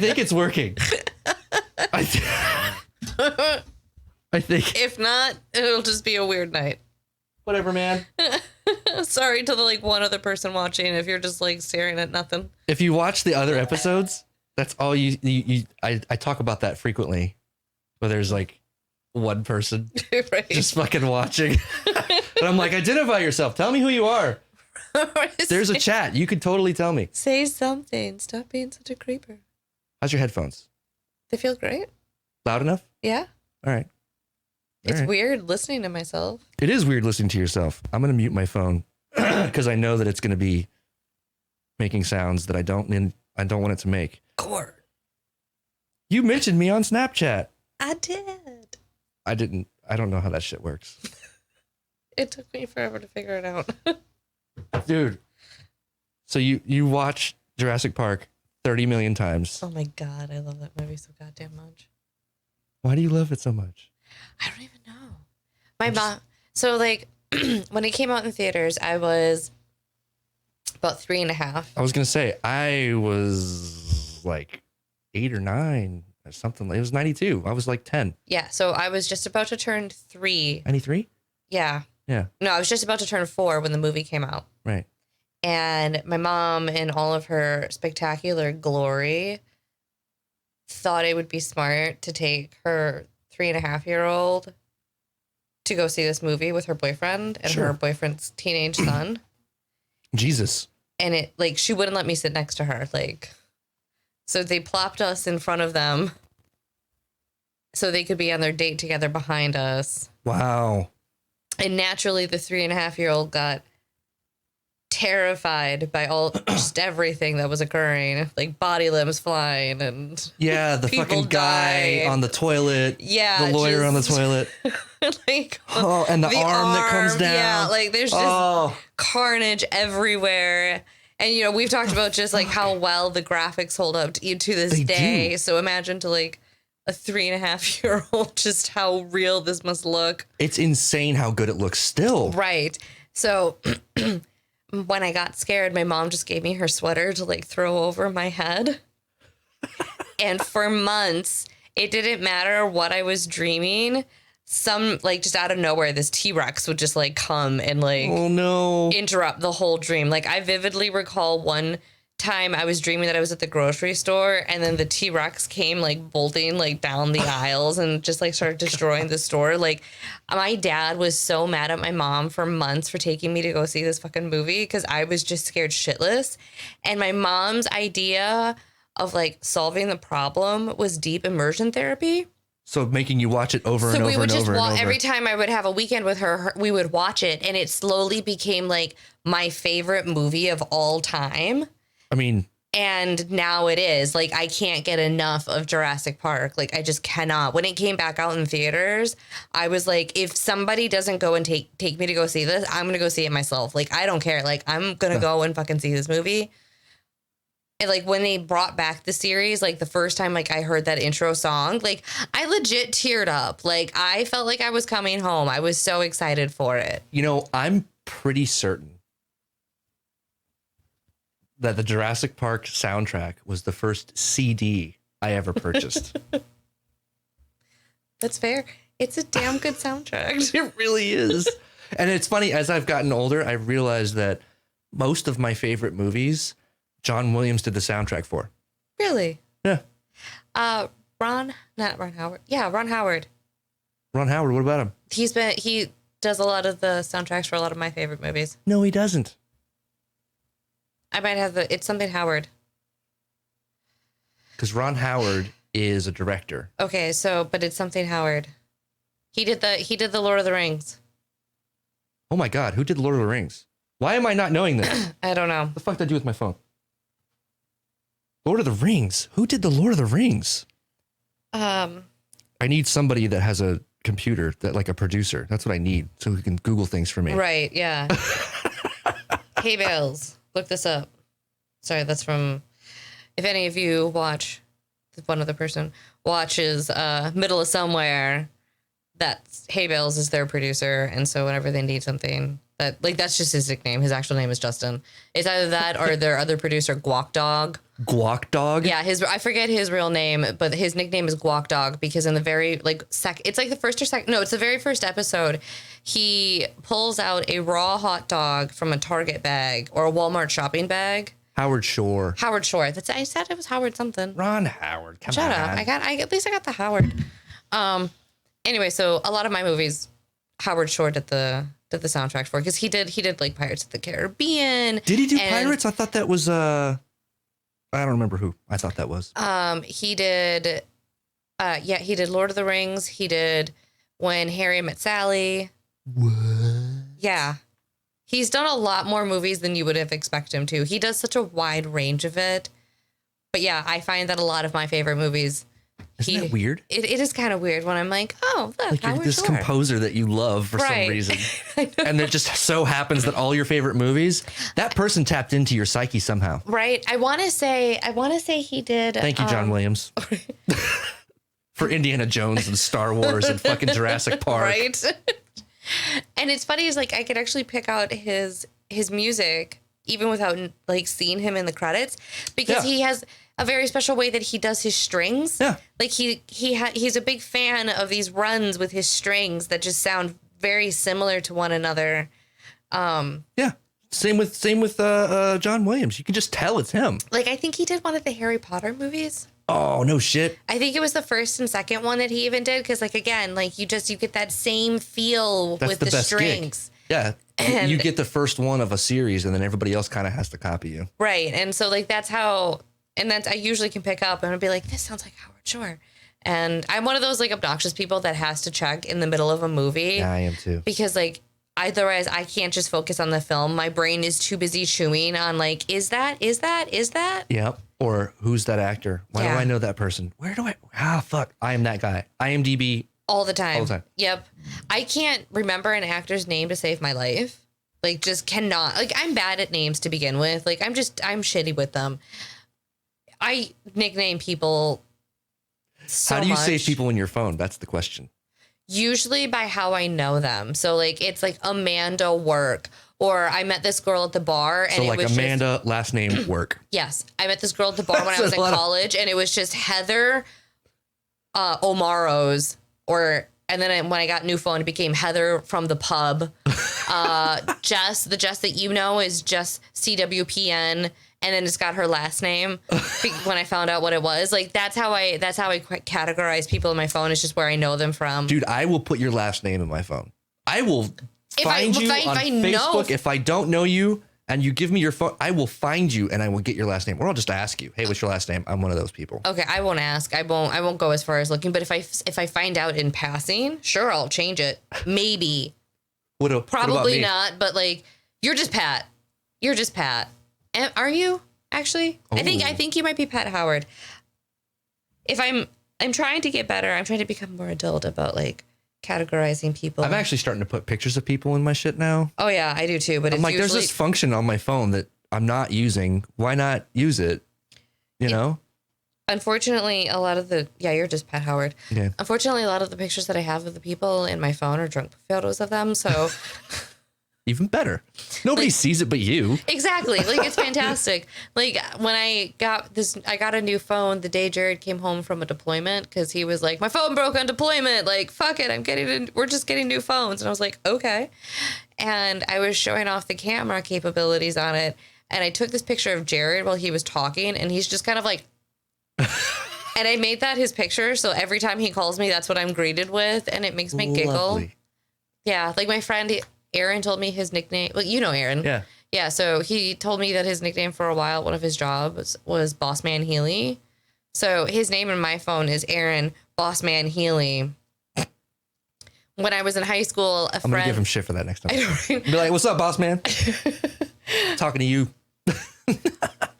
think it's working. I think. If not, it'll just be a weird night. Whatever, man. Sorry to the like one other person watching if you're just like staring at nothing. If you watch the other episodes, that's all I talk about that frequently. Where there's like one person Right. just fucking watching. And I'm like, identify yourself. Tell me who you are. There's a chat. You could totally tell me. Say something. Stop being such a creeper. How's your headphones? They feel great. Loud enough? Yeah. All right. It's weird listening to myself. It is weird listening to yourself. I'm going to mute my phone because I know that it's going to be making sounds that I don't want it to make. Cord. You mentioned me on Snapchat. I did. I didn't. I don't know how that shit works. It took me forever to figure it out. Dude. So you watch Jurassic Park 30 million times. Oh my God. I love that movie so goddamn much. Why do you love it so much? I don't even know. My mom. So like when it came out in theaters, I was about 3.5. I was going to say, I was like 8 or 9 or something. It was 92. I was like 10. Yeah. So I was just about to turn 3. 93? Yeah. Yeah. No, I was just about to turn 4 when the movie came out. Right. And my mom, in all of her spectacular glory, thought it would be smart to take her 3.5-year-old to go see this movie with her boyfriend and her boyfriend's teenage son. Jesus. And it like she wouldn't let me sit next to her. Like, so they plopped us in front of them so they could be on their date together behind us. Wow. And naturally, the 3.5-year-old got terrified by just everything that was occurring, like body limbs flying and yeah, the fucking guy on the toilet, the lawyer on the toilet, like and the arm that comes down. Yeah, like there's just carnage everywhere. And you know, we've talked about just like how well the graphics hold up to this day. So imagine to like a 3.5-year-old just how real this must look. It's insane how good it looks still. Right. So when I got scared, my mom just gave me her sweater to like throw over my head. And for months, it didn't matter what I was dreaming. Some like just out of nowhere, this T-Rex would just like come and like interrupt the whole dream. Like I vividly recall one time I was dreaming that I was at the grocery store and then the T-Rex came like bolting like down the aisles and just like started destroying the store. Like my dad was so mad at my mom for months for taking me to go see this fucking movie because I was just scared shitless. And my mom's idea of like solving the problem was deep immersion therapy. So making you watch it over and over and over. So we would just watch every time I would have a weekend with her, we would watch it and it slowly became like my favorite movie of all time. I mean, and now it is like, I can't get enough of Jurassic Park. Like I just cannot. When it came back out in theaters, I was like, if somebody doesn't go and take me to go see this, I'm going to go see it myself. Like, I don't care. Like I'm going to go and fucking see this movie. And like when they brought back the series, like the first time, like I heard that intro song, like I legit teared up. Like I felt like I was coming home. I was so excited for it. You know, I'm pretty certain that the Jurassic Park soundtrack was the first CD I ever purchased. That's fair. It's a damn good soundtrack. It really is. And it's funny, as I've gotten older, I realized that most of my favorite movies, John Williams did the soundtrack for. Really? Yeah. Not Ron Howard. Yeah, Ron Howard. Ron Howard, what about him? He does a lot of the soundtracks for a lot of my favorite movies. No, he doesn't. I might have it's something Howard. Because Ron Howard is a director. Okay, but it's something Howard. He did the Lord of the Rings. Oh my God, who did Lord of the Rings? Why am I not knowing this? I don't know. What the fuck did I do with my phone? Lord of the Rings. Who did the Lord of the Rings? I need somebody that has a computer, that like a producer. That's what I need, so who can Google things for me. Right, yeah. Hey, Bales. Look this up. Sorry, that's from, if any of you watch, one other person watches Middle of Somewhere, that's Hay Bales is their producer. And so whenever they need something, That's just his nickname. His actual name is Justin. It's either that or their other producer, Guac Dog. Guac Dog? Yeah, I forget his real name, but his nickname is Guac Dog because in the very it's like the first or second. No, it's the very first episode. He pulls out a raw hot dog from a Target bag or a Walmart shopping bag. Howard Shore. Howard Shore. I said it was Howard something. Ron Howard. Come Shut on. up. At least I got the Howard. Anyway, so a lot of my movies, Howard Shore did the soundtrack for because he did like Pirates of the Caribbean. Did he do Pirates? I thought that was I don't remember who I thought that was. He did he did Lord of the Rings. He did When Harry Met Sally. What? Yeah. He's done a lot more movies than you would have expected him to. He does such a wide range of it. But yeah, I find that a lot of my favorite movies. Isn't that weird? It is kind of weird when I'm like, oh, look, like you're Howard this Shore. composer that you love for some reason. And it just so happens that all your favorite movies, that person tapped into your psyche somehow. Right. I want to say he did. Thank you, John Williams. For Indiana Jones and Star Wars and fucking Jurassic Park. Right. And it's funny is like I could actually pick out his music even without like seeing him in the credits because he has a very special way that he does his strings. Yeah. Like he's a big fan of these runs with his strings that just sound very similar to one another. Yeah. Same with John Williams. You can just tell it's him. Like I think he did one of the Harry Potter movies. Oh, no shit. I think it was the first and second one that he even did because like again, like you get that same feel with the strings. Gig. Yeah. And you get the first one of a series and then everybody else kind of has to copy you. Right. And so like that's how I usually can pick up and I'll be like, this sounds like Howard Shore. And I'm one of those like obnoxious people that has to check in the middle of a movie. Yeah, I am too. Because like otherwise I can't just focus on the film. My brain is too busy chewing on like, is that? Yep. Or who's that actor? Why do I know that person? Where do I? Fuck. I am that guy. IMDb. All the time. All the time. Yep. I can't remember an actor's name to save my life. Like just cannot. Like I'm bad at names to begin with. Like I'm shitty with them. I nickname people so How do you much. save people in your phone? That's the question. Usually by how I know them. So like it's like Amanda Work or I met this girl at the bar and so it like was Amanda, last name Work. Yes. I met this girl at the bar when I was in college and it was just Heather Omaros and then when I got a new phone, it became Heather from the pub. Jess, the Jess that you know is just CWPN. And then it's got her last name when I found out what it was. Like that's how I categorize people in my phone. It's just where I know them from. Dude, I will put your last name in my phone. I will find you on Facebook. If I don't know you and you give me your phone, I will find you and I will get your last name. Or I'll just ask you, hey, what's your last name? I'm one of those people. Okay, I won't ask. I won't go as far as looking. But if I find out in passing, sure, I'll change it. Maybe. Probably not. But like, you're just Pat. You're just Pat. Are you actually? Oh. I think you might be Pat Howard. If I'm trying to get better. I'm trying to become more adult about like categorizing people. I'm actually starting to put pictures of people in my shit now. Oh yeah, I do too. But I'm like, there's this function on my phone that I'm not using. Why not use it? You know? Unfortunately, a lot of you're just Pat Howard. Yeah. Unfortunately, a lot of the pictures that I have of the people in my phone are drunk photos of them. So. Even better. Nobody sees it but you. Exactly. Like it's fantastic. Like when I got a new phone the day Jared came home from a deployment because he was like, my phone broke on deployment. Like, fuck it. We're just getting new phones. And I was like, okay. And I was showing off the camera capabilities on it. And I took this picture of Jared while he was talking and he's just kind of like, and I made that his picture. So every time he calls me, that's what I'm greeted with. And it makes me giggle. Lovely. Yeah. Like my friend, Aaron told me his nickname. Well, you know Aaron. Yeah. Yeah, so he told me that his nickname for a while, one of his jobs, was Boss Man Healy. So his name in my phone is Aaron Boss Man Healy. When I was in high school, I'm going to give him shit for that next time. Be like, what's up, boss man? Talking to you.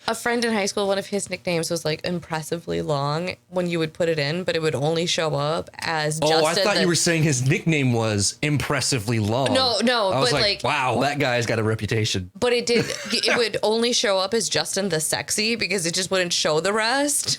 A friend in high school, one of his nicknames was like impressively long when you would put it in, but it would only show up as Justin. Oh, I thought you were saying his nickname was impressively long. No. I was like, wow, that guy's got a reputation. But it would only show up as Justin the Sexy because it just wouldn't show the rest.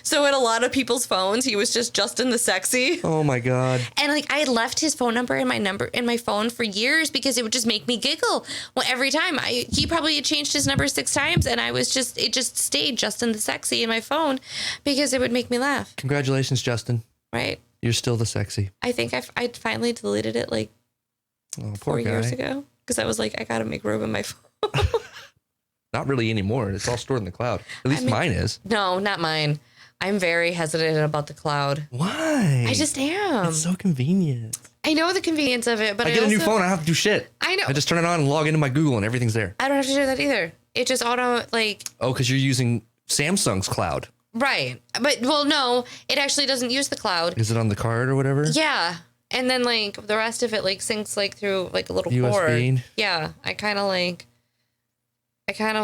So in a lot of people's phones, he was just Justin the Sexy. Oh my God. And like I had left his phone number in my phone for years because it would just make me giggle. Well, every time he probably had changed his number 6 times, and it just stayed Justin the Sexy in my phone because it would make me laugh. Congratulations, Justin. Right. You're still the sexy. I think I finally deleted it like 4 years ago because I was like, I got to make room in my phone. Not really anymore. It's all stored in the cloud. At least mine is. No, not mine. I'm very hesitant about the cloud. Why? I just am. It's so convenient. I know the convenience of it, but I get a new phone. I don't have to do shit. I know. I just turn it on and log into my Google and everything's there. I don't have to do that either. It just auto like. Oh, because you're using Samsung's cloud. Right. But well, no, it actually doesn't use the cloud. Is it on the card or whatever? Yeah. And then like the rest of it like syncs like through like a little USB. cord. Yeah. I kind of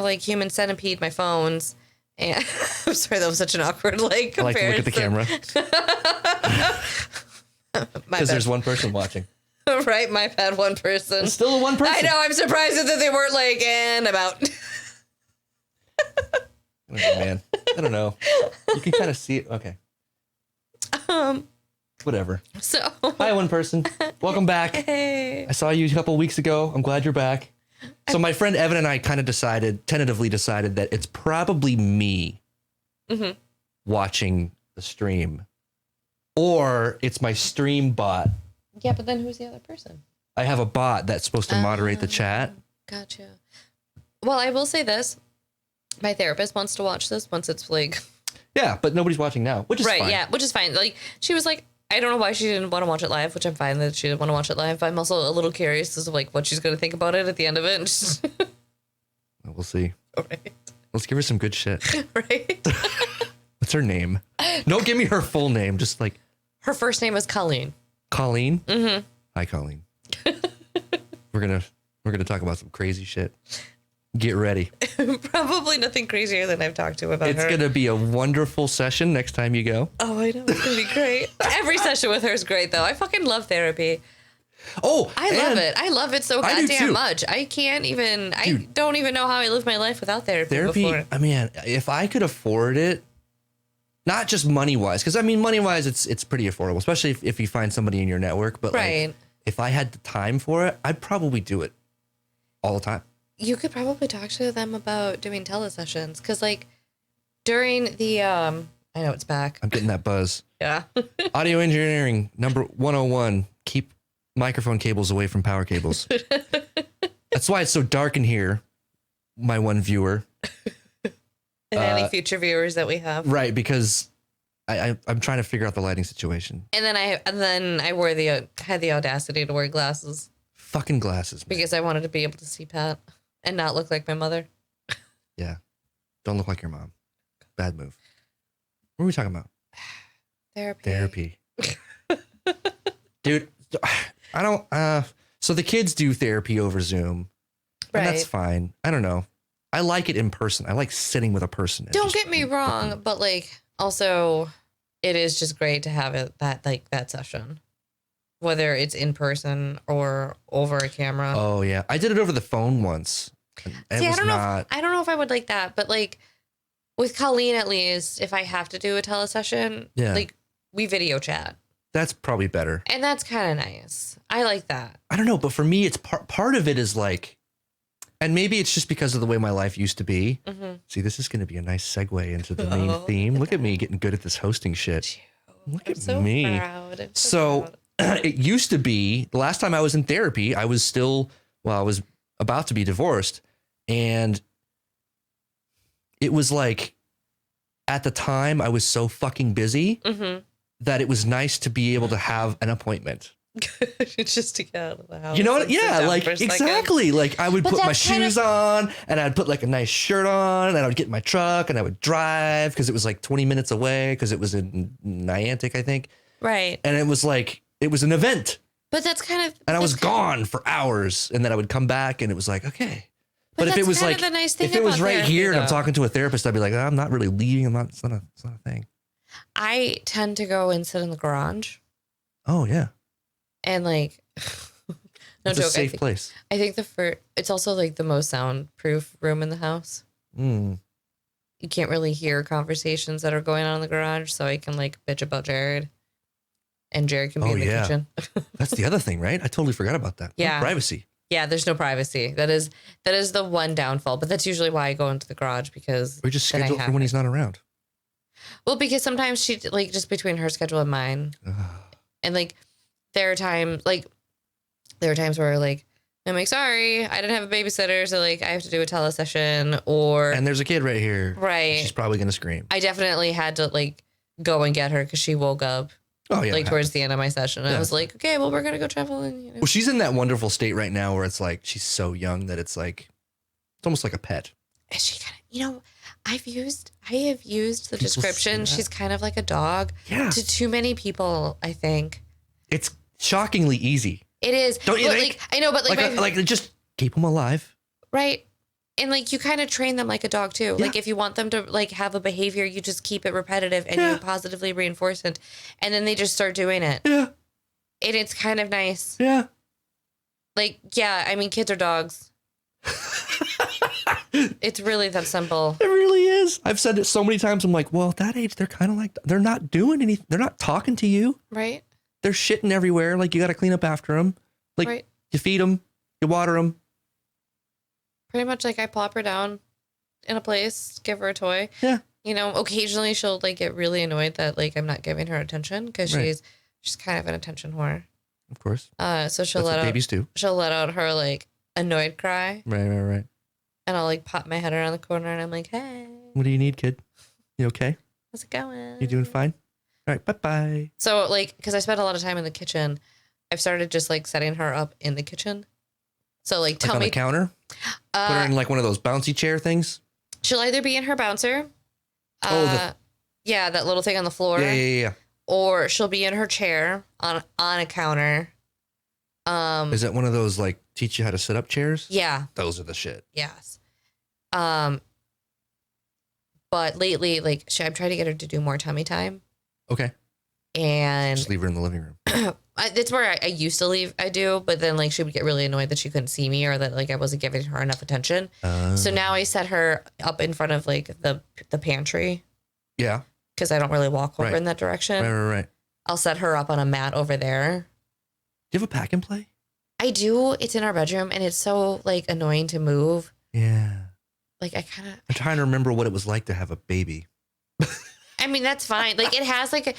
like human centipede my phones. And I'm sorry, that was such an awkward like comparison. I like to look at the camera. Because there's one person watching. Right, my bad, one person. It's still one person. I know, I'm surprised that they weren't like, and about. Oh, man, I don't know. You can kind of see it. Okay. Whatever. So. Hi, one person. Welcome back. Hey. I saw you a couple weeks ago. I'm glad you're back. So my friend Evan and I kind of tentatively decided that it's probably me watching the stream, or it's my stream bot. Yeah, but then who's the other person? I have a bot that's supposed to moderate the chat. Gotcha. Well, I will say this. My therapist wants to watch this once it's like... Yeah, but nobody's watching now, which is fine. Right, yeah, which is fine. Like, she was like, I don't know why she didn't want to watch it live, which I'm fine that she didn't want to watch it live, but I'm also a little curious as to like what she's going to think about it at the end of it. We'll see. All right. Let's give her some good shit. Right. What's her name? Don't give me her full name. Just like... Her first name is Colleen. Colleen? Mm-hmm. Hi, Colleen. We're gonna talk about some crazy shit. Get ready. Probably nothing crazier than I've talked to about her. It's going to be a wonderful session next time you go. Oh, I know. It's going to be great. Every session with her is great, though. I fucking love therapy. Oh, I love it. I love it so goddamn much. I can't even, Dude, I don't even know how I lived my life without therapy before. I mean, if I could afford it, not just money-wise, because I mean, money-wise, it's pretty affordable, especially if you find somebody in your network. But like, if I had the time for it, I'd probably do it all the time. You could probably talk to them about doing telesessions because, like, during the I know it's back. I'm getting that buzz. Yeah. Audio engineering number 101. Keep microphone cables away from power cables. That's why it's so dark in here. My one viewer. And any future viewers that we have. Right, because I'm trying to figure out the lighting situation. And then I had the audacity to wear glasses. Fucking glasses, man. Because I wanted to be able to see Pat and not look like my mother. Yeah. Don't look like your mom. Bad move. What are we talking about? Therapy. Dude, I don't so the kids do therapy over Zoom. Right. And that's fine. I don't know. I like it in person. I like sitting with a person. Don't get me wrong, but like also it is just great to have it that session. Whether it's in person or over a camera. Oh yeah, I did it over the phone once. See, I don't know if I would like that, but like with Colleen, at least, if I have to do a telesession, like we video chat. That's probably better, and that's kind of nice. I like that. I don't know, but for me, it's part of it is like, and maybe it's just because of the way my life used to be. Mm-hmm. See, this is going to be a nice segue into the main theme. Look at me getting good at this hosting shit. Look at me. Proud. I'm so proud. It used to be the last time I was in therapy, I was about to be divorced. And it was like, at the time I was so fucking busy that it was nice to be able to have an appointment. Just to get out of the house. You know what? Yeah, like exactly. Like I would put my shoes on and I'd put like a nice shirt on and I would get in my truck and I would drive because it was like 20 minutes away because it was in Niantic, I think. Right. And it was like, it was an event. But that's kind of... And I was gone for hours and then I would come back and it was like, okay. But if it was like, if it was right here and I'm talking to a therapist, I'd be like, I'm not really leaving. It's not a thing. I tend to go and sit in the garage. Oh, yeah. And like, it's a safe place. I think it's also like the most soundproof room in the house. you can't really hear conversations that are going on in the garage, so I can like bitch about Jared. And Jared can be in the kitchen. That's the other thing, right? I totally forgot about that. Yeah. No privacy. Yeah, there's no privacy. That is the one downfall. But that's usually why I go into the garage, because we just schedule it for when he's not around. Well, because sometimes she like just between her schedule and mine. And like there are times where like I'm like, sorry, I didn't have a babysitter, so like I have to do a telesession, and there's a kid right here. Right. She's probably gonna scream. I definitely had to like go and get her because she woke up. Oh yeah. Like towards the end of my session. I was like, okay, well, we're gonna go travel, and Well, she's in that wonderful state right now where it's like she's so young that it's like it's almost like a pet. Is she kind of, I have used the description. She's kind of like a dog. Yeah. To too many people, I think. It's shockingly easy. It is. Don't you think? Like, I know, but like just keep them alive. Right. And like you kind of train them like a dog too. Yeah. Like if you want them to like have a behavior, you just keep it repetitive and you positively reinforce it, and then they just start doing it. Yeah. And it's kind of nice. Yeah. Like, yeah, I mean, kids are dogs. It's really that simple. It really is. I've said it so many times. I'm like, well, at that age, they're kind of like, they're not doing anything. They're not talking to you. Right. They're shitting everywhere. Like you got to clean up after them. Like you feed them, you water them. Pretty much like I plop her down in a place, give her a toy. Yeah. You know, occasionally she'll like get really annoyed that like I'm not giving her attention because she's kind of an attention whore. Of course. So she'll let out babies do. She'll let out her like annoyed cry. Right. And I'll like pop my head around the corner and I'm like, hey. What do you need, kid? You okay? How's it going? You doing fine? All right, bye-bye. So like, because I spent a lot of time in the kitchen, I've started just like setting her up in the kitchen. So like tell me. On the counter? Put her in like one of those bouncy chair things? She'll either be in her bouncer. Yeah, that little thing on the floor. Yeah. Or she'll be in her chair on a counter. Is that one of those like teach you how to sit up chairs? Yeah. Those are the shit. Yes. But lately, like, I'm trying to get her to do more tummy time. Okay. And just leave her in the living room. That's where I used to leave. I do, but then like she would get really annoyed that she couldn't see me or that like I wasn't giving her enough attention. So now I set her up in front of like the pantry. Yeah. Because I don't really walk over in that direction. Right. I'll set her up on a mat over there. Do you have a pack and play? I do. It's in our bedroom, and it's so like annoying to move. Yeah. Like I'm trying to remember what it was like to have a baby. I mean, that's fine. Like it has like a.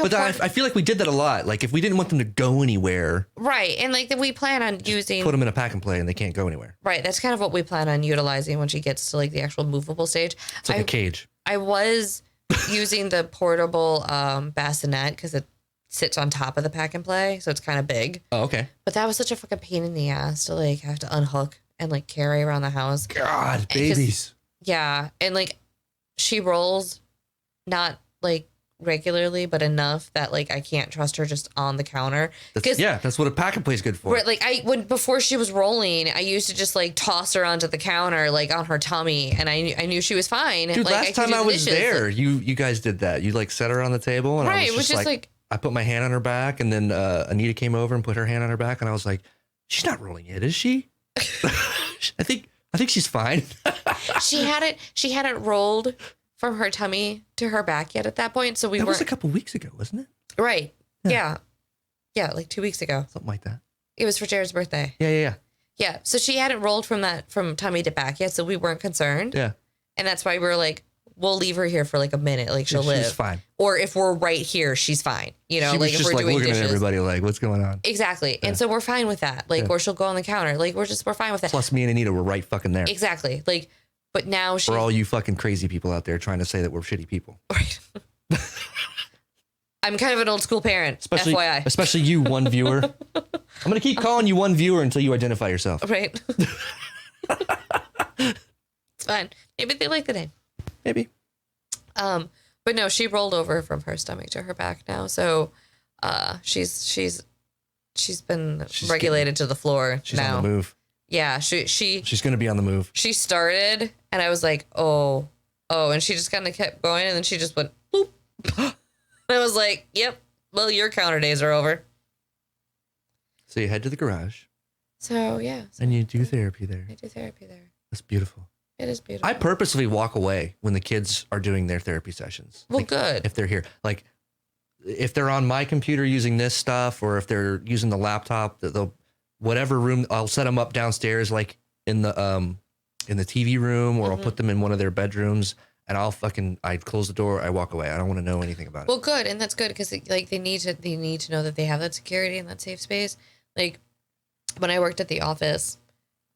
But I feel like we did that a lot. Like if we didn't want them to go anywhere. Right, and like we plan on using. Put them in a pack and play, and they can't go anywhere. Right, that's kind of what we plan on utilizing when she gets to like the actual movable stage. It's like a cage. I was using the portable bassinet because it sits on top of the pack and play, so it's kind of big. Oh, okay. But that was such a fucking pain in the ass to like have to unhook and like carry around the house. God, babies. Yeah, and like she rolls not like regularly, but enough that like I can't trust her just on the counter. That's what a pack and play is good for. Right, like before she was rolling, I used to just like toss her onto the counter like on her tummy, and I knew she was fine. Dude, like, last time I was there, you guys did that. You like set her on the table, and I was just like I put my hand on her back, and then Anita came over and put her hand on her back, and I was like, she's not rolling it, is she? I think she's fine. She hadn't rolled from her tummy to her back yet at that point, so that was a couple weeks ago, wasn't it? Right. Yeah, like 2 weeks ago. Something like that. It was for Jared's birthday. Yeah. Yeah, so she hadn't rolled from tummy to back yet, so we weren't concerned. Yeah. And that's why we were like, we'll leave her here for like a minute, like she'll live. She's fine. Or if we're right here, she's fine. You know, she like was if just we're doing looking dishes. at everybody like, what's going on? Exactly. Yeah. And so we're fine with that. Like, or she'll go on the counter. Like, we're fine with that. Plus me and Anita were right fucking there. Exactly. Like, but now for all you fucking crazy people out there trying to say that we're shitty people. Right. I'm kind of an old school parent, FYI. Especially you, one viewer. I'm going to keep calling you one viewer until you identify yourself. Right. It's fine. Maybe they like the name. Maybe. But no, she rolled over from her stomach to her back now. So she's been regulated to the floor. She's now. On the move. Yeah, she's going to be on the move. She started, and I was like, oh, and she just kind of kept going, and then she just went, boop. And I was like, yep, well, your counter days are over. So you head to the garage. So, yeah. And you do therapy there. I do therapy there. That's beautiful. It is beautiful. I purposely walk away when the kids are doing their therapy sessions. Well, like, good. If they're here, like if they're on my computer using this stuff, or if they're using the laptop, whatever room, I'll set them up downstairs, like in the TV room, or I'll put them in one of their bedrooms, and I close the door, I walk away. I don't want to know anything about it. Well, good, and that's good because like they need to know that they have that security and that safe space. Like when I worked at the office,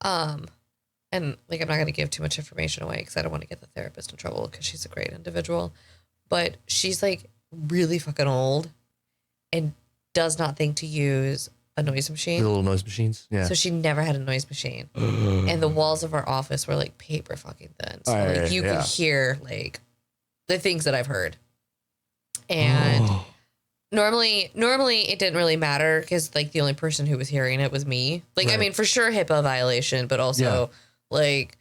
and like I'm not going to give too much information away because I don't want to get the therapist in trouble because she's a great individual, but she's like really fucking old and does not think to use a noise machine. The little noise machines, yeah. So she never had a noise machine, and the walls of our office were like paper fucking thin. So like you could hear like the things that I've heard, and normally it didn't really matter because like the only person who was hearing it was me. Like I mean, for sure HIPAA violation, but also like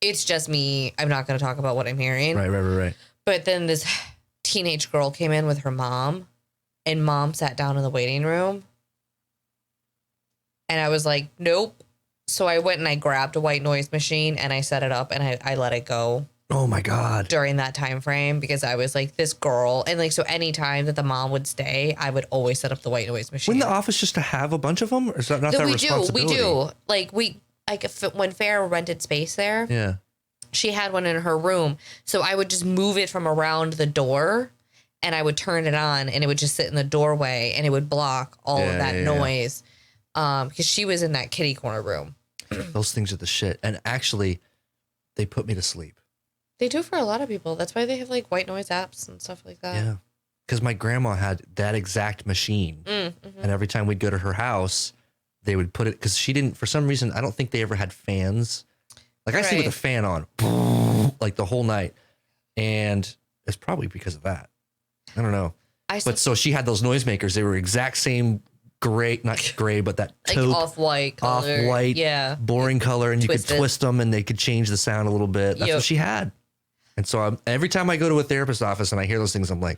it's just me. I'm not going to talk about what I'm hearing. Right. But then this teenage girl came in with her mom, and mom sat down in the waiting room. And I was like, nope. So I went and I grabbed a white noise machine and I set it up and I let it go. Oh my God. During that time frame, because I was like, this girl. And like, so any time that the mom would stay, I would always set up the white noise machine. Wouldn't the office just to have a bunch of them? Or is that not their responsibility? We do. Like when Farrah rented space there. Yeah. She had one in her room. So I would just move it from around the door and I would turn it on and it would just sit in the doorway and it would block all of that noise. Because she was in that kitty corner room. Those things are the shit. And actually, they put me to sleep. They do for a lot of people. That's why they have like white noise apps and stuff like that. Yeah. Because my grandma had that exact machine. And every time we'd go to her house, they would put it, because she didn't, for some reason, I don't think they ever had fans. Like I sleep with a fan on like the whole night. And it's probably because of that. I don't know. But so she had those noisemakers. They were exact same gray, not gray, but that taupe, like off-white color. Off-white, boring color. And you could twist them and they could change the sound a little bit. That's what she had. And so every time I go to a therapist's office and I hear those things, I'm like,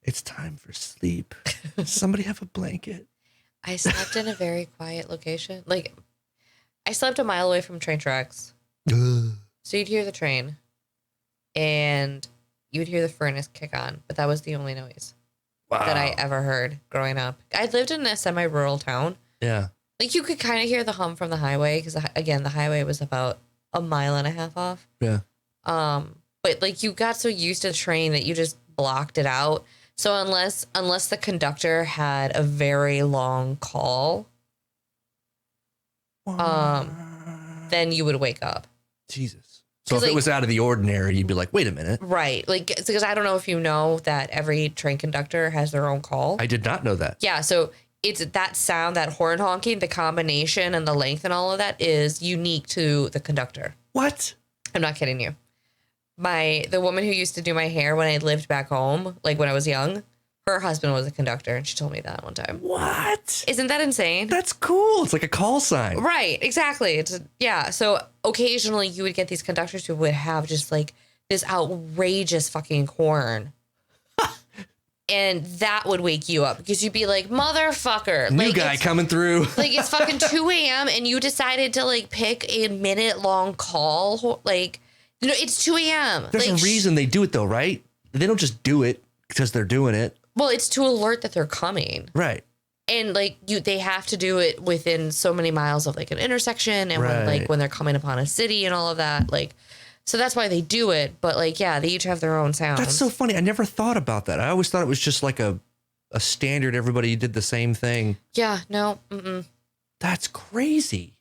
it's time for sleep. Somebody have a blanket. I slept in a very quiet location. Like I slept a mile away from train tracks. So you'd hear the train and you would hear the furnace kick on, but that was the only noise that I ever heard growing up. I lived in a semi-rural town. Yeah. Like you could kind of hear the hum from the highway because again, the highway was about a mile and a half off. Yeah. But like you got so used to the train that you just blocked it out. So unless the conductor had a very long call, then you would wake up. Jesus. So if it was out of the ordinary, you'd be like, wait a minute. Right. Like, because I don't know if you know that every train conductor has their own call. I did not know that. Yeah. So it's that sound, that horn honking, the combination and the length and all of that is unique to the conductor. What? I'm not kidding you. The woman who used to do my hair when I lived back home, like when I was young, her husband was a conductor, and she told me that one time. What? Isn't that insane? That's cool. It's like a call sign. Right, exactly. So occasionally you would get these conductors who would have just like this outrageous fucking horn. And that would wake you up because you'd be like, motherfucker. New guy coming through. Like it's fucking 2 a.m. and you decided to like pick a minute-long call. Like, you know, it's 2 a.m. There's a reason they do it though, right? They don't just do it because they're doing it. Well, it's to alert that they're coming. Right. And like they have to do it within so many miles of like an intersection and when they're coming upon a city and all of that. Like, so that's why they do it. But like, yeah, they each have their own sounds. That's so funny. I never thought about that. I always thought it was just like a standard. Everybody did the same thing. Yeah, no. Mm-mm. That's crazy.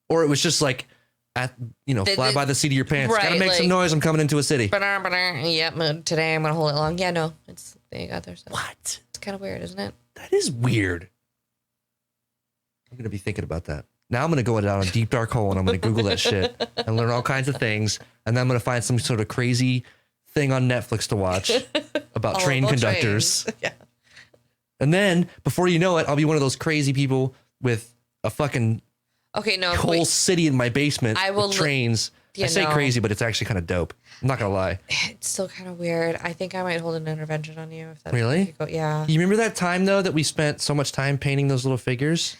Or it was just like, fly by the seat of your pants. Right, Gotta make some noise. I'm coming into a city. Yep, today I'm gonna hold it long. Yeah, no, they got their stuff. What? It's kind of weird, isn't it? That is weird. I'm gonna be thinking about that. Now I'm gonna go down a deep dark hole and I'm gonna Google that shit and learn all kinds of things. And then I'm gonna find some sort of crazy thing on Netflix to watch about train conductors. Yeah. And then before you know it, I'll be one of those crazy people with a fucking whole city in my basement with trains. I say crazy, but it's actually kind of dope. I'm not gonna lie. It's still kind of weird. I think I might hold an intervention on you if that's really. Yeah. You remember that time though that we spent so much time painting those little figures?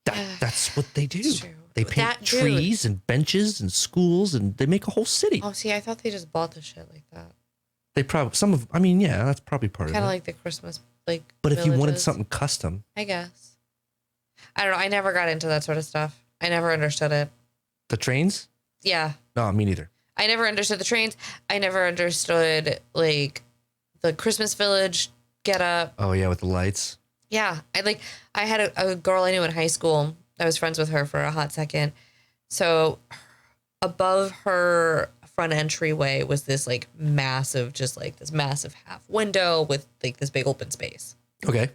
That's what they do. It's true. They paint trees and benches and schools, and they make a whole city. Oh, see, I thought they just bought the shit like that. They probably, that's probably part of it. Kind of like the Christmas, like, but if you wanted something custom. I guess. I don't know. I never got into that sort of stuff. I never understood it. The trains? Yeah. No, me neither. I never understood the trains. I never understood, like, the Christmas village get up. Oh, yeah, with the lights. Yeah. I had a girl I knew in high school. I was friends with her for a hot second. So above her front entryway was this, like, massive, just like this massive half window with, like, this big open space. Okay.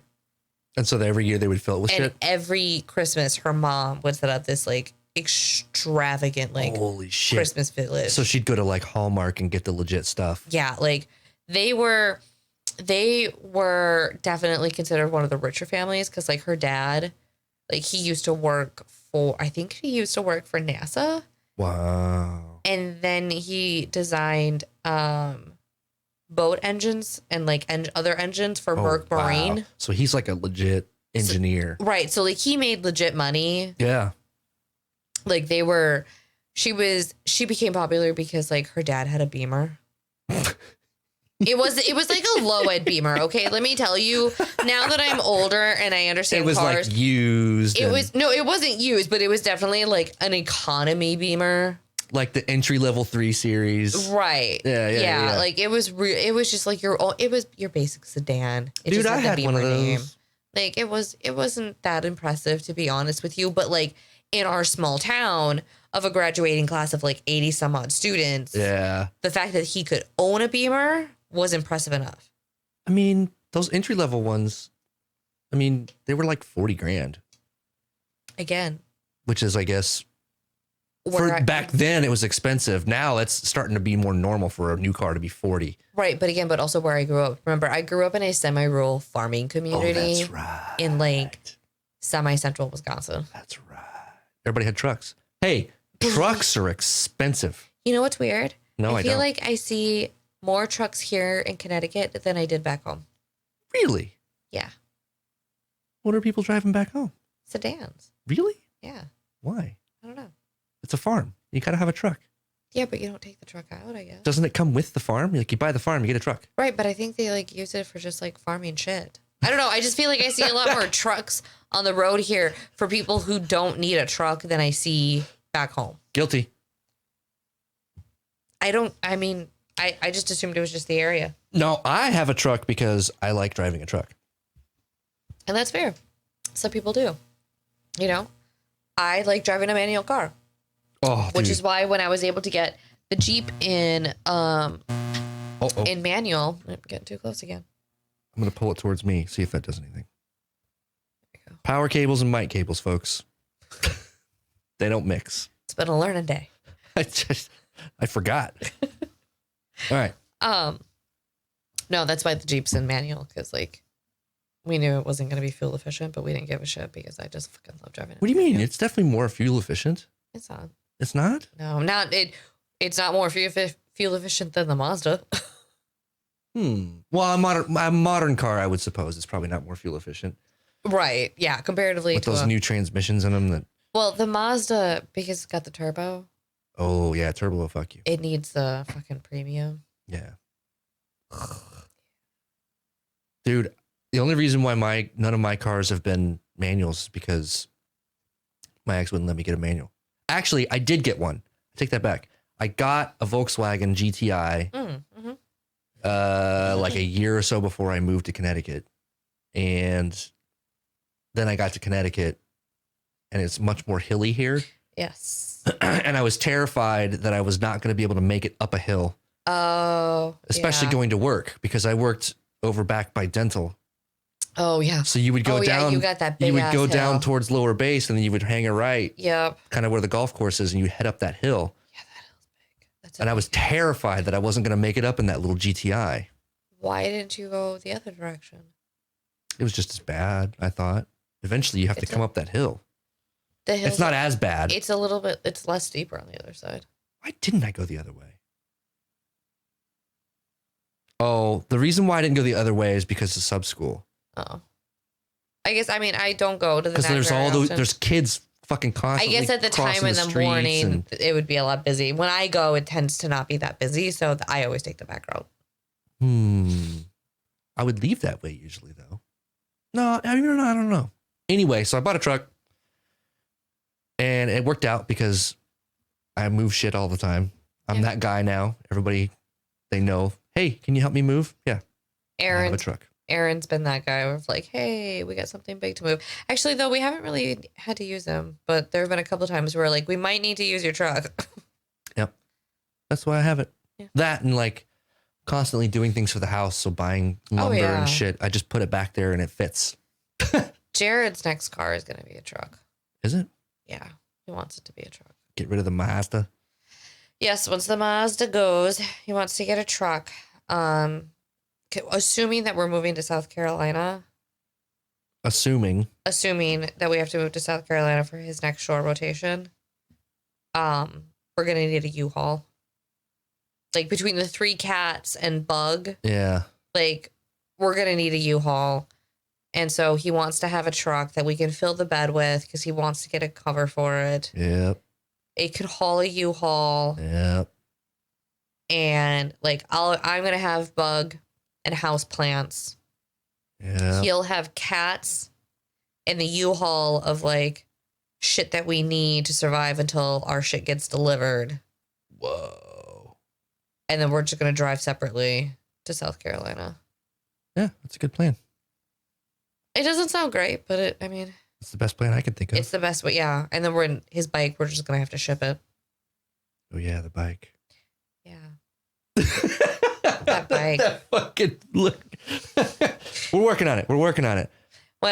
And so every year they would fill it with shit? And every Christmas, her mom would set up this, like, extravagant, like, holy shit, Christmas village. So she'd go to, like, Hallmark and get the legit stuff. Yeah, like, they were definitely considered one of the richer families because, like, her dad, like, he used to work for NASA. Wow. And then he designed boat engines and, like, other engines for Marine. Wow. So he's like a legit engineer. Right. So, like, he made legit money. Yeah. Like, she became popular because, like, her dad had a Beamer. It was like a low-end Beamer, okay? Let me tell you, now that I'm older and I understand cars. It was cars, like used. It wasn't used, but it was definitely like an economy Beamer. Like the entry-level 3 Series. Right. Yeah. Like, it was just like your basic sedan. Dude, I had one of those. Name. Like, it wasn't that impressive, to be honest with you, but, like, in our small town of a graduating class of, like, 80 some odd students. Yeah. The fact that he could own a Beamer was impressive enough. I mean, those entry level ones, they were like 40 grand. Again. Which is, I guess, back then it was expensive. Now it's starting to be more normal for a new car to be 40. Right. But also where I grew up. Remember, I grew up in a semi-rural farming community. Oh, that's right. In, like, semi-central Wisconsin. That's right. Everybody had trucks. Hey, trucks are expensive. You know what's weird? No, I feel don't. like I see more trucks here in Connecticut than I did back home. Really? Yeah. What are people driving back home? Sedans. Really? Yeah. Why? I don't know. It's a farm. You gotta have a truck. Yeah, but you don't take the truck out, I guess. Doesn't it come with the farm? Like, you buy the farm, you get a truck. Right, but I think they, like, use it for just, like, farming shit. I don't know. I just feel like I see a lot more trucks on the road here for people who don't need a truck than I see back home. Guilty. I just assumed it was just the area. No, I have a truck because I like driving a truck. And that's fair. Some people do. You know, I like driving a manual car. Oh, which is why when I was able to get the Jeep in manual, I'm getting too close again. I'm going to pull it towards me, see if that does anything. There you go. Power cables and mic cables, folks. They don't mix. It's been a learning day. I forgot. All right. No, that's why the Jeep's in manual, because, like, we knew it wasn't going to be fuel efficient, but we didn't give a shit because I just fucking love driving it. What do you mean? It's definitely more fuel efficient. It's not. It's not? No, not it. It's not more fuel efficient than the Mazda. Well, a modern car, I would suppose, is probably not more fuel efficient. Right. Yeah. Comparatively with those new transmissions in them. Well, the Mazda, because it's got the turbo. Oh, yeah. Turbo will fuck you. It needs the fucking premium. Yeah. Dude, the only reason why none of my cars have been manuals is because my ex wouldn't let me get a manual. Actually, I did get one. I take that back. I got a Volkswagen GTI like a year or so before I moved to Connecticut. And then I got to Connecticut and it's much more hilly here. Yes. And I was terrified that I was not going to be able to make it up a hill. Oh, especially going to work because I worked over back by Dental. Oh yeah. So you would go down. You got that big. You would go hill. down towards Lower Base, and then you would hang a right. Yep. Kind of where the golf course is, and you head up that hill. Yeah, that hill's big. And I was terrified that I wasn't going to make it up in that little GTI. Why didn't you go the other direction? It was just as bad, I thought. Eventually, you have to come up that hill. The hill. It's not as bad. It's a little bit. It's less steeper on the other side. Why didn't I go the other way? Oh, the reason why I didn't go the other way is because of sub school. Oh. I guess, I don't go to the because there's there's kids fucking constantly. I guess at the time in the morning, it would be a lot busy. When I go, it tends to not be that busy. So I always take the back road. I would leave that way usually, though. No, I don't know. Anyway, so I bought a truck. And it worked out because I move shit all the time. I'm that guy now. Everybody, they know, hey, can you help me move? Yeah. I have a truck. Aaron's been that guy of like, hey, we got something big to move. Actually, though, we haven't really had to use him. But there have been a couple of times where like, we might need to use your truck. Yep. That's why I have it. Yeah. That and like constantly doing things for the house. So buying lumber and shit. I just put it back there and it fits. Jared's next car is going to be a truck. Is it? Yeah, he wants it to be a truck. Get rid of the Mazda? Yes, once the Mazda goes, he wants to get a truck. Assuming that we're moving to South Carolina. Assuming that we have to move to South Carolina for his next shore rotation. We're going to need a U-Haul. Like between the 3 cats and Bug. Yeah. Like we're going to need a U-Haul. And so he wants to have a truck that we can fill the bed with because he wants to get a cover for it. Yep. It could haul a U-Haul. Yep. And like I'm going to have Bug and house plants. Yeah. He'll have cats and the U-Haul of like shit that we need to survive until our shit gets delivered. Whoa. And then we're just going to drive separately to South Carolina. Yeah, that's a good plan. It doesn't sound great, but it's the best plan I can think of. It's the best, but yeah. And then we're in his bike. We're just going to have to ship it. Oh yeah, the bike. Yeah. That bike. That fucking look. We're working on it. When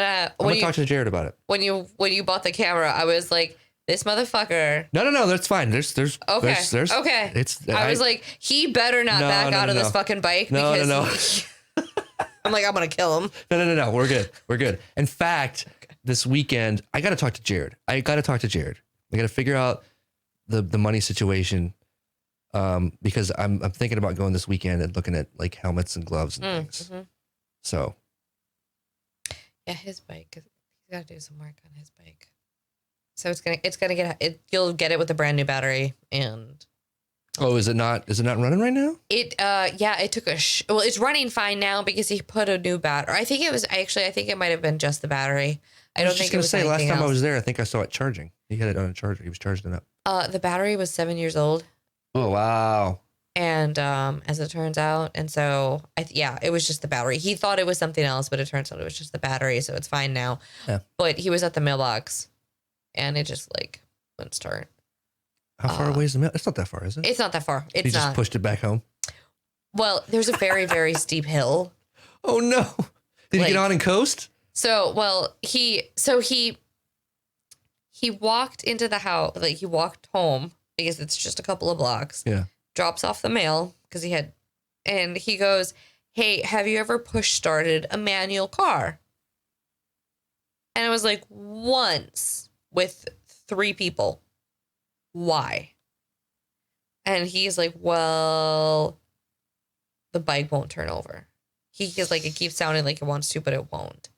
I'm gonna talk to Jared about it. When you bought the camera, I was like, this motherfucker. No, that's fine. There's okay. Okay. I was like, he better not back out of this fucking bike because I'm like, I'm gonna kill him. No. We're good. In fact, this weekend I got to talk to Jared. I got to figure out the money situation. Because I'm thinking about going this weekend and looking at like helmets and gloves and things. Mm-hmm. So. Yeah, his bike. He's got to do some work on his bike. So it's gonna get it. You'll get it with a brand new battery and. Oh, is it not running right now? It took it's running fine now because he put a new battery. I think it might have been just the battery. I don't think it was anything else. Last time I was there, I think I saw it charging. He had it on a charger. He was charging it up. The battery was 7 years old. Oh, wow. And as it turns out, and so it was just the battery. He thought it was something else, but it turns out it was just the battery, so it's fine now. Yeah. But he was at the mailbox, and it just like wouldn't start. How far away is the mail? It's not that far, is it? It's not that far. He just pushed it back home. Well, there's a very very steep hill. Oh no! Did he get on and coast? He walked into the house, like he walked home. Because it's just a couple of blocks. Yeah. Drops off the mail because and he goes, hey, have you ever push started a manual car? And I was like, once with 3 people. Why? And he's like, well, the bike won't turn over. He's like, it keeps sounding like it wants to, but it won't.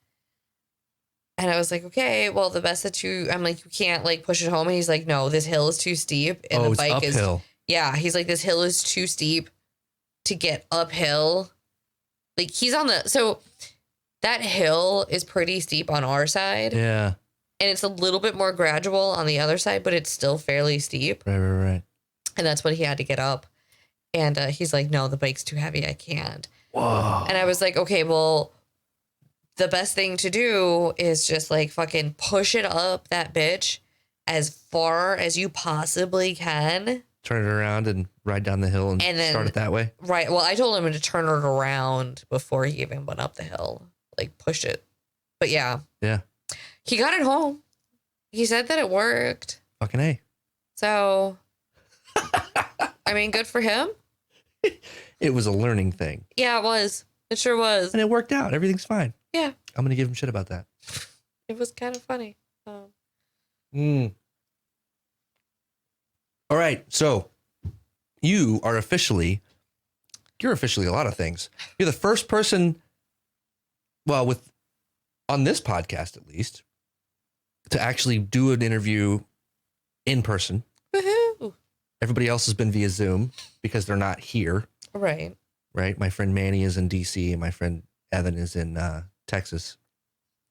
And I was like, okay, well, the best that I'm like, you can't like push it home. And he's like, no, this hill is too steep. And the bike it's uphill. He's like, this hill is too steep to get uphill. Like so that hill is pretty steep on our side. Yeah. And it's a little bit more gradual on the other side, but it's still fairly steep. Right. And that's what he had to get up. And he's like, no, the bike's too heavy. I can't. Whoa. And I was like, okay, well, the best thing to do is just like fucking push it up that bitch as far as you possibly can. Turn it around and ride down the hill and then start it that way. Right. Well, I told him to turn it around before he even went up the hill, like push it. But yeah. Yeah. He got it home. He said that it worked. Fucking A. So, I mean, good for him. It was a learning thing. Yeah, it was. It sure was. And it worked out. Everything's fine. Yeah. I'm going to give him shit about that. It was kind of funny. All right. So you're officially a lot of things. You're the first person, well, on this podcast, at least, to actually do an interview in person. Woohoo. Everybody else has been via Zoom because they're not here. Right. Right. My friend Manny is in DC and my friend Evan is in Texas.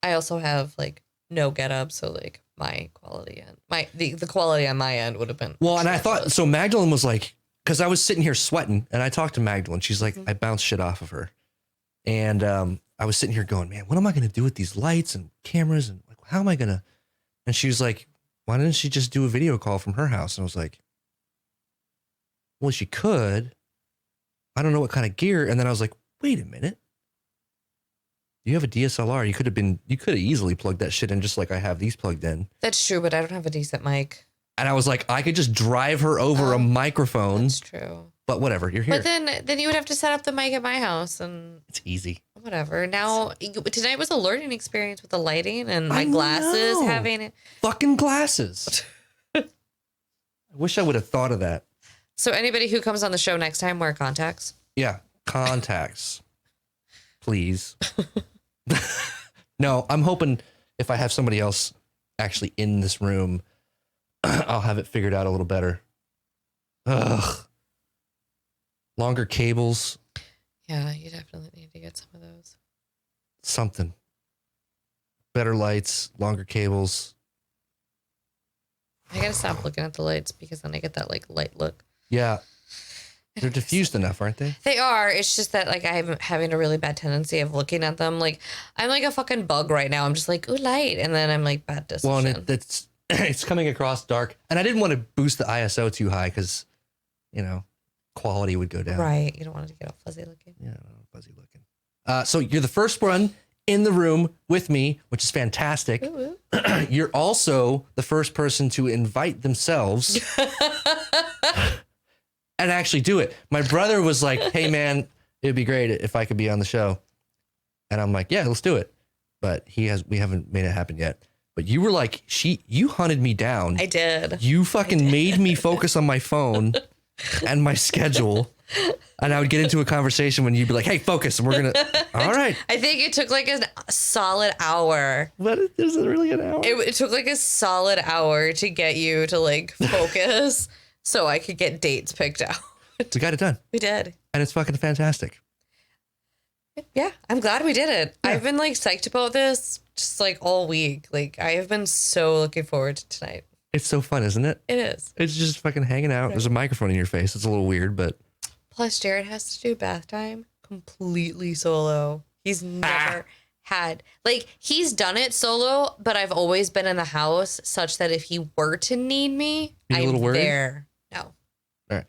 I also have like no get up, so like my quality and the quality on my end would have been. Well, and I thought so. Magdalene was like, because I was sitting here sweating, and I talked to Magdalene. She's like, I bounced shit off of her, and I was sitting here going, man, what am I gonna do with these lights and cameras, and like, how am I gonna? And she was like, why didn't she just do a video call from her house? And I was like, well, she could. I don't know what kind of gear. And then I was like, wait a minute. You have a DSLR. You could have easily plugged that shit in just like I have these plugged in. That's true, but I don't have a decent mic. And I was like, I could just drive her over a microphone. That's true. But whatever, you're here. But then you would have to set up the mic at my house and it's easy. Whatever. Now tonight was a learning experience with the lighting and my glasses having it. Fucking glasses. I wish I would have thought of that. So anybody who comes on the show next time, wear contacts. Yeah, contacts. Please. No, I'm hoping if I have somebody else actually in this room, I'll have it figured out a little better. Ugh. Longer cables. Yeah, you definitely need to get some of those. Something. Better lights, longer cables. I gotta stop looking at the lights because then I get that like light look. Yeah. They're diffused enough, aren't they? They are. It's just that like I'm having a really bad tendency of looking at them. Like I'm like a fucking bug right now. I'm just like, ooh, light. And then I'm like, bad decision. Well, and it's coming across dark. And I didn't want to boost the ISO too high because, quality would go down. Right. You don't want it to get all fuzzy looking. Yeah, fuzzy looking. So you're the first one in the room with me, which is fantastic. Ooh. You're also the first person to invite themselves and actually do it. My brother was like, hey man, it'd be great if I could be on the show. And I'm like, yeah, let's do it. But we haven't made it happen yet. But you were like, you hunted me down. I did. You fucking made me focus on my phone and my schedule. And I would get into a conversation when you'd be like, hey, focus. And we're going to, all right. I think it took like a solid hour. But it isn't really an hour. It took like a solid hour to get you to like focus so I could get dates picked out. We got it done. We did. And it's fucking fantastic. Yeah, I'm glad we did it. Yeah. I've been like psyched about this just like all week. Like I have been so looking forward to tonight. It's so fun, isn't it? It is. It's just fucking hanging out. There's a microphone in your face. It's a little weird, but. Plus, Jared has to do bath time completely solo. He's never had, like, he's done it solo, but I've always been in the house such that if he were to need me, You're a little worried? There. No. All right.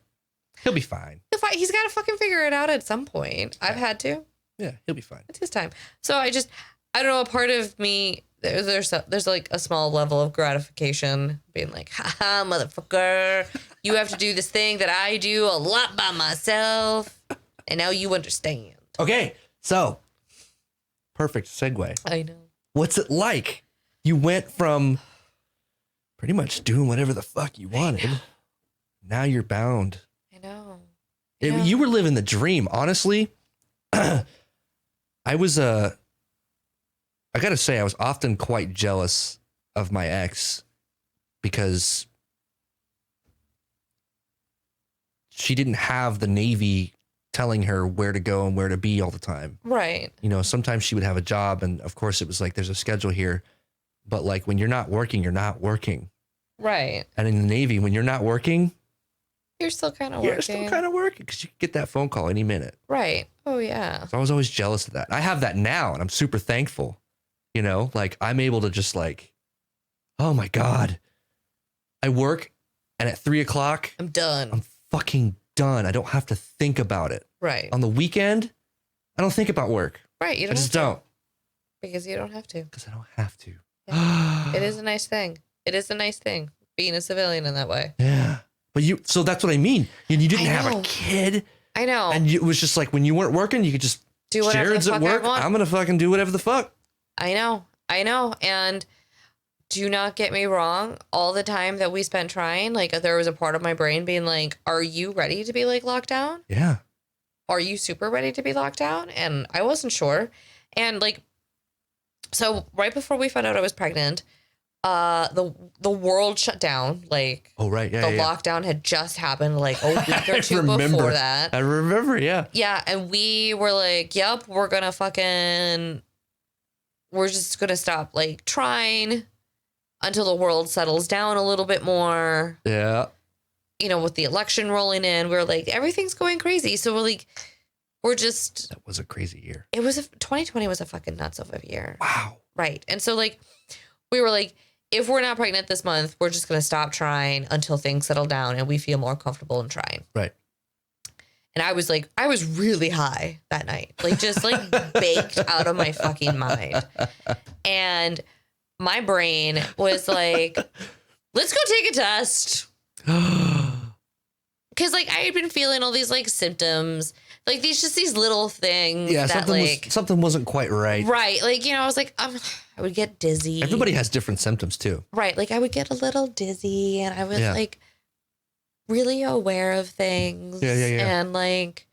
He'll be fine. He's got to fucking figure it out at some point. I've had to. Yeah, he'll be fine. It's his time. So I don't know, a part of me, there's like a small level of gratification being like, haha, motherfucker, you have to do this thing that I do a lot by myself. And now you understand. Okay, so perfect segue. I know. What's it like? You went from pretty much doing whatever the fuck you wanted. Now you're bound. I know. You were living the dream. Honestly, I gotta say, I was often quite jealous of my ex because she didn't have the Navy telling her where to go and where to be all the time. Right. Sometimes she would have a job and of course it was like, there's a schedule here, but like when you're not working, you're not working. Right. And in the Navy, when you're not working, you're still kind of working. You're still kind of working because you can get that phone call any minute. Right. Oh, yeah. So I was always jealous of that. I have that now and I'm super thankful. Like I'm able to just like, oh my God, I work and at 3:00, I'm done. I'm fucking done. I don't have to think about it. Right. On the weekend, I don't think about work. Right. You I just don't. Because you don't have to. Because I don't have to. Yeah. It is a nice thing. It is a nice thing being a civilian in that way. Yeah. But so that's what I mean. You didn't have a kid. I know. And it was just like when you weren't working, you could just do whatever Jared's the fuck at work. I want. I'm going to fucking do whatever the fuck. I know. And do not get me wrong. All the time that we spent trying, like there was a part of my brain being like, are you ready to be like locked down? Yeah. Are you super ready to be locked down? And I wasn't sure. And like, so right before we found out I was pregnant, the world shut down. Like, oh right, yeah, the lockdown had just happened like a week or two before that. I remember, yeah. Yeah, and we were like, yep, we're just gonna stop like trying until the world settles down a little bit more. Yeah. You know, with the election rolling in, we were like, everything's going crazy. So that was a crazy year. 2020 was a fucking nuts of a year. Wow. Right. And so like, we were like, if we're not pregnant this month, we're just going to stop trying until things settle down and we feel more comfortable in trying. Right. And I was really high that night, like just like baked out of my fucking mind. And my brain was like, let's go take a test. Because like I had been feeling all these like symptoms, like these little things. Yeah, that something wasn't quite right. Right, like, you know, I was like, I would get dizzy. Everybody has different symptoms too. Right, like I would get a little dizzy, and I was like really aware of things. Yeah. And like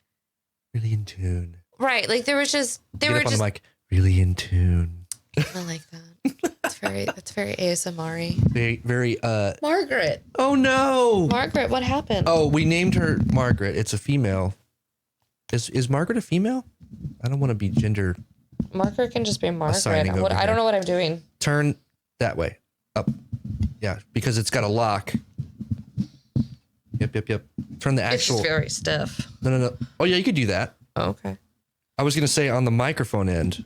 really in tune. Right, like there were just on the mic, really in tune. I like that. That's very ASMR-y. Very Margaret. Oh no. Margaret, what happened? Oh, we named her Margaret. It's a female. Is Margaret a female? I don't want to be gender. Margaret can just be Margaret. I don't know what I'm doing. Turn that way. Up. Yeah, because it's got a lock. Yep. Turn the actual. It's very stiff. No. Oh yeah, you could do that. Oh, okay. I was gonna say on the microphone end.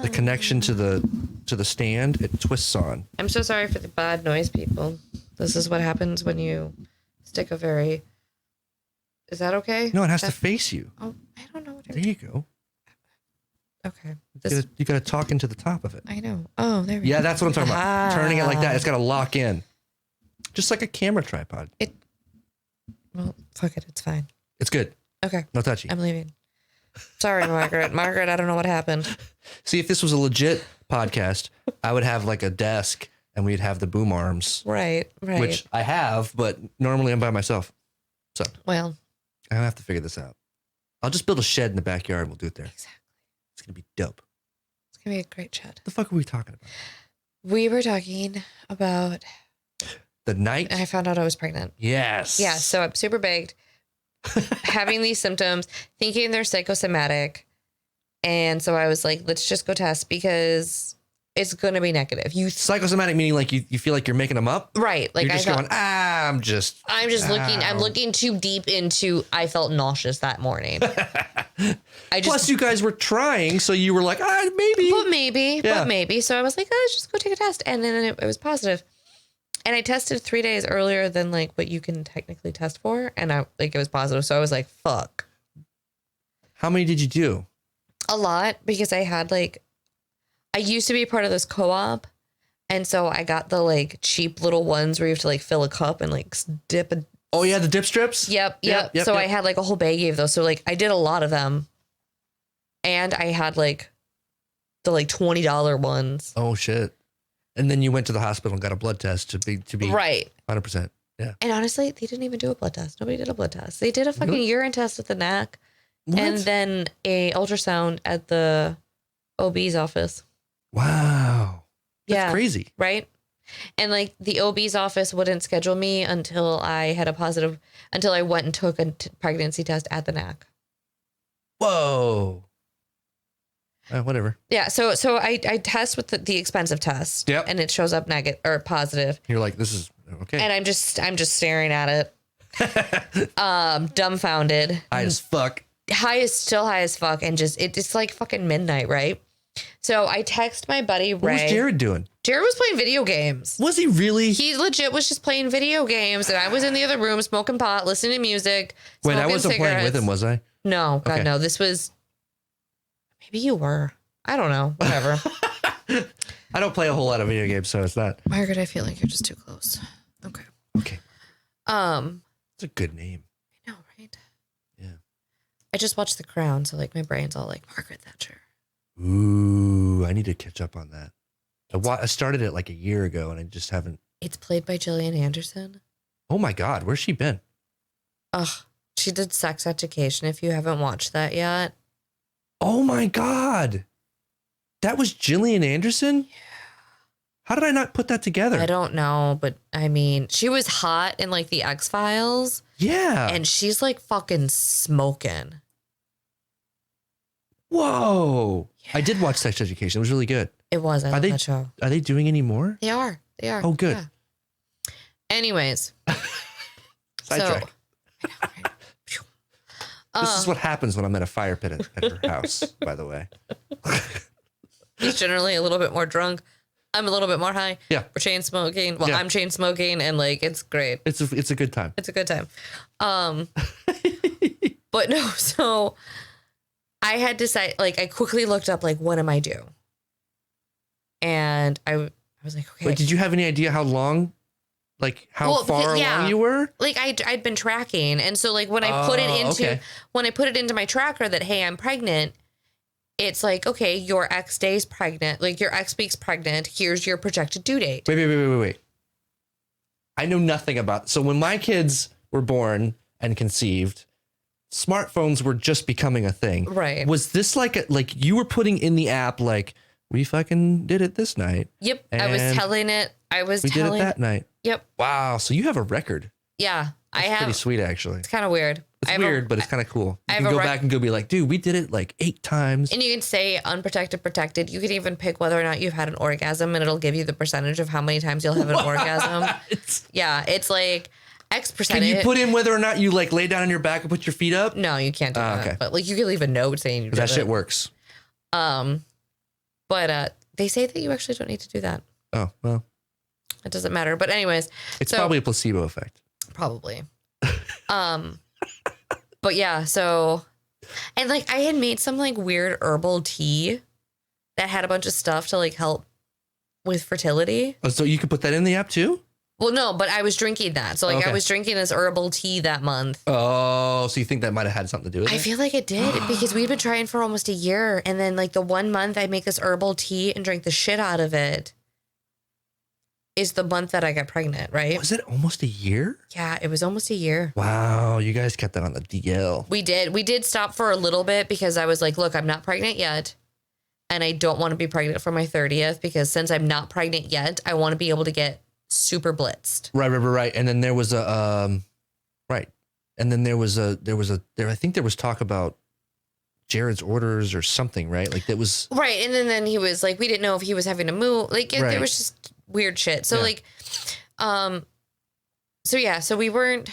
The connection to the stand, it twists on. I'm so sorry for the bad noise, people. This is what happens when you stick a very... Is that okay? No, it has to face you. Oh, I don't know what There you go. Okay. You got to talk into the top of it. I know. Oh, there we go. Yeah, that's what I'm talking about. Turning it like that. It's got to lock in. Just like a camera tripod. Well, fuck it. It's fine. It's good. Okay. No touchy. I'm leaving. Sorry, Margaret. Margaret, I don't know what happened. See, if this was a legit podcast, I would have like a desk and we'd have the boom arms. Right. Which I have, but normally I'm by myself. So. Well. I have to figure this out. I'll just build a shed in the backyard and we'll do it there. Exactly. It's going to be dope. It's going to be a great shed. The fuck are we talking about? We were talking about... The night? I found out I was pregnant. Yes. Yeah, so I'm super baked. Having these symptoms, thinking they're psychosomatic. And so I was like, let's just go test because it's going to be negative. Psychosomatic meaning like you feel like you're making them up? Right. Like you're just going, I'm just looking too deep into, I felt nauseous that morning. Plus you guys were trying. So you were like, maybe. But maybe. So I was like, let's just go take a test. And then it was positive. And I tested 3 days earlier than like what you can technically test for. And it was positive. So I was like, fuck. How many did you do? A lot, because I had I used to be part of this co-op. And so I got the like cheap little ones where you have to like fill a cup and like dip a... Oh yeah, the dip strips? Yep. So I had like a whole baggie of those. So like I did a lot of them. And I had like the like $20 ones. Oh shit. And then you went to the hospital and got a blood test to be right. 100%. Yeah. And honestly, they didn't even do a blood test. Nobody did a blood test. They did a fucking urine test at the NAC. What? And then a ultrasound at the OB's office. Wow. That's crazy. Right? And like the OB's office wouldn't schedule me until I went and took a pregnancy test at the NAC. Whoa. Whatever. Yeah. So I test with the expensive test. Yep. And it shows up negative or positive. You're like, this is okay. And I'm just staring at it. Dumbfounded. High as fuck. Still high as fuck. And it's like fucking midnight, right? So I text my buddy Ray. What was Jared doing? Jared was playing video games. Was he really? He legit was just playing video games. And I was in the other room smoking pot, listening to music. Wait, I wasn't playing with him, was I? No, God, no. This was... Maybe you were. I don't know. Whatever. I don't play a whole lot of video games, so it's not. Margaret, I feel like you're just too close. Okay. It's a good name. I know, right? Yeah. I just watched The Crown, so like my brain's all like Margaret Thatcher. Ooh, I need to catch up on that. I started it like a year ago, and I just haven't. It's played by Gillian Anderson. Oh my God, where's she been? Ugh, she did Sex Education. If you haven't watched that yet. Oh my God. That was Gillian Anderson? Yeah. How did I not put that together? I don't know, but I mean, she was hot in like the X-Files. Yeah. And she's like fucking smoking. Whoa. Yeah. I did watch Sex Education. It was really good. It was. I love that show. Are they doing any more? They are. They are. Oh, good. Yeah. Anyways. Sidetrack. This is what happens when I'm at a fire pit at her house, by the way. He's generally a little bit more drunk. I'm a little bit more high. Yeah. We're chain smoking. Well, I'm chain smoking and like, it's great. It's a good time. It's a good time. But no, so I had decided, like, I quickly looked up, like, what am I due? And I was like, okay. Wait, did you have any idea how long, like how far along you were? Like I'd been tracking. And so like when I put it into my tracker that, hey, I'm pregnant, it's like, okay, your X days pregnant, like your X weeks pregnant. Here's your projected due date. Wait. I know nothing about. So when my kids were born and conceived, smartphones were just becoming a thing. Right. Was this like you were putting in the app, like, we fucking did it this night? Yep. I was telling it. We did it that night. Yep. Wow. So you have a record. Yeah. That's pretty sweet, actually. It's kind of weird. It's weird, but it's kind of cool. You can go back and go be like, dude, we did it like 8 times. And you can say unprotected, protected. You can even pick whether or not you've had an orgasm, and it'll give you the percentage of how many times you'll have an orgasm. Yeah. It's like X percentage. Can you put in whether or not you like lay down on your back and put your feet up? No, you can't do that. Okay. But like you can leave a note saying you did that shit works. But they say that you actually don't need to do that. Oh, well. It doesn't matter. But anyways. It's probably a placebo effect. Probably. But yeah, so, and like I had made some like weird herbal tea that had a bunch of stuff to like help with fertility. Oh, so you could put that in the app too? Well, no, but I was drinking that. So like I was drinking this herbal tea that month. Oh, so you think that might have had something to do with it? I feel like it did because we'd been trying for almost a year. And then like the 1 month I make this herbal tea and drink the shit out of it is the month that I got pregnant, right? Was it almost a year? Yeah, it was almost a year. Wow, you guys kept that on the DL. We did. We did stop for a little bit because I was like, look, I'm not pregnant yet. And I don't want to be pregnant for my 30th because since I'm not pregnant yet, I want to be able to get super blitzed. Right. And then there was a, right. And then I think there was talk about Jared's orders or something, right? Like that was. Right. And then he was like, we didn't know if he was having to move. Like there was just weird shit. So like, so we weren't,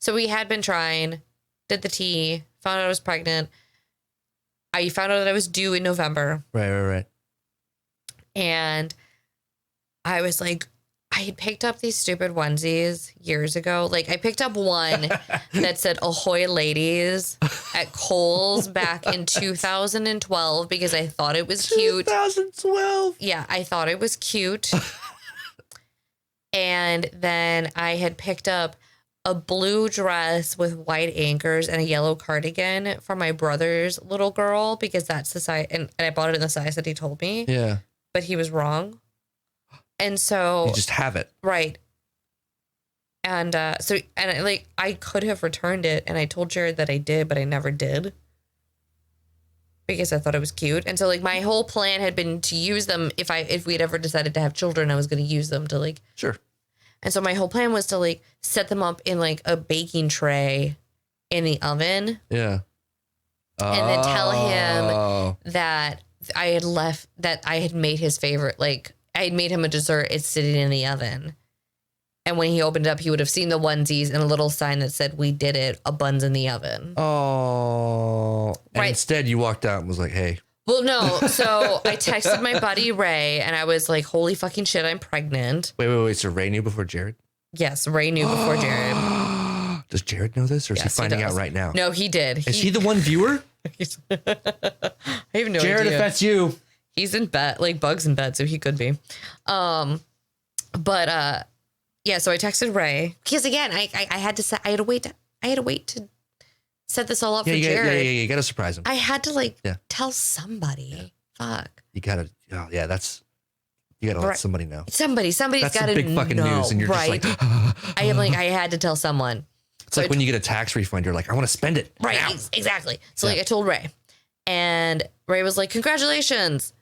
so we had been trying, did the tea, found out I was pregnant. I found out that I was due in November. Right. And I was like, I had picked up these stupid onesies years ago. Like I picked up one that said Ahoy Ladies at Kohl's back in 2012 because I thought it was cute. 2012. Yeah, I thought it was cute. And then I had picked up a blue dress with white anchors and a yellow cardigan for my brother's little girl because that's the size. And I bought it in the size that he told me. Yeah. But he was wrong. And so you just have it. Right. And I could have returned it and I told Jared that I did, but I never did because I thought it was cute. And so like my whole plan had been to use them if we'd ever decided to have children, I was going to use them to like. Sure. And so my whole plan was to like set them up in like a baking tray in the oven. Yeah. And then tell him that I had made his favorite, like I had made him a dessert. It's sitting in the oven. And when he opened it up, he would have seen the onesies and a little sign that said, we did it, a bun's in the oven. Oh. And instead you walked out and was like, hey. Well, no. So I texted my buddy Ray and I was like, holy fucking shit, I'm pregnant. Wait. So Ray knew before Jared? Yes, Ray knew before Jared. Does Jared know this or is he finding out right now? No, he did. Is he the one viewer? I have no idea. Jared, if that's you. He's in bed, like Bug's in bed, so he could be. Yeah, so I texted Ray because again, I had to wait to set this all up for Jared. Yeah, you gotta surprise him. I had to tell somebody. Yeah. Fuck. You gotta, you gotta let somebody know. Somebody's gotta big fucking know. news, and you're just like, I am like, I had to tell someone. It's like when you get a tax refund, you're like, I want to spend it. Right, now. Exactly. So I told Ray, and Ray was like, congratulations.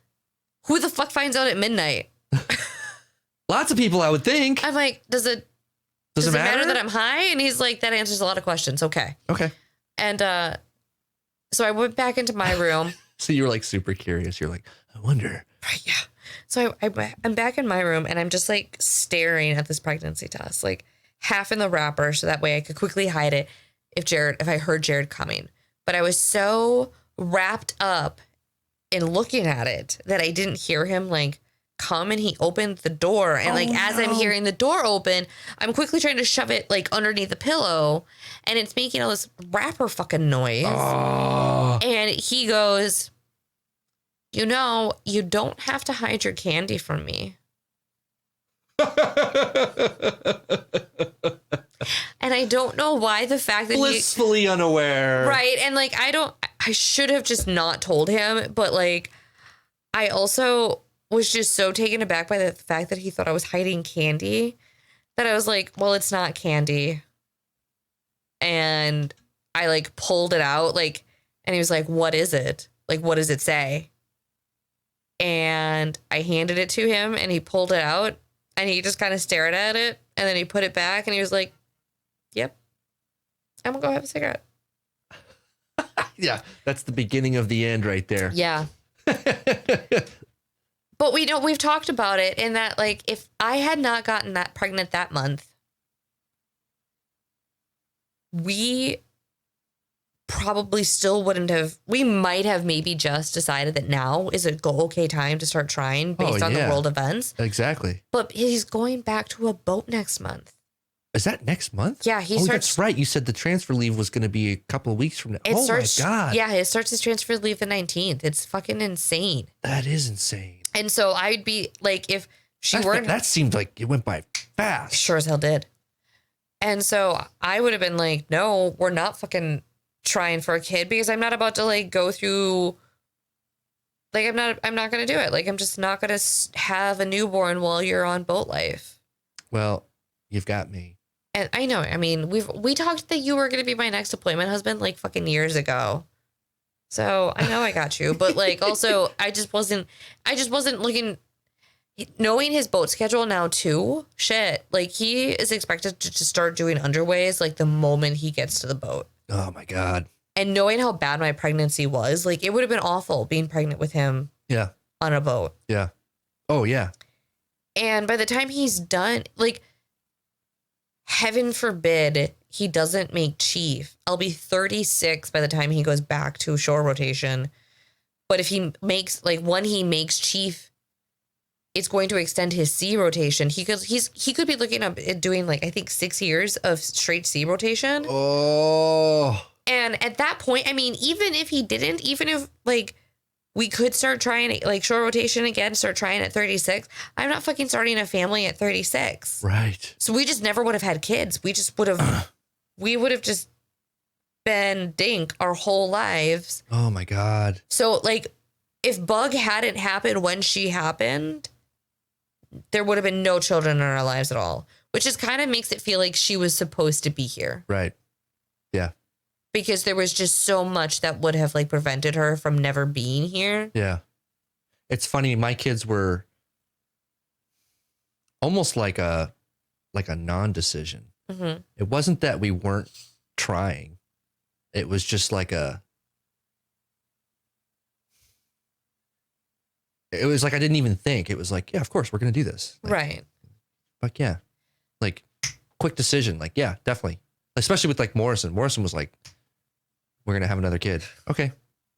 Who the fuck finds out at midnight? Lots of people, I would think. I'm like, does it matter that I'm high? And he's like, that answers a lot of questions. Okay. And so I went back into my room. So you were like super curious. You're like, I wonder. Right, yeah. So I'm back in my room and I'm just like staring at this pregnancy test, like half in the wrapper, so that way I could quickly hide it if I heard Jared coming. But I was so wrapped up in looking at it that I didn't hear him like come, and he opened the door, and as I'm hearing the door open, I'm quickly trying to shove it like underneath the pillow, and it's making all this wrapper fucking noise. And he goes, you know, you don't have to hide your candy from me. And I don't know why the fact that blissfully unaware. Right. And like, I should have just not told him, but like, I also was just so taken aback by the fact that he thought I was hiding candy that I was like, well, it's not candy. And I like pulled it out, like, and he was like, what is it? Like, what does it say? And I handed it to him and he pulled it out and he just kind of stared at it, and then he put it back and he was like, yep, I'm gonna go have a cigarette. Yeah, that's the beginning of the end right there. Yeah. But we've talked about it in that, like, if I had not gotten that pregnant that month, we probably still wouldn't have. We might have maybe just decided that now is a okay time to start trying based on the world events. Exactly. But he's going back to a boat next month. Is that next month? Yeah, that's right. You said the transfer leave was going to be a couple of weeks from now. Oh my God. Yeah, it starts his transfer leave the 19th. It's fucking insane. That is insane. And so I'd be like, if she weren't. That seemed like it went by fast. Sure as hell did. And so I would have been like, no, we're not fucking trying for a kid, because I'm not about to like go through. Like, I'm not going to do it. Like, I'm just not going to have a newborn while you're on boat life. Well, you've got me. And I know, I mean, we talked that you were going to be my next appointment husband like fucking years ago. So I know I got you, but like, also I just wasn't looking, knowing his boat schedule now too. Shit. Like, he is expected to just start doing underways like the moment he gets to the boat. Oh my God. And knowing how bad my pregnancy was, like, it would have been awful being pregnant with him. Yeah. On a boat. Yeah. Oh yeah. And by the time he's done, like, heaven forbid he doesn't make chief. I'll be 36 by the time he goes back to shore rotation. But if he makes, like, when he makes chief, it's going to extend his sea rotation. He could be looking up at doing, like, I think 6 years of straight sea rotation. Oh. And at that point, I mean, even if he didn't, even if like we could start trying like shore rotation again, start trying at 36, I'm not fucking starting a family at 36. Right. So we just never would have had kids. We just would have, we would have just been dink our whole lives. Oh my God. So like, if Bug hadn't happened when she happened, there would have been no children in our lives at all, which just kind of makes it feel like she was supposed to be here. Right. Yeah. Because there was just so much that would have like prevented her from never being here. Yeah. It's funny. My kids were almost like a non-decision. Mm-hmm. It wasn't that we weren't trying. It was just like it was like, I didn't even think. It was like, yeah, of course we're going to do this. Like, right. Like, yeah, like quick decision. Like, yeah, definitely. Especially with like Morrison. Morrison was like, we're going to have another kid. Okay,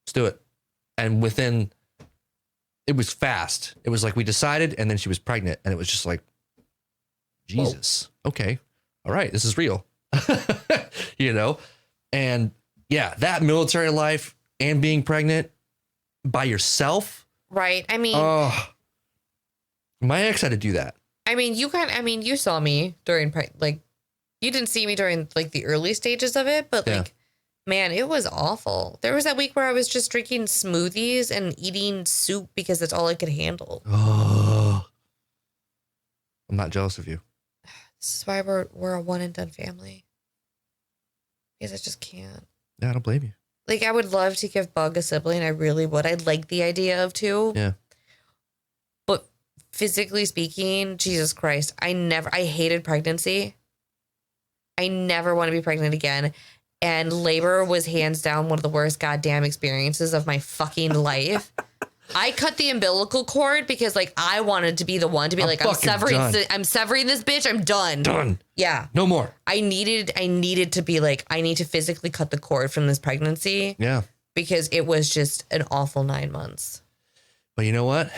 let's do it. And it was fast. It was like we decided, and then she was pregnant, and it was just like, Jesus. Whoa. Okay. All right. This is real. You know? And yeah, that military life and being pregnant by yourself. Right. I mean, my ex had to do that. I mean, you saw me during like, you didn't see me during like the early stages of it, but like, man, it was awful. There was that week where I was just drinking smoothies and eating soup because that's all I could handle. Oh, I'm not jealous of you. This is why we're a one and done family. Because I just can't. Yeah, I don't blame you. Like, I would love to give Bug a sibling. I really would. I'd like the idea of two. Yeah. physically speaking, Jesus Christ, I hated pregnancy. I never want to be pregnant again. And labor was hands down one of the worst goddamn experiences of my fucking life. I cut the umbilical cord because like I wanted to be the one to be like, I'm severing this bitch. I'm done. Done. Yeah. No more. I needed to be like, I need to physically cut the cord from this pregnancy. Yeah. Because it was just an awful 9 months. But you know what?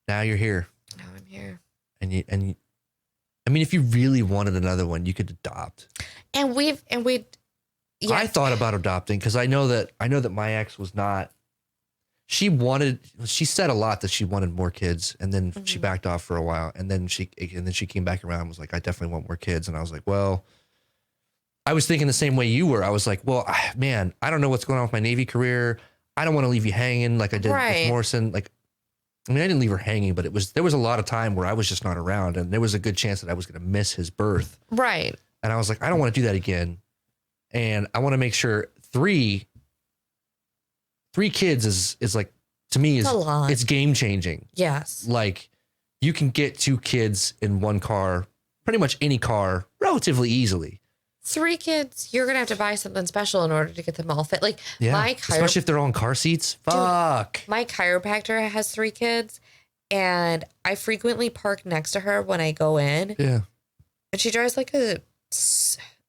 Now you're here. Now I'm here. And you, I mean, if you really wanted another one, you could adopt. And yeah. I thought about adopting because I know that my ex was not. She said a lot that she wanted more kids, and then she backed off for a while, and then she came back around and was like, I definitely want more kids. And I was like, well, I was thinking the same way you were. I was like, well, man, I don't know what's going on with my Navy career. I don't want to leave you hanging like I did with Morrison. Like, I mean, I didn't leave her hanging, but there was a lot of time where I was just not around, and there was a good chance that I was going to miss his birth. Right. And I was like, I don't want to do that again. And I want to make sure three kids is like, to me, it's game changing. Yes. Like, you can get 2 kids in one car, pretty much any car, relatively easily. 3 kids, you're going to have to buy something special in order to get them all fit. Like, especially if they're all in car seats. Fuck. Dude, my chiropractor has 3 kids, and I frequently park next to her when I go in. Yeah. And she drives like a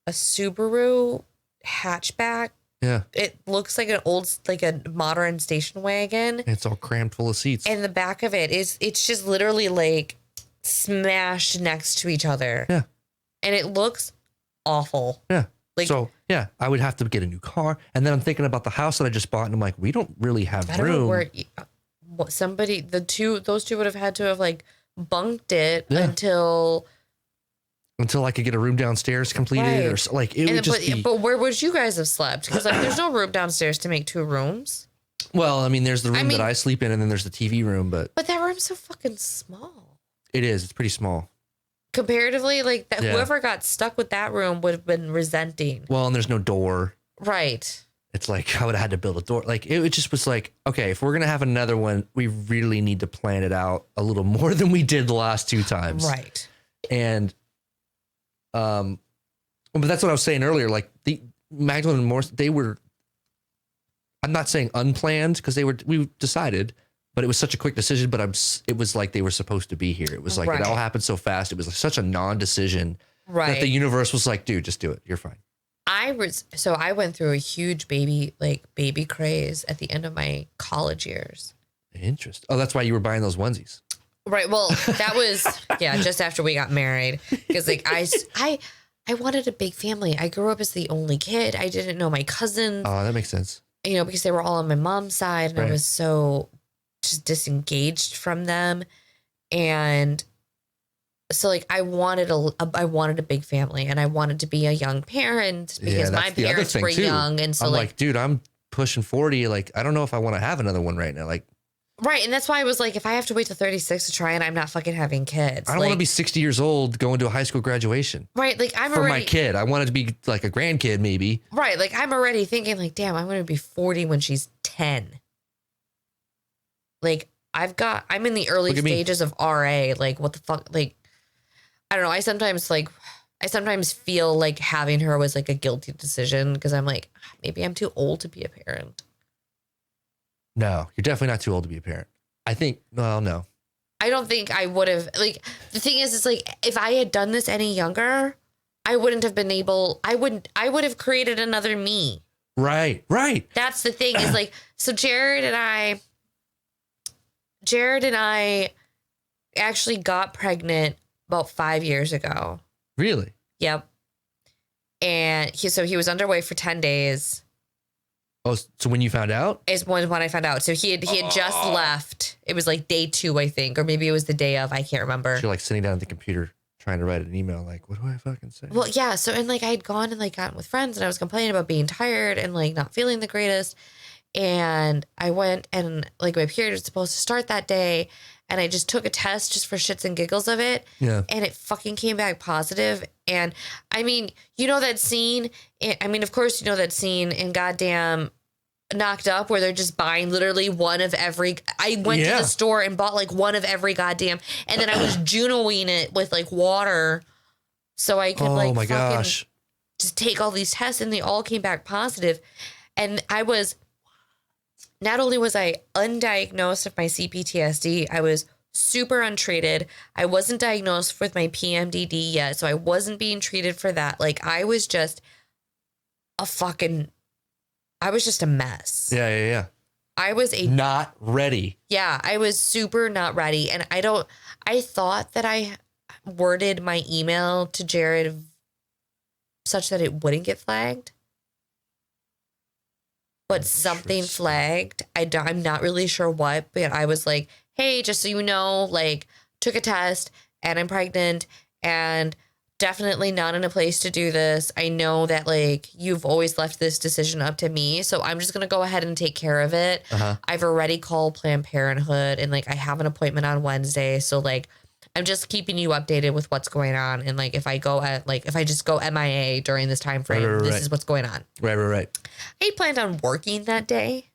Subaru hatchback. Yeah. It looks like a modern station wagon. It's all crammed full of seats. And the back of it's just literally like smashed next to each other. Yeah. And it looks awful. Yeah. Like, so yeah, I would have to get a new car. And then I'm thinking about the house that I just bought, and I'm like, we don't really have room. Those two would have had to have like bunked it until I could get a room downstairs completed, or like it would just be. But where would you guys have slept? Because like, there's no room downstairs to make 2 rooms. Well, I mean, there's the room that I sleep in, and then there's the TV room. But that room's so fucking small. It is. It's pretty small. Comparatively, like that, whoever got stuck with that room would have been resenting. Well, and there's no door. Right. It's like I would have had to build a door. Like it just was like, okay, if we're gonna have another one, we really need to plan it out a little more than we did the last 2 times. Right. And but that's what I was saying earlier. Like the Magdalene and Morris, they were. I'm not saying unplanned because we decided, but it was such a quick decision. But it was like they were supposed to be here. It was like it all happened so fast. It was like such a non-decision that the universe was like, dude, just do it. You're fine. I went through a huge baby craze at the end of my college years. Interesting. Oh, that's why you were buying those onesies. Right. Well, that was, just after we got married. Because like I wanted a big family. I grew up as the only kid. I didn't know my cousins. Oh, that makes sense. You know, because they were all on my mom's side, and I was so just disengaged from them. And so like I wanted a big family, and I wanted to be a young parent because my parents were young. And so I'm like, dude, I'm pushing 40. Like, I don't know if I want to have another one right now. Like, right. And that's why I was like, if I have to wait till 36 to try, and I'm not fucking having kids. I don't want to be 60 years old going to a high school graduation. Right. Like for my kid. I wanted to be like a grandkid maybe. Right. Like I'm already thinking like, damn, I'm going to be 40 when she's 10. Like I'm in the early stages of RA. Like what the fuck? Like, I don't know. I sometimes feel like having her was like a guilty decision because I'm like, maybe I'm too old to be a parent. No, you're definitely not too old to be a parent. I think, well, no. I don't think I would have, like, the thing is, it's like, if I had done this any younger, I wouldn't have been able, I would have created another me. Right. That's the thing is like, so Jared and I actually got pregnant about 5 years ago. Really? Yep. And he was underway for 10 days. Oh, so when you found out? Is when I found out. So he had just left. It was like day 2, I think, or maybe it was the day of. I can't remember. You're like sitting down at the computer trying to write an email. Like, what do I fucking say? Well, yeah. So and like I had gone and like gotten with friends, and I was complaining about being tired and like not feeling the greatest. And I went and like my period was supposed to start that day, and I just took a test just for shits and giggles of it. Yeah. And it fucking came back positive. And I mean, you know that scene? I mean, of course, you know that scene in goddamn knocked up where they're just buying literally one of every. I went to the store and bought like one of every goddamn, and then I was Junoing it with like water so I could like my gosh, just take all these tests, and they all came back positive. And I was, not only was I undiagnosed of my CPTSD, I was super untreated. I wasn't diagnosed with my PMDD yet, so I wasn't being treated for that. Like I was just I was just a mess. Yeah. I was not ready. Yeah, I was super not ready. And I thought that I worded my email to Jared such that it wouldn't get flagged. But something flagged. I'm not really sure what, but I was like, hey, just so you know, like, took a test and I'm pregnant and definitely not in a place to do this. I know that, like, you've always left this decision up to me, so I'm just going to go ahead and take care of it. I've already called Planned Parenthood, and, like, I have an appointment on Wednesday, so, like, I'm just keeping you updated with what's going on. And, like, if I just go MIA during this time frame, this is what's going on. Right. I planned on working that day,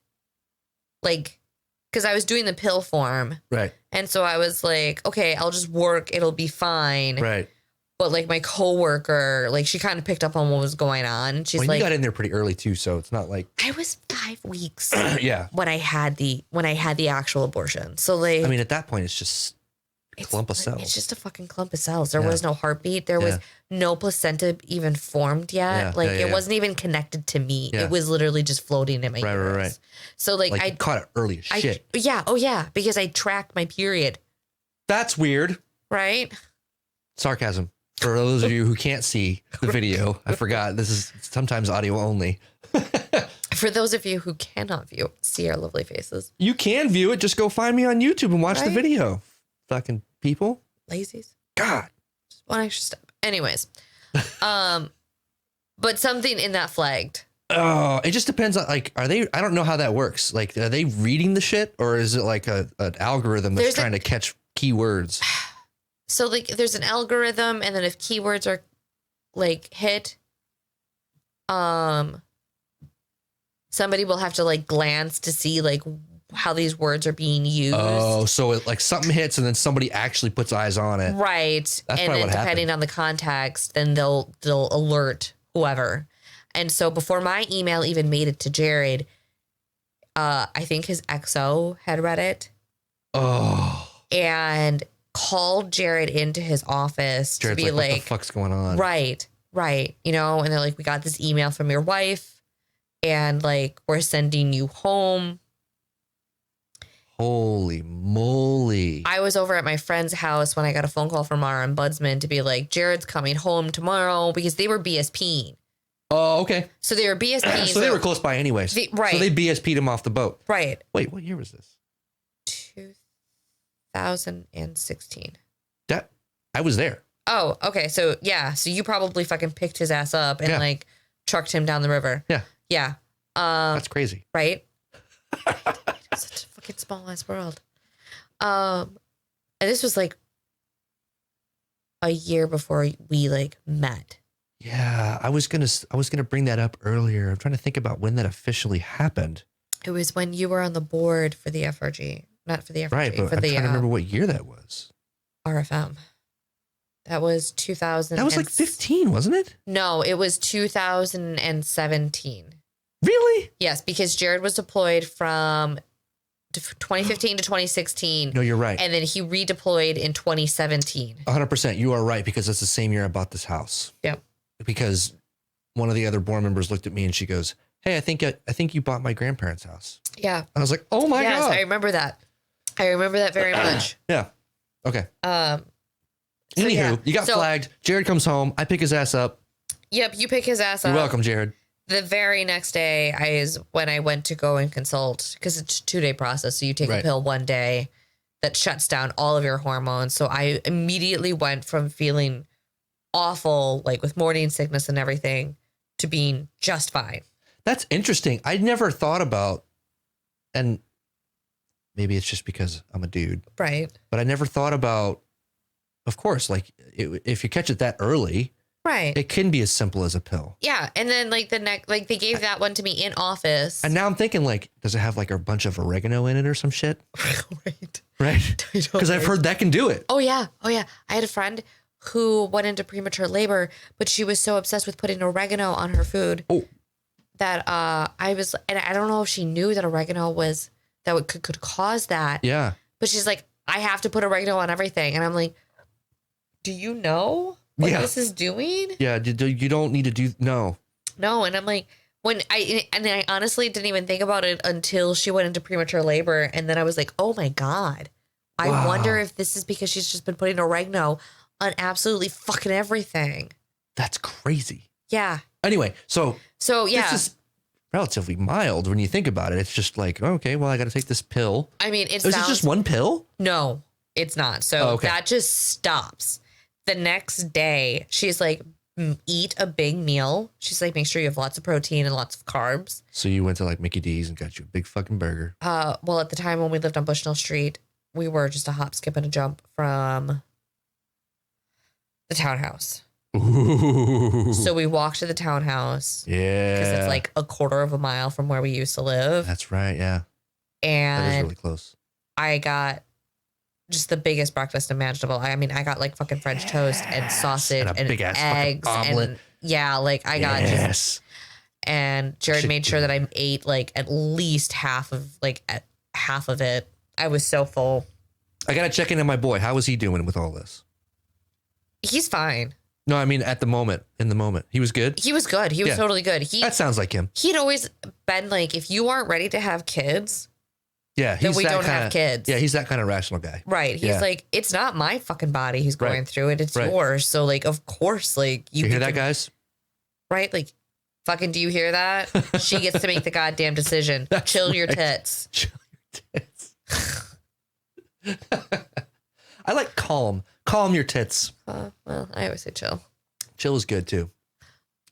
like, because I was doing the pill form. Right. And so I was like, okay, I'll just work. It'll be fine. Right. But like my coworker, like she kind of picked up on what was going on. She's you got in there pretty early too, so it's not like I was 5 weeks. Yeah. When I had the actual abortion. So like, I mean, at that point, it's just a clump of cells. It's just a fucking clump of cells. There was no heartbeat. There was no placenta even formed yet. It wasn't even connected to me. It was literally just floating in my uterus. Right. So like I caught it early as shit. Because I tracked my period. That's weird. Right? Sarcasm. For those of you who can't see the video, I forgot this is sometimes audio only. For those of you who cannot see our lovely faces. You can view it. Just go find me on YouTube and watch the video. Fucking people. Lazies. God. Just one extra step. Anyways. But something in that flagged. Oh, it just depends on, like, I don't know how that works. Like, are they reading the shit, or is it like an algorithm that's trying to catch keywords? So, like, there's an algorithm, and then if keywords are, like, hit, somebody will have to, like, glance to see, like, how these words are being used. Oh, so it, like, something hits, and then somebody actually puts eyes on it. Right. That's and then depending on the context, then they'll alert whoever. And so before my email even made it to Jared, I think his XO had read it. Oh. And called Jared into his office Jared's to be like, what the fuck's going on? Right. You know, and they're like, we got this email from your wife and like, we're sending you home. Holy moly. I was over at my friend's house when I got a phone call from our ombudsman to be like, Jared's coming home tomorrow, because they were BSPing. Oh, okay. So they were BSPing. So they were close by anyways. Right. So they BSP'd him off the boat. Right. Wait, what year was this? 2016. I was there. Oh, okay. So yeah. So you probably fucking picked his ass up and like trucked him down the river. Yeah. Yeah. That's crazy. Right? Such a fucking small ass world. And this was like a year before we like met. Yeah, I was gonna bring that up earlier. I'm trying to think about when that officially happened. It was when you were on the board for the FRG. Not for the FRG. Right, but for I'm trying to remember what year that was. RFM. That was 2000. That was like 15, wasn't it? No, it was 2017. Really? Yes, because Jared was deployed from 2015 to 2016. No, you're right. And then he redeployed in 2017. 100%. You are right, because it's the same year I bought this house. Yep. Because one of the other board members looked at me and she goes, "Hey, I think you bought my grandparents' house." Yeah. I was like, "Oh my God." Yes, I remember that. I remember that very much. Yeah. Okay. So Anywho, you got flagged. Jared comes home. I pick his ass up. Yep, you pick his ass up. You're welcome, Jared. The very next day is when I went to go and consult, because it's a 2-day process. So you take a pill one day that shuts down all of your hormones. So I immediately went from feeling awful, like with morning sickness and everything, to being just fine. That's interesting. I'd never thought about, and maybe it's just because I'm a dude. Right. But I never thought about, of course, like if you catch it that early, Right. It can be as simple as a pill. Yeah. And then like the next, like they gave that one to me in office. And now I'm thinking like, does it have like a bunch of oregano in it or some shit? Right. Right. Because I've heard that can do it. Oh yeah. Oh yeah. I had a friend who went into premature labor, but she was so obsessed with putting oregano on her food that I was, and I don't know if she knew that oregano was, that could cause that. Yeah. But she's like, I have to put oregano on everything. And I'm like, do you know what this is doing? Yeah. You don't need to do, no. No. And I'm like, and I honestly didn't even think about it until she went into premature labor. And then I was like, oh my God, I wonder if this is because she's just been putting oregano on absolutely fucking everything. That's crazy. Yeah. Anyway, so yeah. This is relatively mild when you think about it. It's just like, okay, well, I got to take this pill. I mean, Is it just one pill? No, it's not. So that just stops. The next day, she's like, eat a big meal. She's like, make sure you have lots of protein and lots of carbs. So you went to like Mickey D's and got you a big fucking burger. Well, at the time when we lived on Bushnell Street, we were just a hop, skip, and a jump from the townhouse. Ooh. So we walked to the townhouse. Yeah. Because it's like a quarter of a mile from where we used to live. That's right. Yeah. And that is really close. I got just the biggest breakfast imaginable. I mean, I got like fucking French toast and sausage and big ass eggs omelet. and like I got just, and Jared made sure that I ate like at least half of it. I was so full. I got to check in on my boy. How is he doing with all this? He's fine. No, I mean in the moment. He was good? He was good. He was totally good. That sounds like him. He'd always been like, if you aren't ready to have kids, then we don't have kids. Yeah, he's that kind of rational guy. Right. He's like, it's not my fucking body who's going through it. It's yours. So like, of course, like you hear that, guys? Right? Like, fucking, do you hear that? She gets to make the goddamn decision. Chill your tits. Chill your tits. I like calm. Calm your tits. Well, I always say chill. Chill is good too.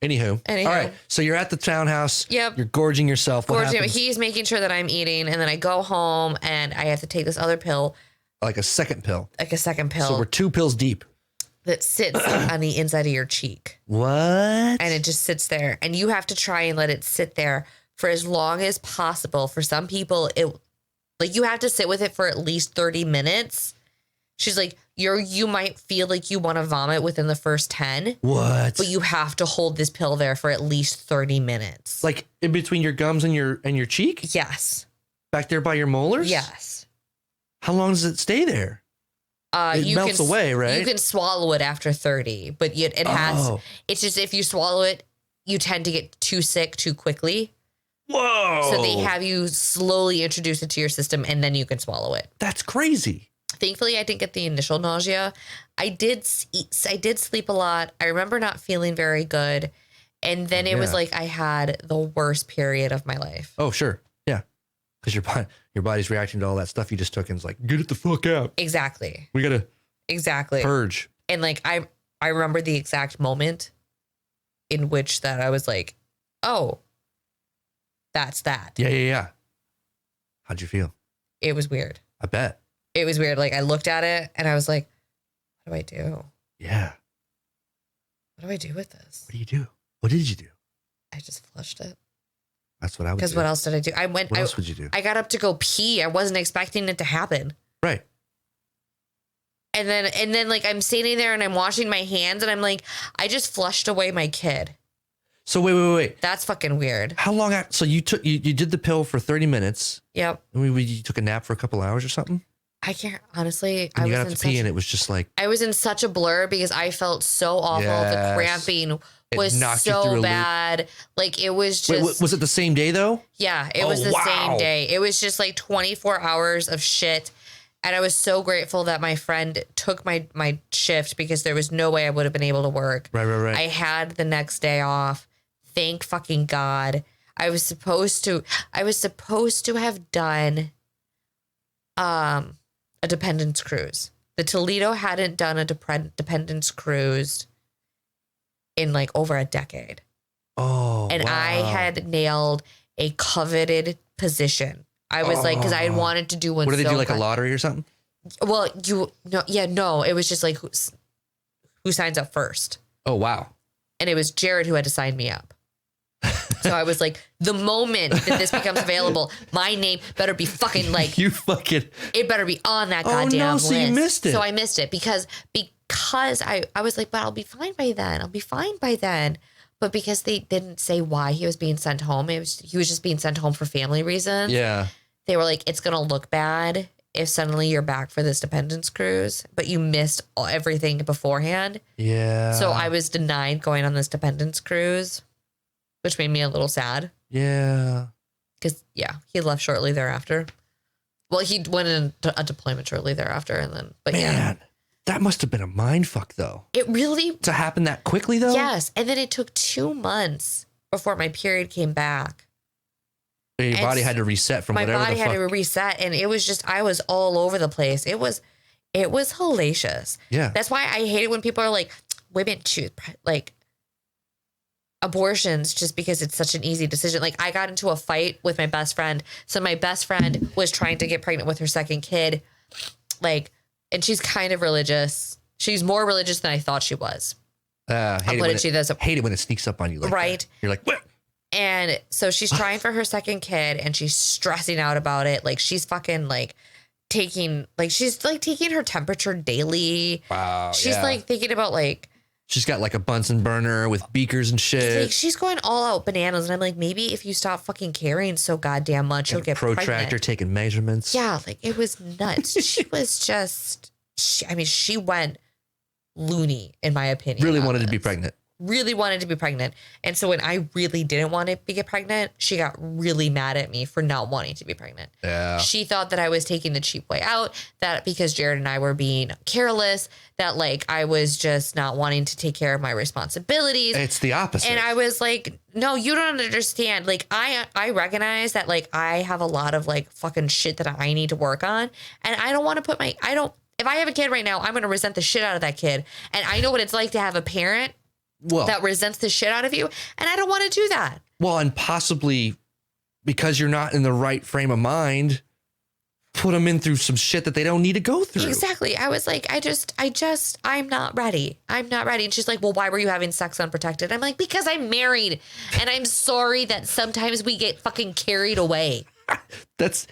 Anywho. All right. So you're at the townhouse. Yep. You're gorging yourself. What happens? He's making sure that I'm eating, and then I go home and I have to take this other pill. Like a second pill. So we're 2 pills deep. That sits on the inside of your cheek. What? And it just sits there. And you have to try and let it sit there for as long as possible. For some people, you have to sit with it for at least 30 minutes. She's like, you might feel like you want to vomit within the first 10. What? But you have to hold this pill there for at least 30 minutes. Like in between your gums and your cheek? Yes. Back there by your molars? Yes. How long does it stay there? It melts away, right? You can swallow it after 30, but it's just if you swallow it, you tend to get too sick too quickly. Whoa. So they have you slowly introduce it to your system and then you can swallow it. That's crazy. Thankfully, I didn't get the initial nausea. I did sleep a lot. I remember not feeling very good. And then it was like I had the worst period of my life. Oh, sure. Yeah. Because your body's reacting to all that stuff you just took and it's like, get it the fuck out. Exactly. We got to purge. And like I remember the exact moment in which that I was like, oh, that's that. Yeah. How'd you feel? It was weird. I bet. It was weird. Like I looked at it and I was like, what do I do? Yeah. What do I do with this? What do you do? What did you do? I just flushed it. That's what I would do. Because what else did I do? What else would you do? I got up to go pee. I wasn't expecting it to happen. Right. And then like I'm standing there and I'm washing my hands and I'm like, I just flushed away my kid. So wait. That's fucking weird. How long after? So you did the pill for 30 minutes. Yep. You took a nap for a couple hours or something? I can't, honestly. And you got up to pee and it was just like. I was in such a blur because I felt so awful. Yes. The cramping was so bad. Like it was just. Wait, was it the same day though? Yeah, it was the same day. It was just like 24 hours of shit. And I was so grateful that my friend took my shift because there was no way I would have been able to work. Right. I had the next day off. Thank fucking God. I was supposed to have done a dependence cruise. The Toledo hadn't done a dependence cruise in like over a decade. Oh, and I had nailed a coveted position. I was like, because I had wanted to do one. What did they do, like a lottery or something? Well, no. It was just like who signs up first. Oh wow. And it was Jared who had to sign me up. So I was like, the moment that this becomes available, my name better be fucking like, it better be on that goddamn list. So you missed it. So I missed it because I was like, but I'll be fine by then. But because they didn't say why he was being sent home, he was just being sent home for family reasons. Yeah. They were like, it's going to look bad if suddenly you're back for this dependence cruise, but you missed everything beforehand. Yeah. So I was denied going on this dependence cruise, which made me a little sad. Yeah. Because, he left shortly thereafter. Well, he went into a deployment shortly thereafter. Man, that must have been a mind fuck, though. It really... To happen that quickly, though? Yes. And then it took 2 months before my period came back. Your body had to reset from whatever the fuck. My body had to reset. And it was just, I was all over the place. It was hellacious. Yeah. That's why I hate it when people are like, women choose, like, abortions just because it's such an easy decision. Like, I got into a fight with my best friend. So my best friend was trying to get pregnant with her second kid. Like, and she's kind of religious. She's more religious than I thought she was. Hate it when it sneaks up on you like right. that. You're like, what? And so she's trying for her second kid and she's stressing out about it. Like, she's fucking taking her temperature daily. Wow. She's thinking about she's got a Bunsen burner with beakers and shit. She's going all out bananas. And I'm like, maybe if you stop fucking carrying so goddamn much, you'll get protractor pregnant. Taking measurements. Yeah. It was nuts. She was just, she went loony in my opinion. Really wanted to be pregnant. And so when I really didn't want to get pregnant, she got really mad at me for not wanting to be pregnant. Yeah. She thought that I was taking the cheap way out, that because Jared and I were being careless, that I was just not wanting to take care of my responsibilities. It's the opposite. And I was like, no, you don't understand. I recognize that I have a lot of fucking shit that I need to work on. And I don't want to if I have a kid right now, I'm going to resent the shit out of that kid. And I know what it's like to have a parent that resents the shit out of you. And I don't want to do that. Well, and possibly because you're not in the right frame of mind, put them in through some shit that they don't need to go through. Exactly. I was like, I'm not ready. And she's like, well, why were you having sex unprotected? I'm like, because I'm married and I'm sorry that sometimes we get fucking carried away.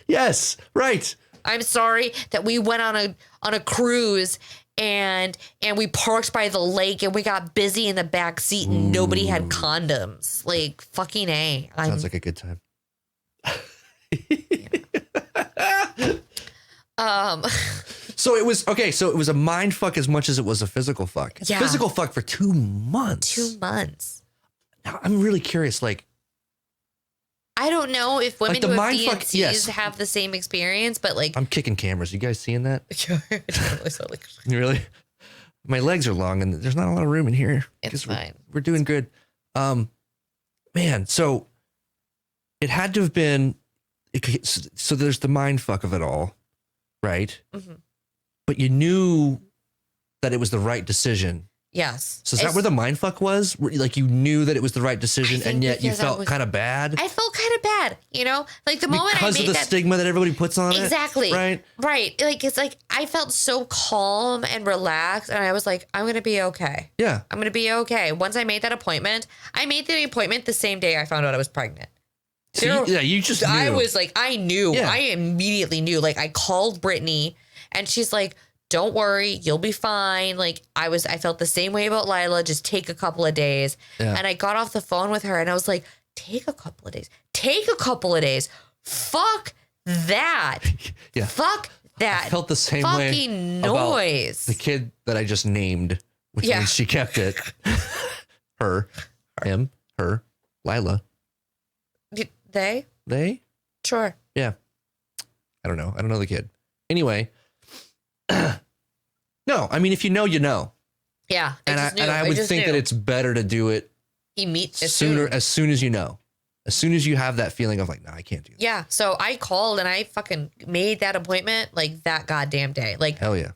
Yes, right. I'm sorry that we went on a cruise and we parked by the lake and we got busy in the back seat and nobody had condoms. Fucking A. Sounds like a good time. So it was okay. So it was a mind fuck as much as it was a physical fuck. Yeah. Physical fuck for 2 months. 2 months. Now I'm really curious. I don't know if women who have DNCs yes. have the same experience, but I'm kicking cameras. You guys seeing that? You really? My legs are long and there's not a lot of room in here. It's fine. We're doing good. Man, so it had to have been. So there's the mind fuck of it all, right? Mm-hmm. But you knew that it was the right decision. Yes. So is that where the mind fuck was? You knew that it was the right decision and yet you felt kind of bad? I felt kind of bad, the moment I made that. Because of the stigma that everybody puts on it? Exactly. Right? Right. It's I felt so calm and relaxed and I was like, I'm going to be okay. Yeah. I'm going to be okay. Once I made that appointment, the same day I found out I was pregnant. So you just knew. I was I knew. Yeah. I immediately knew. I called Brittany and she's like, don't worry, you'll be fine. I felt the same way about Lila. Just take a couple of days. Yeah. And I got off the phone with her and I was like, take a couple of days. Fuck that. Yeah. Fuck that. I felt the same fucking way noise. About the kid that I just named, which means she kept it. Her, him, her, Lila. They? Sure. Yeah. I don't know. I don't know the kid. Anyway. No, I mean, if you know, you know. Yeah. I would think that it's better to do it as soon as you know. As soon as you have that feeling of no, I can't do that. Yeah. So I called and I fucking made that appointment that goddamn day. Hell yeah.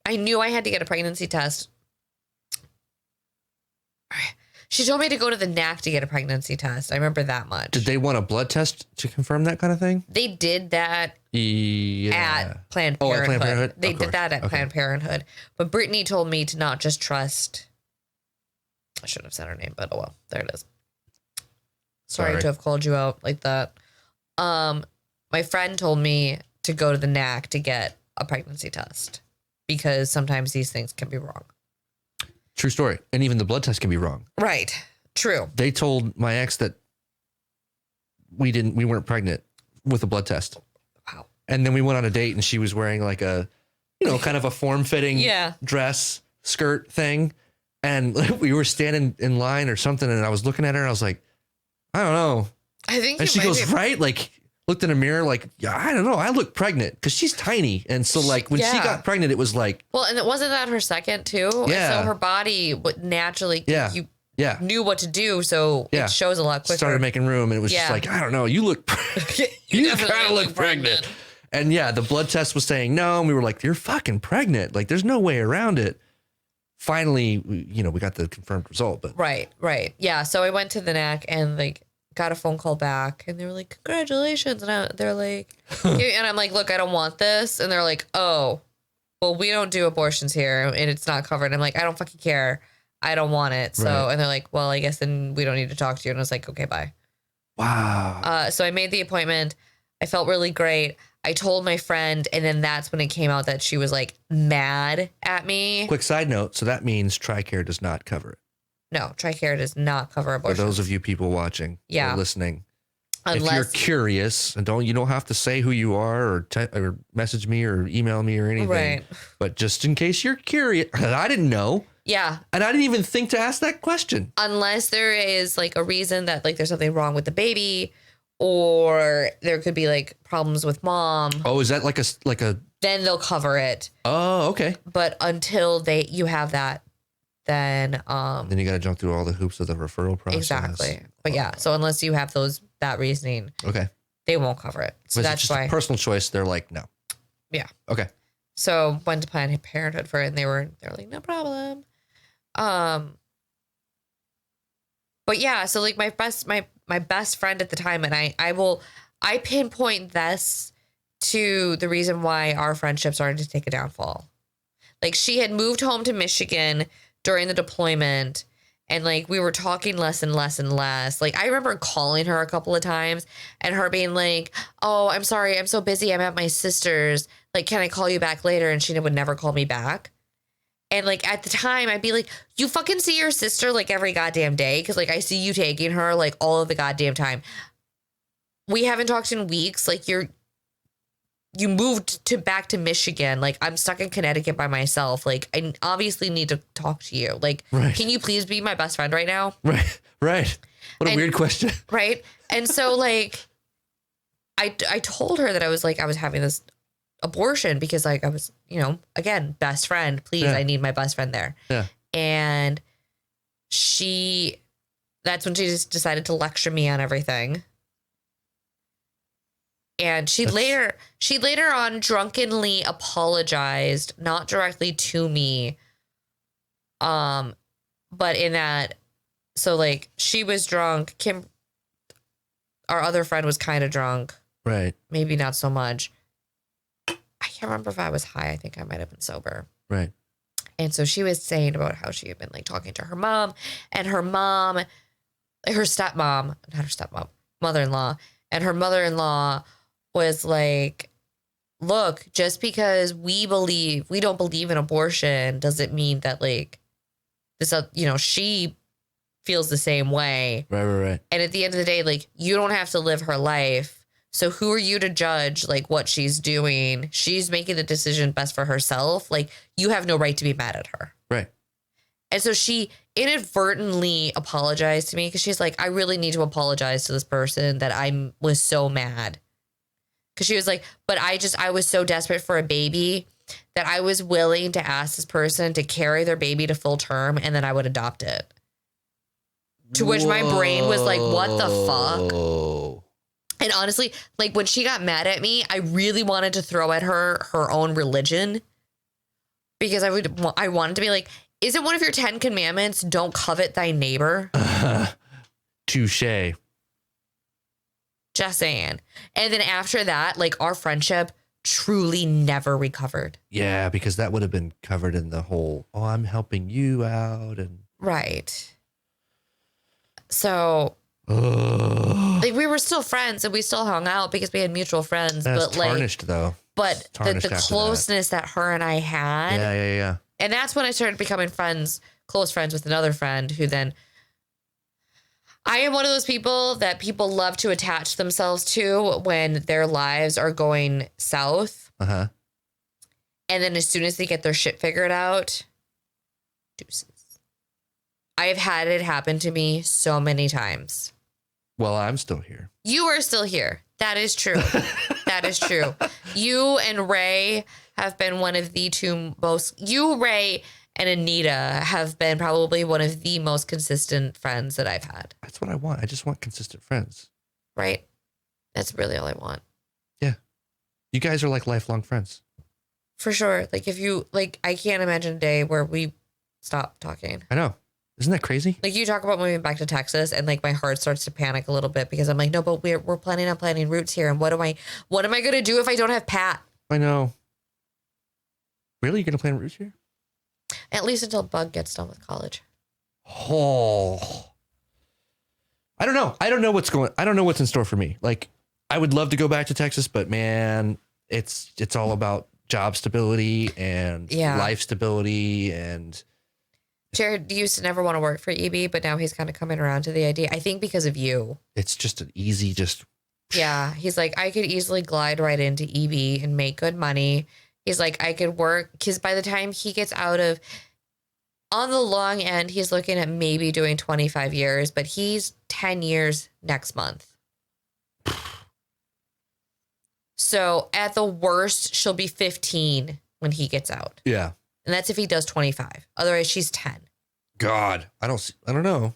I knew I had to get a pregnancy test. She told me to go to the NAC to get a pregnancy test. I remember that much. Did they want a blood test to confirm that kind of thing? They did that at Planned Parenthood. Oh, at Planned Parenthood? They did that at Planned Parenthood. But Brittany told me to not just trust I shouldn't have said her name, but oh well, there it is. Sorry to have called you out like that. My friend told me to go to the NAC to get a pregnancy test because sometimes these things can be wrong. True story. And even the blood test can be wrong. Right. True. They told my ex that we weren't pregnant with a blood test. Wow. And then we went on a date and she was wearing like a, kind of a form-fitting dress, skirt thing. And we were standing in line or something. And I was looking at her and I was like, I don't know. I think and she goes, right? Like, looked in a mirror like, yeah, I don't know. I look pregnant because she's tiny. And so like when she got pregnant, it was like. Well, and it wasn't that her second too. Yeah. And so her body would naturally, you knew what to do. So it shows a lot quicker. Started making room and it was just like, I don't know. You look, you kind of look pregnant. And the blood test was saying no. And we were like, you're fucking pregnant. Like there's no way around it. Finally, we got the confirmed result, but. Right. Yeah. So I went to the NAC and like got a phone call back and they were like, congratulations. And they're like, and I'm like, look, I don't want this. And they're like, oh, well, we don't do abortions here and it's not covered. I'm like, I don't fucking care. I don't want it. So, and they're like, well, I guess then we don't need to talk to you. And I was like, okay, bye. Wow. So I made the appointment. I felt really great. I told my friend, and then that's when it came out that she was like mad at me. Quick side note. So that means TRICARE does not cover it. No, TRICARE does not cover abortion. For those of you people watching or listening, if you're curious, and you don't have to say who you are or message me or email me or anything. Right. But just in case you're curious, I didn't know. Yeah. And I didn't even think to ask that question. Unless there is like a reason that like there's something wrong with the baby or there could be like problems with mom. Oh, is that like a then they'll cover it. Oh, okay. But until you have that, then you got to jump through all the hoops of the referral process. Exactly. But so unless you have that reasoning, okay, they won't cover it. So but that's just why a personal choice. They're like, no. Yeah. Okay. So went to Planned Parenthood for it, and they're like, no problem. But yeah, so like my best friend at the time, and I pinpoint this to the reason why our friendship started to take a downfall. Like she had moved home to Michigan during the deployment, and like we were talking less and less and less. Like I remember calling her a couple of times and her being like, oh, I'm sorry, I'm so busy, I'm at my sister's, like can I call you back later? And she would never call me back. And like at the time I'd be like, you fucking see your sister like every goddamn day, because like I see you taking her like all of the goddamn time. We haven't talked in weeks. Like you moved back to Michigan. Like I'm stuck in Connecticut by myself. Like I obviously need to talk to you. Like, Can you please be my best friend right now? Right. What a weird question. Right. And so like, I told her that I was having this abortion because like I was, again, best friend, please. I need my best friend there. Yeah. And that's when she just decided to lecture me on everything. And she later on drunkenly apologized, not directly to me. But in that, so like she was drunk. Kim, our other friend, was kind of drunk. Right. Maybe not so much. I can't remember if I was high. I think I might have been sober. Right. And so she was saying about how she had been like talking to her mom, and her mom, mother-in-law, and her mother-in-law was like, look, just because we don't believe in abortion doesn't mean that like this, she feels the same way. Right. And at the end of the day, like you don't have to live her life. So who are you to judge like what she's doing? She's making the decision best for herself. Like you have no right to be mad at her. Right. And so she inadvertently apologized to me because she's like, I really need to apologize to this person that I was so mad. Because she was like, but I was so desperate for a baby that I was willing to ask this person to carry their baby to full term and then I would adopt it. To which my brain was like, what the fuck? And honestly, like when she got mad at me, I really wanted to throw at her own religion. Because I wanted to be like, isn't one of your 10 commandments, don't covet thy neighbor? Touche. Just saying. And then after that, like our friendship truly never recovered. Yeah, because that would have been covered in the whole, oh, I'm helping you out. And right. So like we were still friends and we still hung out because we had mutual friends. That's but tarnished though. But the closeness that her and I had. Yeah. And that's when I started becoming close friends with another friend who then. I am one of those people that people love to attach themselves to when their lives are going south. Uh-huh. And then as soon as they get their shit figured out, deuces. I have had it happen to me so many times. Well, I'm still here. You are still here. That is true. That is true. You and Ray have been one of the two most... You, Ray, and Anita have been probably one of the most consistent friends that I've had. That's what I want. I just want consistent friends. Right? That's really all I want. Yeah. You guys are like lifelong friends. For sure. Like if you... Like, I can't imagine a day where we stop talking. I know. Isn't that crazy? Like you talk about moving back to Texas and like my heart starts to panic a little bit because I'm like, no, but we're planning on planting roots here. And what am I going to do if I don't have Pat? I know. Really? You're going to plant roots here? At least until Bug gets done with college. Oh, I don't know. I don't know what's in store for me. Like I would love to go back to Texas, but man, it's all about job stability and life stability and Jared used to never want to work for EB, but now he's kind of coming around to the idea. I think because of you. It's just an easy, Yeah. He's like, I could easily glide right into EB and make good money. He's like, I could work because by the time he gets out of, on the long end, he's looking at maybe doing 25 years, but he's 10 years next month. So at the worst, she'll be 15 when he gets out. Yeah. And that's if he does 25. Otherwise, she's 10. God, I don't know.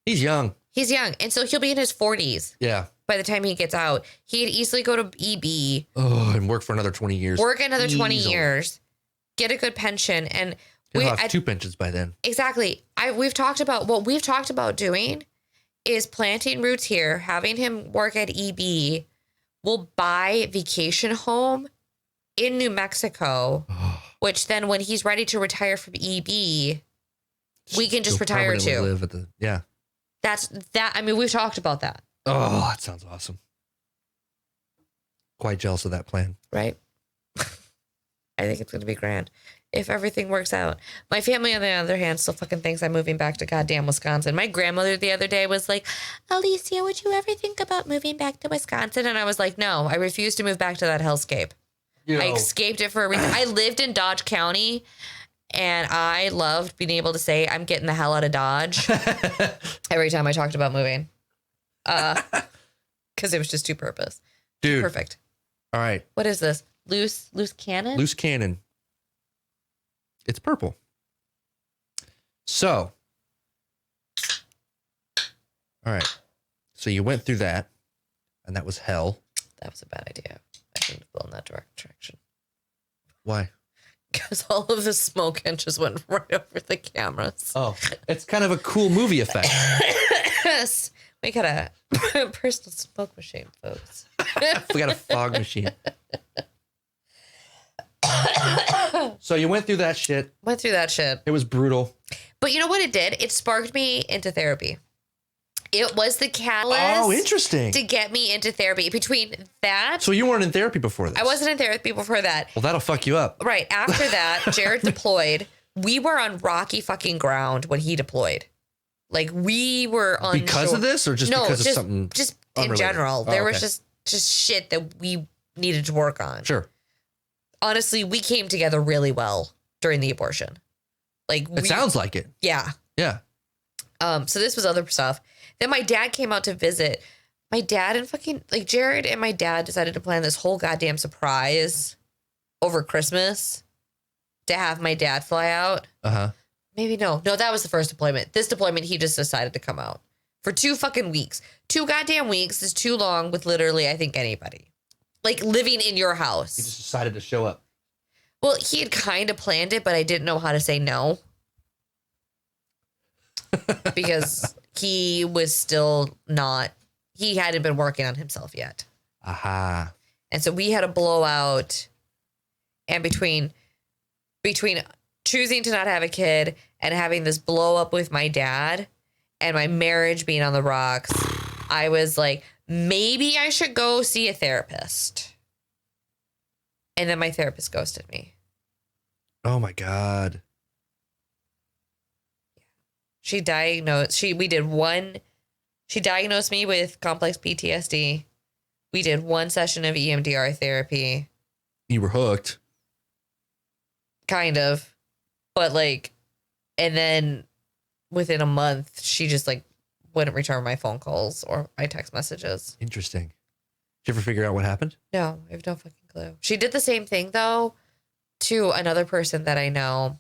He's young. He's young. And so he'll be in his 40s. Yeah. By the time he gets out, he could easily go to EB. Oh, and work for another 20 years. Work another 20 years. Get a good pension. And he'll have two pensions by then. Exactly. We've talked about doing is planting roots here, having him work at EB. We'll buy a vacation home in New Mexico, which then when he's ready to retire from EB, we can just retire to. Live at the, yeah. That's that. I mean, we've talked about that. Oh, that sounds awesome. Quite jealous of that plan. Right? I think it's going to be grand if everything works out. My family, on the other hand, still fucking thinks I'm moving back to goddamn Wisconsin. My grandmother the other day was like, Alicia, would you ever think about moving back to Wisconsin? And I was like, no, I refuse to move back to that hellscape. I escaped it for a reason. I lived in Dodge County, and I loved being able to say, I'm getting the hell out of Dodge every time I talked about moving. Because it was just too purpose. Dude. Perfect. All right. What is this? Loose cannon? Loose cannon. It's purple. So. All right. So you went through that, and that was hell. That was a bad idea. I shouldn't have blown that direction. Why? Because all of the smoke just went right over the cameras. Oh, it's kind of a cool movie effect. Yes. We got a personal smoke machine, folks. We got a fog machine. So you went through that shit. Went through that shit. It was brutal. But you know what it did? It sparked me into therapy. It was the catalyst. Oh, interesting. To get me into therapy. Between that. So you weren't in therapy before this? I wasn't in therapy before that. Well, that'll fuck you up. Right. After that, Jared deployed. We were on rocky fucking ground when he deployed. Like we were on because of this, or just because of something? Just unrelated? In general, there okay. was just shit that we needed to work on. Sure. Honestly, we came together really well during the abortion. Like it sounds like it. Yeah. Yeah. So this was other stuff. Then my dad came out to visit. My dad and fucking like Jared and my dad decided to plan this whole goddamn surprise over Christmas to have my dad fly out. Uh-huh. Maybe no, that was the first deployment. This deployment, he just decided to come out for 2 fucking weeks. 2 goddamn weeks is too long with literally, I think, anybody. Like living in your house. He just decided to show up. Well, he had kind of planned it, but I didn't know how to say no. Because he was still not, he hadn't been working on himself yet. Aha. And so we had a blowout. And between choosing to not have a kid and having this blow up with my dad, and my marriage being on the rocks, I was like, maybe I should go see a therapist. And then my therapist ghosted me. Oh my God. She diagnosed me with complex PTSD. We did one session of EMDR therapy. You were hooked. Kind of. But like, and then within a month, she just like wouldn't return my phone calls or my text messages. Interesting. Did you ever figure out what happened? No, I have no fucking clue. She did the same thing though to another person that I know.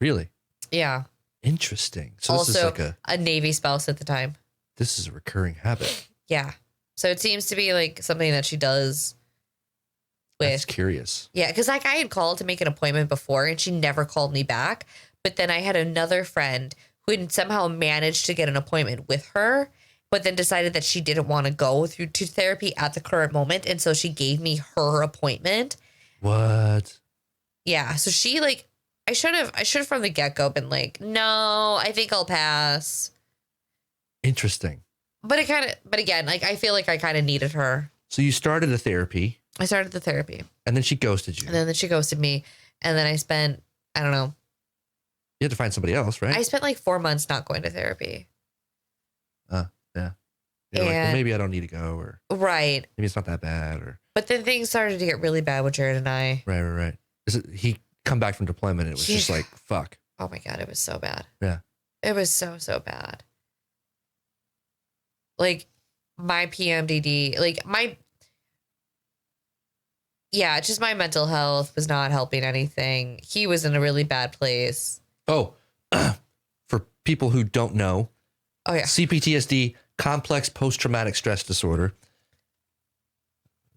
Really? Yeah. Interesting. So also, this is like a Navy spouse at the time. This is a recurring habit. Yeah. So it seems to be like something that she does with. That's curious. Yeah, because like I had called to make an appointment before and she never called me back. But then I had another friend who had somehow managed to get an appointment with her, but then decided that she didn't want to go through to therapy at the current moment. And so she gave me her appointment. What? Yeah. So she like, I should have from the get-go been like, no, I think I'll pass. Interesting. But again, like I feel like I kind of needed her. So you started a therapy. I started the therapy. And then she ghosted you. And then she ghosted me. And then I spent, I don't know. You had to find somebody else, right? I spent like 4 months not going to therapy. Yeah. You're like, well, maybe I don't need to go, or right. Maybe it's not that bad, or. But then things started to get really bad with Jared and I. Right. He come back from deployment and it was just like, fuck. Oh my God, it was so bad. Yeah. It was so bad. Like my PMDD, just my mental health was not helping anything. He was in a really bad place. Oh, for people who don't know. Oh yeah. CPTSD, complex post-traumatic stress disorder.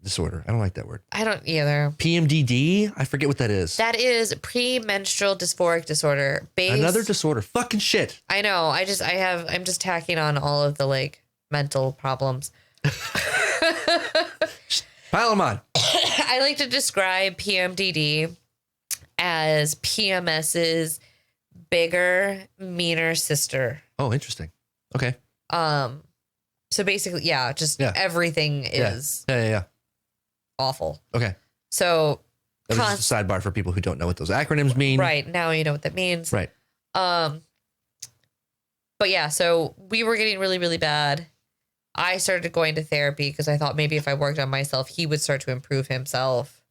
I don't like that word. I don't either. PMDD? I forget what that is. That is premenstrual dysphoric disorder. Another disorder. Fucking shit. I know. I'm just tacking on all of the like mental problems. Pile them on. I like to describe PMDD as PMS's bigger, meaner sister. Oh, interesting. Okay. So basically, everything is awful. Okay. So that was just a sidebar for people who don't know what those acronyms mean. Right. Now you know what that means. Right. But yeah, so we were getting really, really bad. I started going to therapy because I thought maybe if I worked on myself, he would start to improve himself,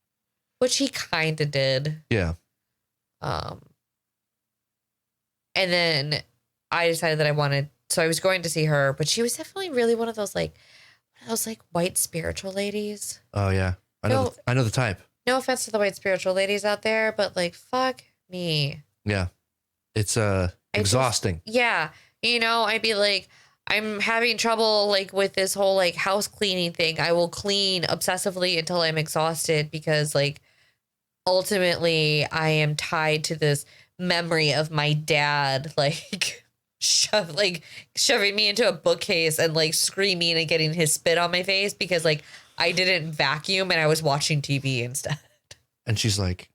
which he kind of did. Yeah. And then I decided that so I was going to see her, but she was definitely really one of those like white spiritual ladies. Oh yeah. I know the type. No offense to the white spiritual ladies out there, but like, fuck me. Yeah. It's exhausting. Yeah. You know, I'd be like, I'm having trouble like with this whole like house cleaning thing. I will clean obsessively until I'm exhausted because like ultimately I am tied to this memory of my dad like shoving me into a bookcase and like screaming and getting his spit on my face because like I didn't vacuum and I was watching TV instead. And she's like,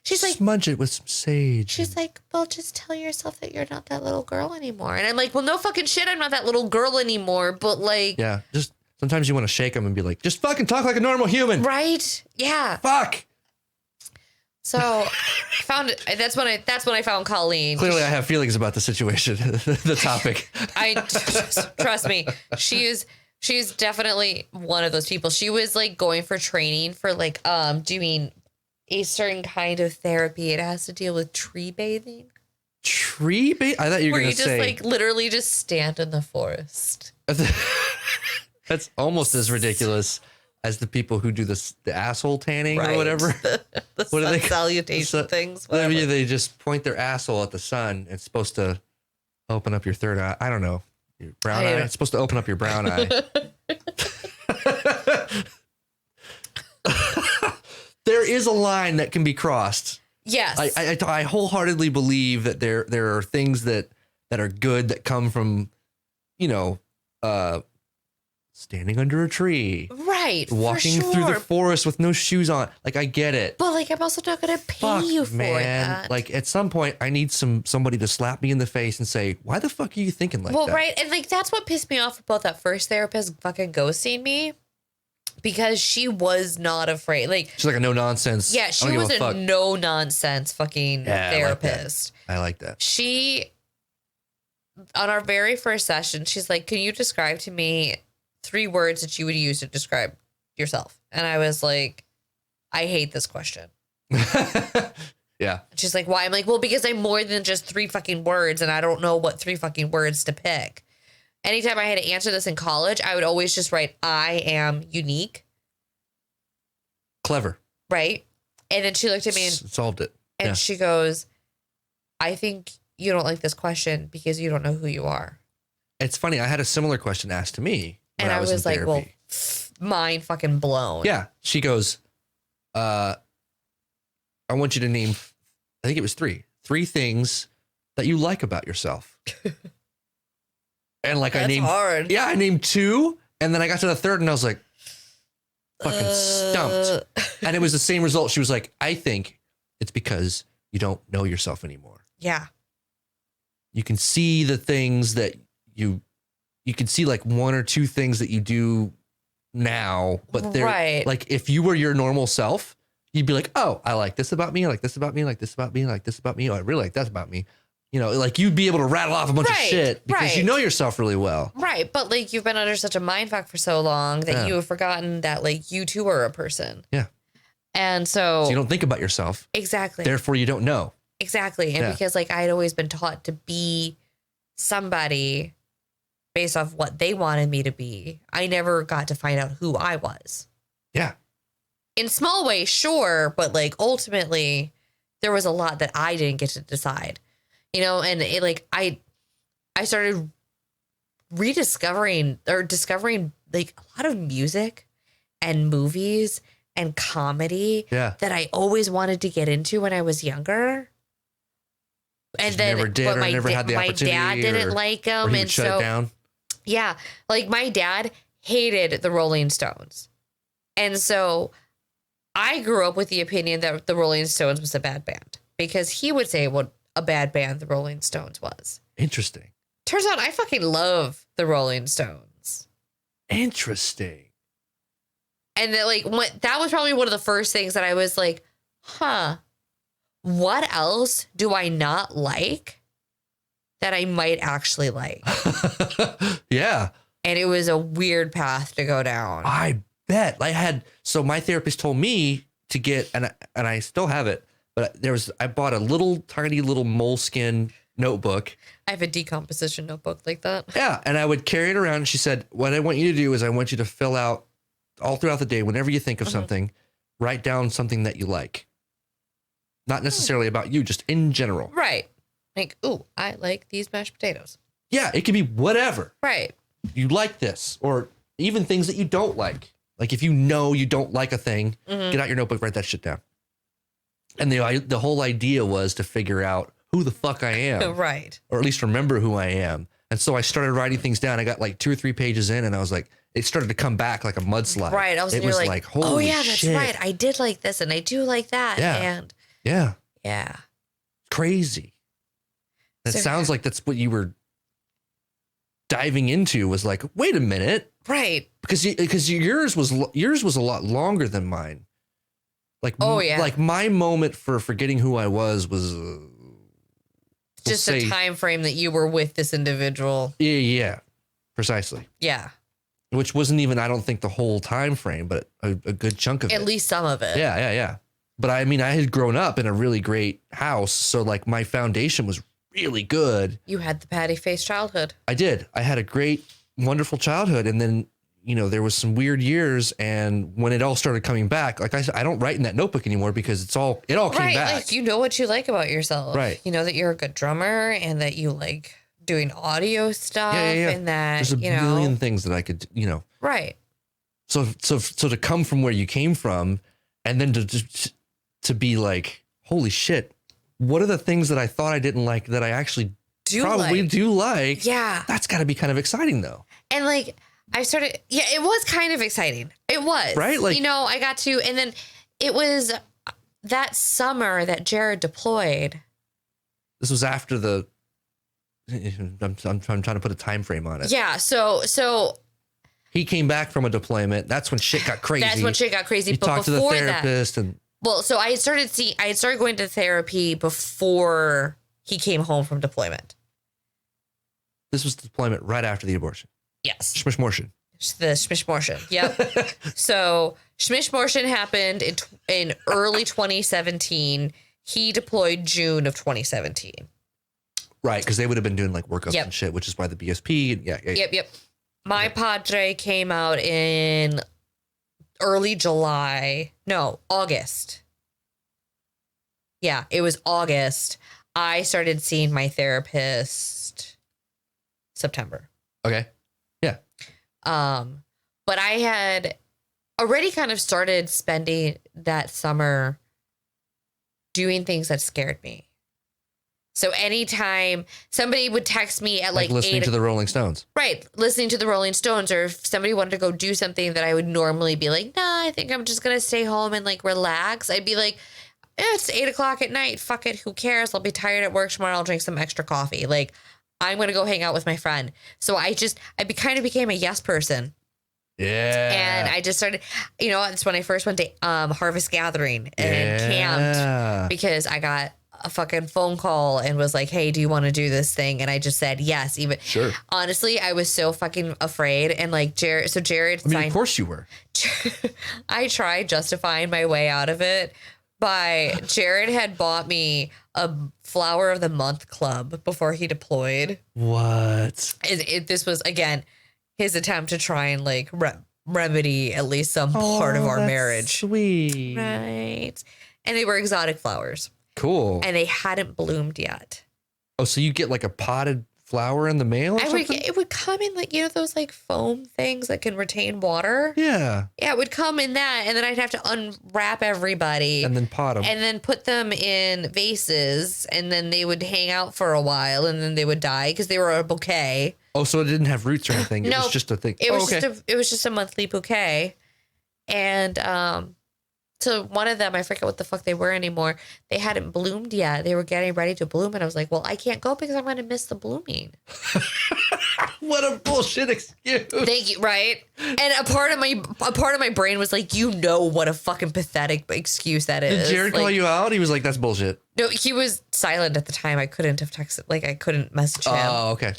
smudge it with some sage. She's like, well, just tell yourself that you're not that little girl anymore. And I'm like, well, no fucking shit. I'm not that little girl anymore. But like, yeah, just sometimes you want to shake them and be like, just fucking talk like a normal human. Right. Yeah. Fuck. So that's when I found Colleen. Clearly I have feelings about the situation, the topic. Trust me. She's definitely one of those people. She was like going for training for like, doing a certain kind of therapy. It has to deal with tree bathing. Tree bathing? I thought you were going to say. Where you just like literally just stand in the forest. That's almost as ridiculous as the people who do the asshole tanning or whatever. The what sun salutation things. Whatever. They just point their asshole at the sun. It's supposed to open up your third eye. I don't know. Your brown eye. It's supposed to open up your brown eye. There is a line that can be crossed. Yes. I wholeheartedly believe that there are things that are good that come from, standing under a tree. Right. Right. Walking through the forest with no shoes on. Like, I get it. But like, I'm also not going to pay you for that. Like, at some point, I need somebody to slap me in the face and say, why the fuck are you thinking like that? Well, right. And like, that's what pissed me off about that first therapist fucking ghosting me. Because she was not afraid. Like, she's like a no nonsense. Yeah, she was a no nonsense fucking therapist. I like that. She, on our very first session, she's like, can you describe to me 3 words that you would use to describe yourself? And I was like, I hate this question. Yeah. She's like, why? I'm like, well, because I'm more than just 3 fucking words and I don't know what 3 fucking words to pick. Anytime I had to answer this in college, I would always just write, I am unique. Clever. Right? And then she looked at me and solved it. And she goes, I think you don't like this question because you don't know who you are. It's funny. I had a similar question asked to me. And I was like, well, mind fucking blown. Yeah. She goes, I want you to name, I think it was 3 things that you like about yourself. And like, That's hard. Yeah, I named 2. And then I got to the 3rd and I was like, fucking stumped. And it was the same result. She was like, I think it's because you don't know yourself anymore. Yeah. You can see the things that you can see like 1 or 2 things that you do now, but they're like, if you were your normal self, you'd be like, oh, I like this about me. I like this about me. I like this about me. I like this about me. Oh, I really like that about me. You know, like you'd be able to rattle off a bunch of shit because you know yourself really well. Right. But like you've been under such a mind fuck for so long that you have forgotten that like you too are a person. Yeah. And so you don't think about yourself. Exactly. Therefore, you don't know. Exactly. And because like I had always been taught to be somebody based off what they wanted me to be, I never got to find out who I was. Yeah. In small ways, sure. But like ultimately, there was a lot that I didn't get to decide. You know, and it, like I started discovering like a lot of music and movies and comedy that I always wanted to get into when I was younger. And then never did, but my dad didn't like them, and shut it down. Yeah, like my dad hated the Rolling Stones, and so I grew up with the opinion that the Rolling Stones was a bad band because he would say what a bad band the Rolling Stones was. Interesting. Turns out I fucking love the Rolling Stones. Interesting. And that like that was probably one of the first things that I was like, huh, what else do I not like that I might actually like? Yeah. And it was a weird path to go down. I bet. So my therapist told me to get, and I still have it, but I bought a tiny little moleskin notebook. I have a decomposition notebook like that. Yeah. And I would carry it around. And she said, what I want you to do is I want you to fill out all throughout the day, whenever you think of something, write down something that you like. Not necessarily about you, just in general. Right. Like, ooh, I like these mashed potatoes. Yeah. It could be whatever. Right. You like this, or even things that you don't like. Like if you know you don't like a thing, get out your notebook, write that shit down. And the whole idea was to figure out who the fuck I am. Right. Or at least remember who I am. And so I started writing things down. I got like 2 or 3 pages in and I was like, it started to come back like a mudslide. Right. It was like, holy shit. Oh yeah, that's right. I did like this and I do like that. Yeah. And yeah. Crazy. That sounds like that's what you were diving into, was like, wait a minute. Right. Because yours was a lot longer than mine. Like, like my moment for forgetting who I was just a time frame that you were with this individual. Yeah, precisely. Yeah. Which wasn't even, I don't think, the whole time frame, but a good chunk of it. At least some of it. Yeah. But I mean, I had grown up in a really great house, so like my foundation was really good. You had the patty face childhood. I did. I had a great, wonderful childhood, and then there was some weird years, and when it all started coming back, like I said, I don't write in that notebook anymore because it all came back. Like you know what you like about yourself. Right. You know that you're a good drummer and that you like doing audio stuff and that there's a million things that I could, Right. So to come from where you came from, and then to be like, holy shit, what are the things that I thought I didn't like that I actually do like? Yeah. That's got to be kind of exciting though. And like, it was kind of exciting. It was. Right? Like, I got to, and then it was that summer that Jared deployed. This was after I'm trying to put a time frame on it. Yeah. So he came back from a deployment. That's when shit got crazy. He but talked to the therapist so I had started going to therapy before he came home from deployment. This was the deployment right after the abortion. Yes. Schmishmortion. The Schmishmortion. Yep. So Schmishmortion happened in early 2017. He deployed June of 2017. Right, because they would have been doing like workups and shit, which is why the BSP. Yep. My Padre came out in early July. No, August. Yeah, it was August. I started seeing my therapist September. Okay. Yeah. But I had already kind of started spending that summer doing things that scared me. So anytime somebody would text me at like listening to the Rolling Stones. Right. Listening to the Rolling Stones, or if somebody wanted to go do something that I would normally be like, nah, I think I'm just going to stay home and like relax. I'd be like, it's 8:00 at night. Fuck it. Who cares? I'll be tired at work tomorrow. I'll drink some extra coffee. Like, I'm going to go hang out with my friend. So I kind of became a yes person. Yeah. And I just started, it's when I first went to Harvest Gathering and camped, because I got a fucking phone call and was like, hey, do you want to do this thing? And I just said yes. Even sure. Honestly, I was so fucking afraid. And like Jared of course you were. I tried justifying my way out of it by Jared had bought me a Flower of the Month club before he deployed. What? This was, again, his attempt to try and like remedy at least some part of our marriage. Sweet. Right. And they were exotic flowers. Cool. And they hadn't bloomed yet. Oh, so you get like a potted flower in the mail or something? It would come in like, those like foam things that can retain water. Yeah. Yeah, it would come in that. And then I'd have to unwrap everybody. And then pot them. And then put them in vases. And then they would hang out for a while. And then they would die because they were a bouquet. Oh, so it didn't have roots or anything. It was just a thing. It was just a monthly bouquet. And so one of them, I forget what the fuck they were anymore. They hadn't bloomed yet. They were getting ready to bloom. And I was like, well, I can't go because I'm going to miss the blooming. What a bullshit excuse. Thank you. Right. And a part of my brain was like, what a fucking pathetic excuse that is. Did Jared call you out? He was like, that's bullshit. No, he was silent at the time. I couldn't have texted. Like, I couldn't message him. Oh, okay.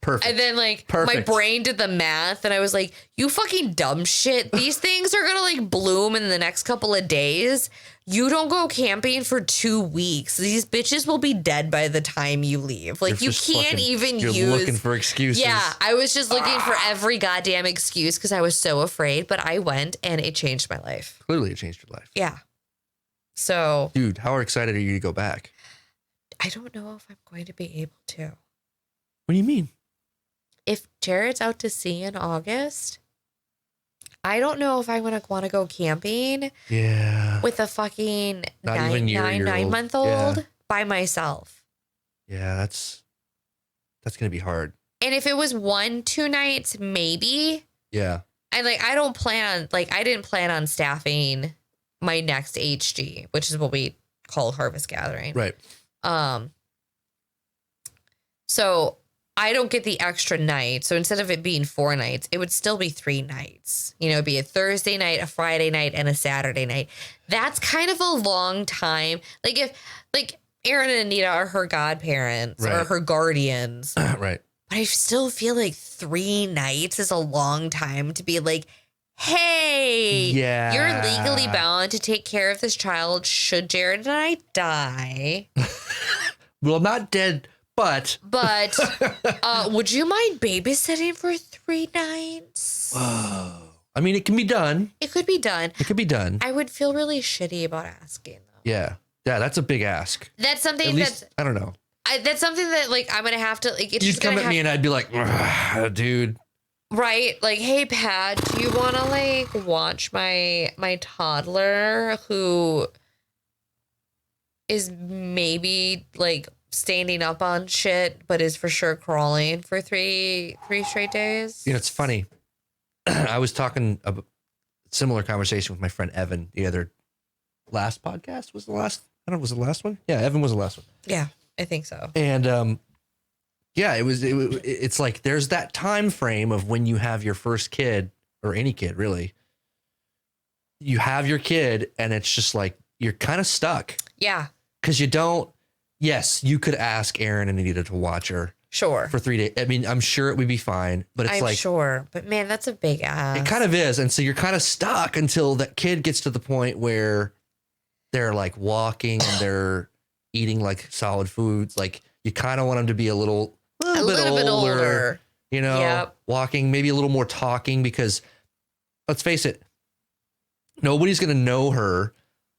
Perfect. And then my brain did the math and I was like, you fucking dumb shit. These things are going to like bloom in the next couple of days. You don't go camping for 2 weeks. These bitches will be dead by the time you leave. Like, you can't even use. You're looking for excuses. Yeah, I was just looking for every goddamn excuse because I was so afraid. But I went and it changed my life. Clearly it changed your life. Yeah. So. Dude, how excited are you to go back? I don't know if I'm going to be able to. What do you mean? If Jared's out to sea in August, I don't know if I'm going to want to go camping with a fucking nine-month-old by myself. Yeah, that's going to be hard. And if it was 1-2 nights, maybe. Yeah. I didn't plan on staffing my next HG, which is what we call Harvest Gathering. Right. So I don't get the extra night. So instead of it being 4 nights, it would still be 3 nights. It'd be a Thursday night, a Friday night, and a Saturday night. That's kind of a long time. Like if Aaron and Anita are her godparents or her guardians. Right. But I still feel like 3 nights is a long time to be like, hey, you're legally bound to take care of this child should Jared and I die. Well, not dead. But would you mind babysitting for 3 nights? Whoa. I mean, it can be done. It could be done. It could be done. I would feel really shitty about asking, though. Yeah. Yeah, that's a big ask. That's something I don't know. That's something that, I'm going to have to, you'd come at me and I'd be like, dude. Right. Like, hey, Pat, do you want to, watch my toddler who is maybe, standing up on shit, but is for sure crawling for three straight days. You know, it's funny. I was talking a similar conversation with my friend Evan the other last podcast. Was the last? I don't know. Was it the last one? Yeah, Evan was the last one. Yeah, I think so. And yeah, it's like there's that time frame of when you have your first kid or any kid really. You have your kid, and it's just like you're kind of stuck. Yeah, because you don't. Yes, you could ask Aaron and Anita to watch her. Sure. For 3 days. I mean, I'm sure it would be fine, but it's I'm sure. But man, that's a big ass. It kind of is. And so you're kind of stuck until that kid gets to the point where they're like walking and they're eating like solid foods. Like you kind of want them to be a little bit older, you know, yep. Walking, maybe a little more talking, because let's face it, nobody's going to know her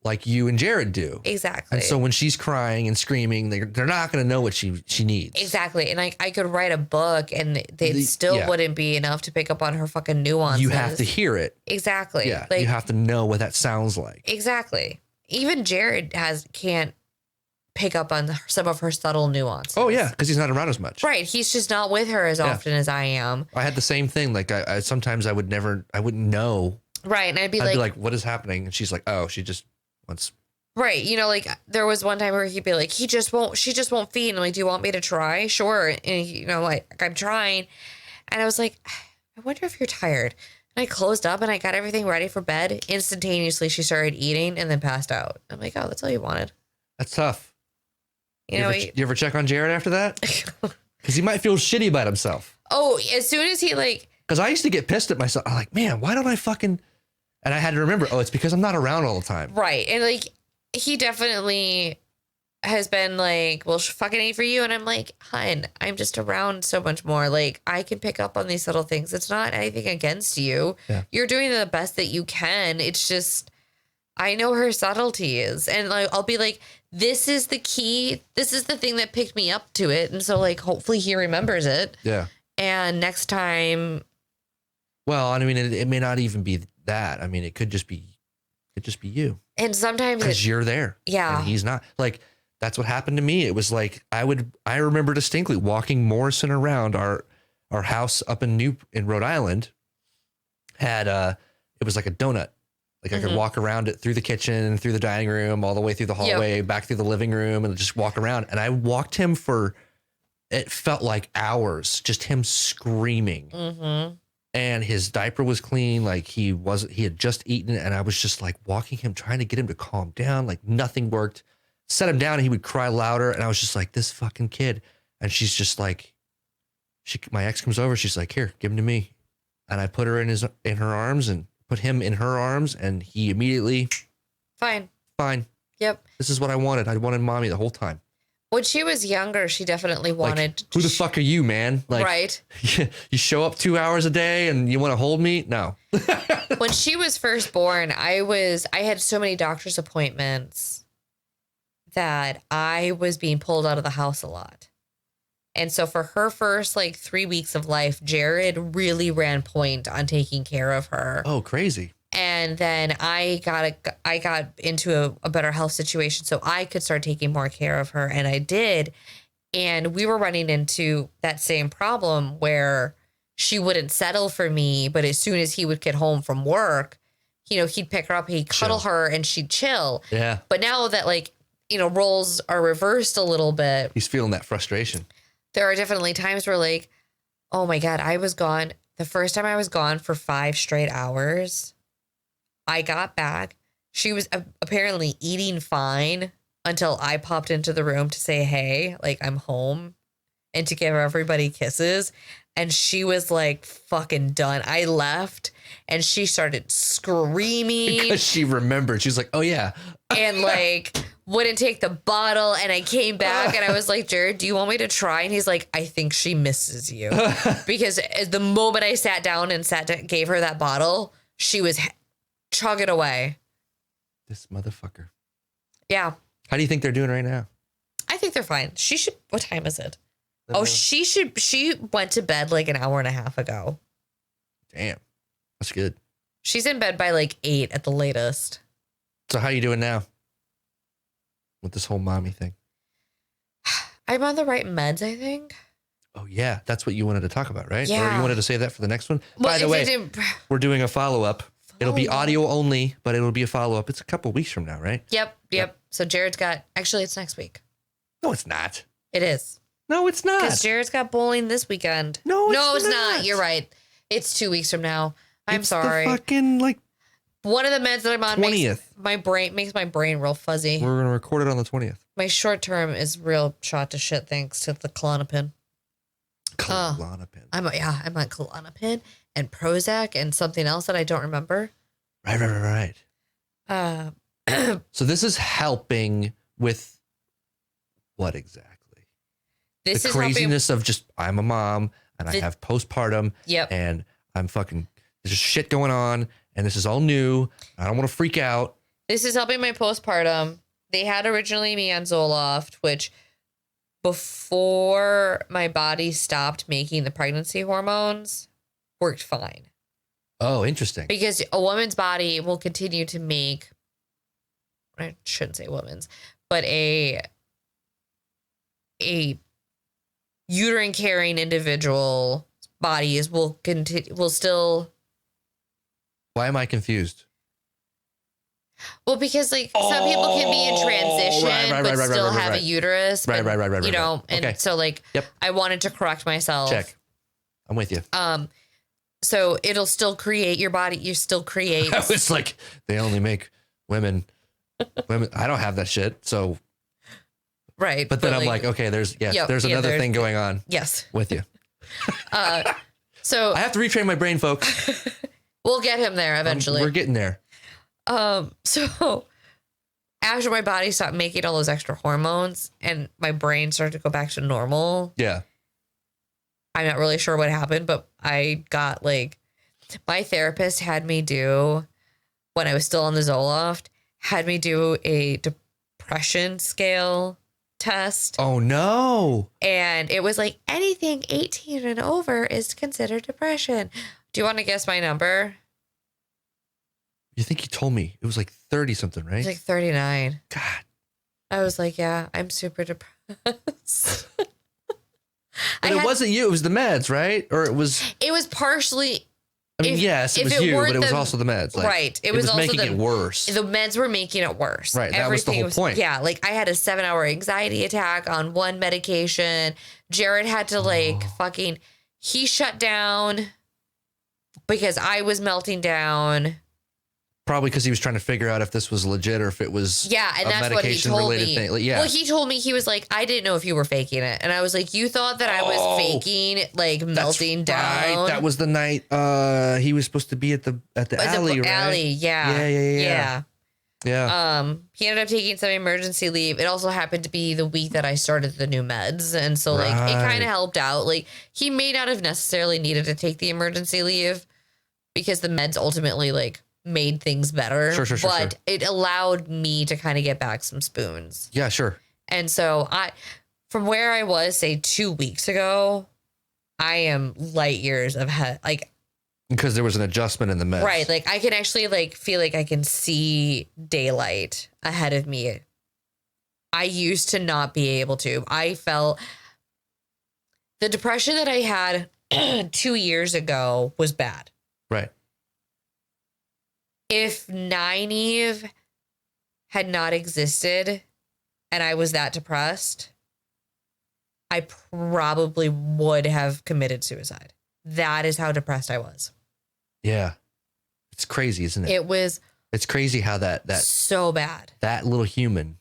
like you and Jared do. Exactly. And so when she's crying and screaming, they're not going to know what she needs. Exactly. And I could write a book and they still wouldn't be enough to pick up on her fucking nuances. You have to hear it. Exactly. Yeah. Like, you have to know what that sounds like. Exactly. Even Jared can't pick up on some of her subtle nuances. Oh yeah, because he's not around as much. Right. He's just not with her as often as I am. I had the same thing. Like I sometimes I wouldn't know. Right. And I'd be like, what is happening? And she's like, oh, she just wants. Right. You know, like there was one time where he'd be like, she just won't feed. And I'm like, do you want me to try? Sure. And you know, like I'm trying. And I was like, I wonder if you're tired. And I closed up and I got everything ready for bed. Instantaneously, she started eating and then passed out. I'm like, oh, that's all you wanted. That's tough. You ever check on Jared after that? Because he might feel shitty about himself. Oh, as soon as he like. Because I used to get pissed at myself. I'm like, man, why don't I fucking. And I had to remember, it's because I'm not around all the time. Right. And like, he definitely has been like, well, she fucking ate for you. And I'm like, hun, I'm just around so much more. Like, I can pick up on these little things. It's not anything against you. Yeah. You're doing the best that you can. It's just, I know her subtleties. And like, I'll be like, this is the key. This is the thing that picked me up to it. And so like, hopefully he remembers it. Yeah. And next time. Well, I mean, it may not even be that. I mean, it could just be you. And sometimes because you're there. Yeah. And he's not. Like, that's what happened to me. It was like, I remember distinctly walking Morrison around our house up in Rhode Island had, it was like a donut. Like I could walk around it through the kitchen, through the dining room, all the way through the hallway, back through the living room, and just walk around. And I walked him for, it felt like hours, just him screaming. Mm-hmm. And his diaper was clean. Like he had just eaten. And I was just like walking him, trying to get him to calm down. Like nothing worked. Set him down and he would cry louder. And I was just like, this fucking kid. And she's just like, my ex comes over. She's like, here, give him to me. And I put her in her arms and put him in her arms. And he immediately. Fine. Yep. This is what I wanted. I wanted mommy the whole time. When she was younger, she definitely wanted. Like, who the fuck are you, man? Like, right. You show up 2 hours a day and you want to hold me? No. When she was first born, I had so many doctor's appointments that I was being pulled out of the house a lot. And so for her first 3 weeks of life, Jared really ran point on taking care of her. Oh, crazy. And then I got into a better health situation so I could start taking more care of her. And I did. And we were running into that same problem where she wouldn't settle for me. But as soon as he would get home from work, he'd pick her up, he'd cuddle her and she'd chill. Yeah. But now that roles are reversed a little bit. He's feeling that frustration. There are definitely times where oh my God, I was gone. The first time I was gone for 5 straight hours. I got back. She was apparently eating fine until I popped into the room to say, hey, I'm home and to give everybody kisses. And she was fucking done. I left and she started screaming. Because she remembered. She was like, oh, yeah. And wouldn't take the bottle. And I came back and I was like, Jared, do you want me to try? And he's like, I think she misses you. Because the moment I sat down and gave her that bottle, she was chug it away. This motherfucker. Yeah. How do you think they're doing right now? I think they're fine. She should. What time is it? Oh, she should. She went to bed an hour and a half ago. Damn. That's good. She's in bed by 8 at the latest. So how you doing now with this whole mommy thing? I'm on the right meds, I think. Oh, yeah. That's what you wanted to talk about, right? Yeah. Or you wanted to save that for the next one? Well, By the way, we're doing a follow-up. It'll be audio only, but it'll be a follow-up. It's a couple weeks from now, right? Yep. So Jared's got... Actually, it's next week. No, it's not. It is. No, it's not. Because Jared's got bowling this weekend. No, it's not. You're right. It's 2 weeks from now. I'm sorry. The fucking, one of the meds that I'm on 20th. Makes my brain real fuzzy. We're going to record it on the 20th. My short term is real shot to shit thanks to the Klonopin. Klonopin. I'm on Klonopin and Prozac and something else that I don't remember. Right. So this is helping with what exactly? This the is craziness of just, I'm a mom and I have postpartum. Yep. And I'm fucking, there's just shit going on and this is all new. I don't want to freak out. This is helping my postpartum. They had originally me on Zoloft, which before my body stopped making the pregnancy hormones, worked fine. Oh, interesting. Because a woman's body will continue to make, I shouldn't say woman's, but a uterine carrying individual bodies will still. Why am I confused? Well, because some people can be in transition, but still have a uterus. Right. You know, and okay. so I wanted to correct myself. Check. I'm with you. So it'll still create your body. You still create. I was like, they only make women. I don't have that shit. So. Right. But then I'm like, okay, there's another thing going on. Yes. With you. So I have to retrain my brain, folks. We'll get him there eventually. We're getting there. So after my body stopped making all those extra hormones and my brain started to go back to normal. Yeah. I'm not really sure what happened, but I got my therapist had me do, when I was still on the Zoloft, had me do a depression scale test. Oh no. And it was like anything 18 and over is considered depression. Do you want to guess my number? You think you told me it was like 30 something, right? It's like 39. God. I was like, yeah, I'm super depressed. But it wasn't you. It was the meds, right? Or it was partially. I mean, yes, it was you, but it was also the meds. Right. It was also making it worse. The meds were making it worse. Right. That was the whole point. Yeah. I had a 7-hour anxiety attack on one medication. Jared had to fucking, he shut down because I was melting down. Probably because he was trying to figure out if this was legit or if it was and that's what he told me. Thing. Well, he told me, he was like, I didn't know if you were faking it. And I was like, you thought that I was faking melting down. Right. That was the night he was supposed to be at the alley, right? Alley, yeah. Yeah. He ended up taking some emergency leave. It also happened to be the week that I started the new meds. And so it kind of helped out. He may not have necessarily needed to take the emergency leave because the meds ultimately made things better. Sure. But it allowed me to kind of get back some spoons. Yeah, sure. And so from where I was, say 2 weeks ago, I am light years ahead. Because there was an adjustment in the meds. Right. I can actually feel like I can see daylight ahead of me. I used to not be able to. I felt the depression that I had 2 years ago was bad. Right. If 9eve had not existed and I was that depressed, I probably would have committed suicide. That is how depressed I was. Yeah. It's crazy, isn't it? It's crazy how that so bad. That little human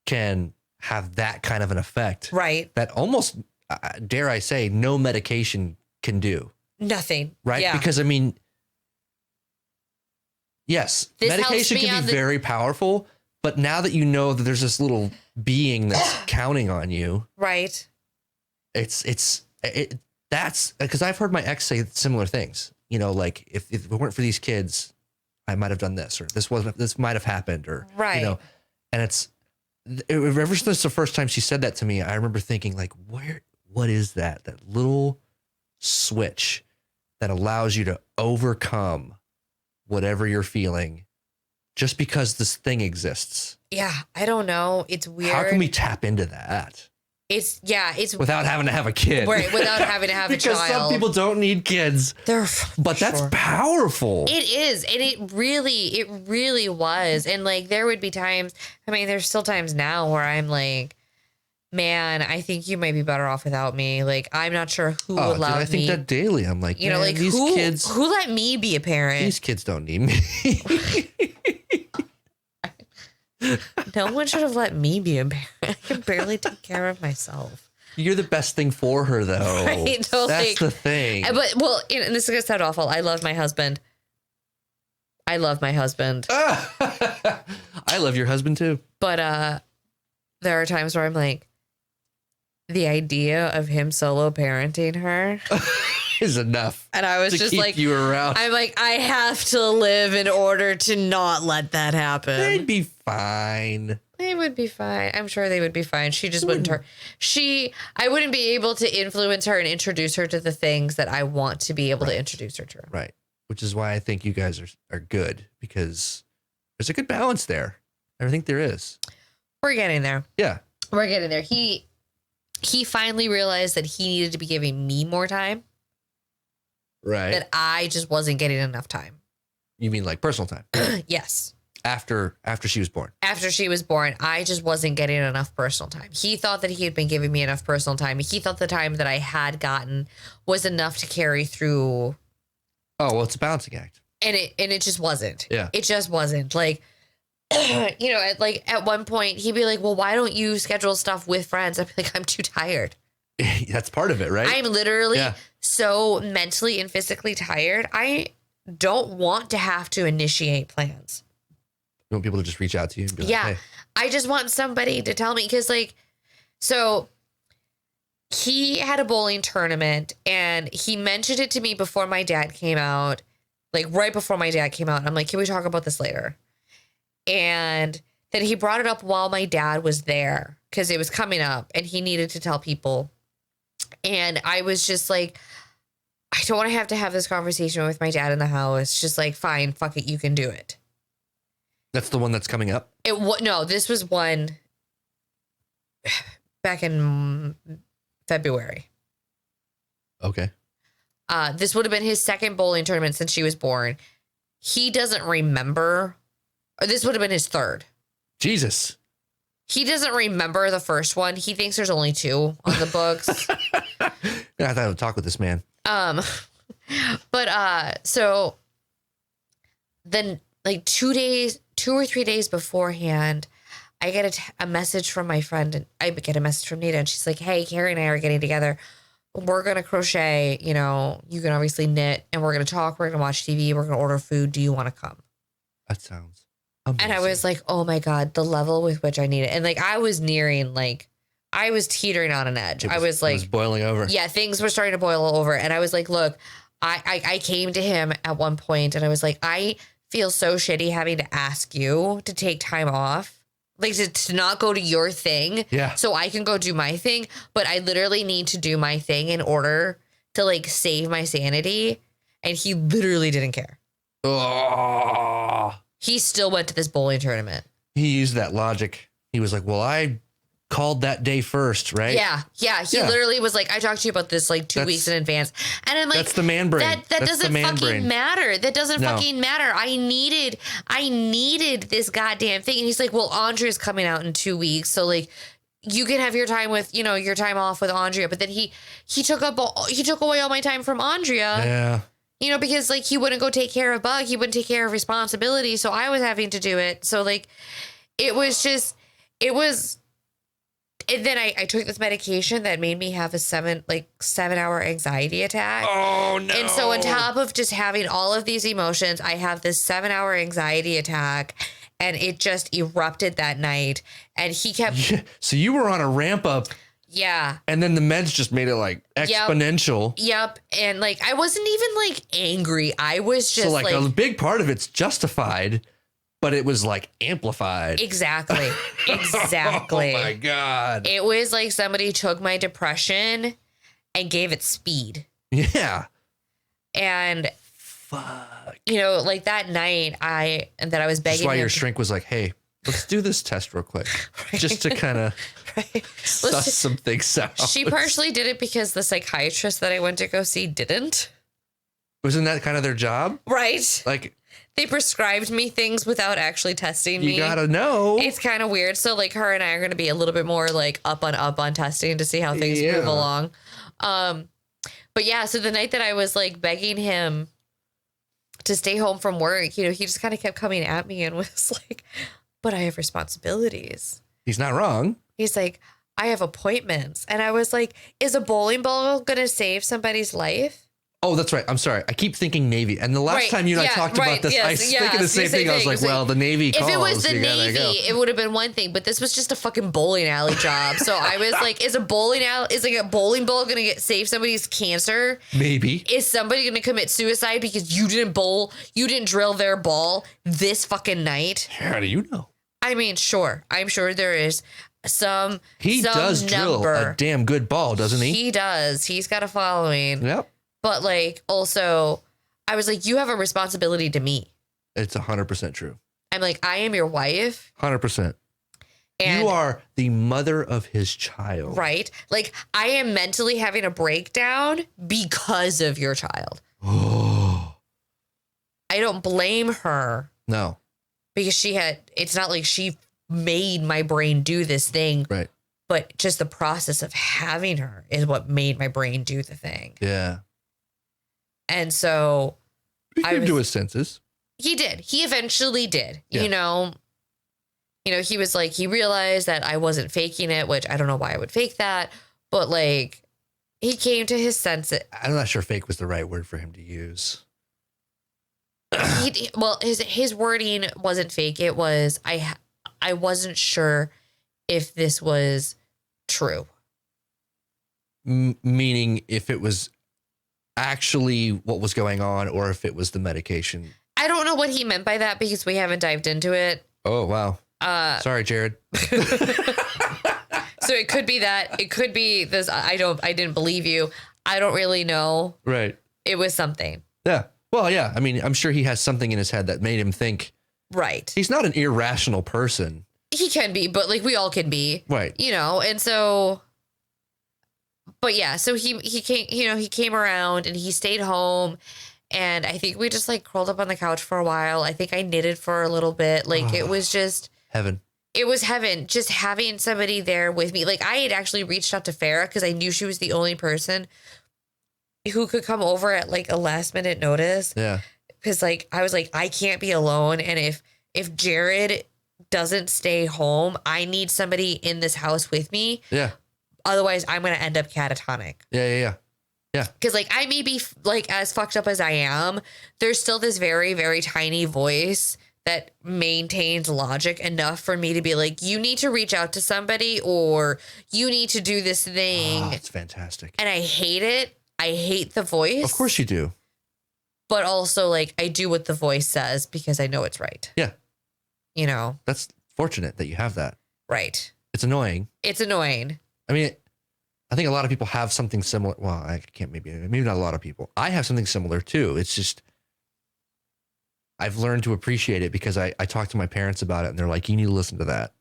can have that kind of an effect. Right. That almost, dare I say, no medication can do. Nothing. Right? Yeah. Because, I mean, yes, medication can be very powerful, but now that you know that there's this little being that's counting on you. Right. That's because I've heard my ex say similar things. If it weren't for these kids, I might have done this, or this might have happened, or, right. And ever since the first time she said that to me, I remember thinking what is that little switch that allows you to overcome whatever you're feeling just because this thing exists? Yeah. I don't know. It's weird. How can we tap into that? It's without having to have a kid. Right, without having to have a child. Because some people don't need kids. But that's powerful. It is. And it really was. And like, there would be times, I mean, there's still times now where I'm like, man, I think you might be better off without me. Like, I'm not sure who allowed me. I think that daily. I'm like, you know, like these kids. Who let me be a parent? These kids don't need me. No one should have let me be a parent. I can barely take care of myself. You're the best thing for her, though. Right? So, that's the thing. But, well, and this is going to sound awful. I love my husband. I love your husband, too. But there are times where I'm like, the idea of him solo parenting her is enough. And I was just keep like, you around. I'm like, I have to live in order to not let that happen. They'd be fine. They would be fine. I'm sure they would be fine. She just wouldn't. I wouldn't be able to influence her and introduce her to the things that I want to be able to introduce her to. Right. Which is why I think you guys are good, because there's a good balance there. I think there is. We're getting there. Yeah. We're getting there. He finally realized that he needed to be giving me more time. Right. That I just wasn't getting enough time. You mean like personal time? Yes. After she was born. After she was born, I just wasn't getting enough personal time. He thought that he had been giving me enough personal time. He thought the time that I had gotten was enough to carry through. Oh, well, it's a balancing act. And it just wasn't. Yeah. It just wasn't. Like, you know, at one point he'd be like, well, why don't you schedule stuff with friends? I'd be like, I'm too tired. That's part of it, right? I'm literally so mentally and physically tired. I don't want to have to initiate plans. You want people to just reach out to you and be like, hey. I just want somebody to tell me, because so he had a bowling tournament and he mentioned it to me before my dad came out, like right before my dad came out. I'm like, can we talk about this later? And then he brought it up while my dad was there because it was coming up and he needed to tell people. And I was just like, I don't want to have this conversation with my dad in the house. Just like, fine, fuck it, you can do it. That's the one that's coming up? No, this was one back in February. Okay. This would have been his second bowling tournament since she was born. He doesn't remember, or this would have been his third. Jesus. He doesn't remember the first one. He thinks there's only 2 on the books. I thought I would talk with this man. So then like 2 or 3 days beforehand, I get a message from my friend, and I get a message from Nita, and she's like, hey, Carrie and I are getting together. We're going to crochet, you know, you can obviously knit, and we're going to talk, we're going to watch TV, we're going to order food. Do you want to come? That sounds amazing. And I was like, oh my God, the level with which I need it. And like, I was teetering on an edge. I was like, it was boiling over. Yeah, things were starting to boil over. And I was like, look, I came to him at one point and I was like, I feel so shitty having to ask you to take time off. Like to not go to your thing. Yeah. So I can go do my thing. But I literally need to do my thing in order to like save my sanity. And he literally didn't care. Oh. He still went to this bowling tournament. He used that logic. He was like, well, I called that day first, right? Yeah. He literally was like, I talked to you about this like 2 weeks in advance. And I'm like, that's the man brain. That doesn't fucking matter. That doesn't fucking matter. I needed this goddamn thing. And he's like, well, Andrea's coming out in 2 weeks. So like, you can have your time with, you know, your time off with Andrea. But then he took away all my time from Andrea. Yeah. You know, because like he wouldn't go take care of Bug. He wouldn't take care of responsibility. So I was having to do it. So like, and then I took this medication that made me have a 7-hour anxiety attack. Oh no. And so on top of just having all of these emotions, I have this 7-hour anxiety attack, and it just erupted that night. And he kept. Yeah. So you were on a ramp up. Yeah. And then the meds just made it like exponential. Yep. And like, I wasn't even like angry. I was just like a big part of it's justified, but it was like amplified. Exactly. Oh my God. It was like somebody took my depression and gave it speed. Yeah. And fuck. You know, like that night I was begging. That's why your shrink was like, hey, let's do this test real quick. Right. Just to kind of Right. Suss some things out. She partially did it because the psychiatrist that I went to go see didn't. Wasn't that kind of their job? Right. Like, they prescribed me things without actually testing me. You gotta know. It's kind of weird. So like her and I are going to be a little bit more like up on testing to see how things move along. But yeah, so the night that I was like begging him to stay home from work, you know, he just kind of kept coming at me and was like, but I have responsibilities. He's not wrong. He's like, I have appointments. And I was like, is a bowling ball going to save somebody's life? Oh, that's right. I'm sorry. I keep thinking Navy. And the last time you and I talked about this, I was thinking the same thing. I was like, well, the Navy calls. If it was the Navy, it would have been one thing. But this was just a fucking bowling alley job. So I was like, is a bowling ball going to save somebody's cancer? Maybe. Is somebody going to commit suicide because you didn't drill their ball this fucking night? How do you know? I mean, sure. I'm sure there is some He does drill a damn good ball, doesn't he? He does. He's got a following. Yep. But like, also, I was like, you have a responsibility to me. It's 100% true. I'm like, I am your wife. 100%. And you are the mother of his child. Right. Like, I am mentally having a breakdown because of your child. Oh. I don't blame her. No. Because it's not like she made my brain do this thing. Right. But just the process of having her is what made my brain do the thing. Yeah. And so he came to his senses. He did. He eventually did. Yeah. You know, he was like, he realized that I wasn't faking it, which I don't know why I would fake that. But like, he came to his senses. I'm not sure fake was the right word for him to use. His wording wasn't fake. It was, I wasn't sure if this was true. Meaning if it was actually what was going on or if it was the medication. I don't know what he meant by that because we haven't dived into it. Oh, wow. Sorry, Jared. So it could be that. It could be this. I didn't believe you. I don't really know. Right. It was something. Yeah. Well, yeah. I mean, I'm sure he has something in his head that made him think. Right. He's not an irrational person. He can be, but like we all can be. Right. You know, and so. But yeah, so he came, he came around and he stayed home, and I think we just like curled up on the couch for a while. I think I knitted for a little bit. Like it was just heaven. It was heaven, just having somebody there with me. Like I had actually reached out to Farrah because I knew she was the only person who could come over at like a last minute notice. Yeah. Because like I was like, I can't be alone, and if Jared doesn't stay home, I need somebody in this house with me. Yeah. Otherwise, I'm going to end up catatonic. Yeah. Because, like, I may be, like, as fucked up as I am, there's still this very, very tiny voice that maintains logic enough for me to be like, you need to reach out to somebody or you need to do this thing. Oh, it's fantastic. And I hate it. I hate the voice. Of course you do. But also, like, I do what the voice says because I know it's right. Yeah. You know? That's fortunate that you have that. Right. It's annoying. I mean, I think a lot of people have something similar. Well, I can't, maybe not a lot of people. I have something similar too. It's just, I've learned to appreciate it because I talk to my parents about it and they're like, you need to listen to that.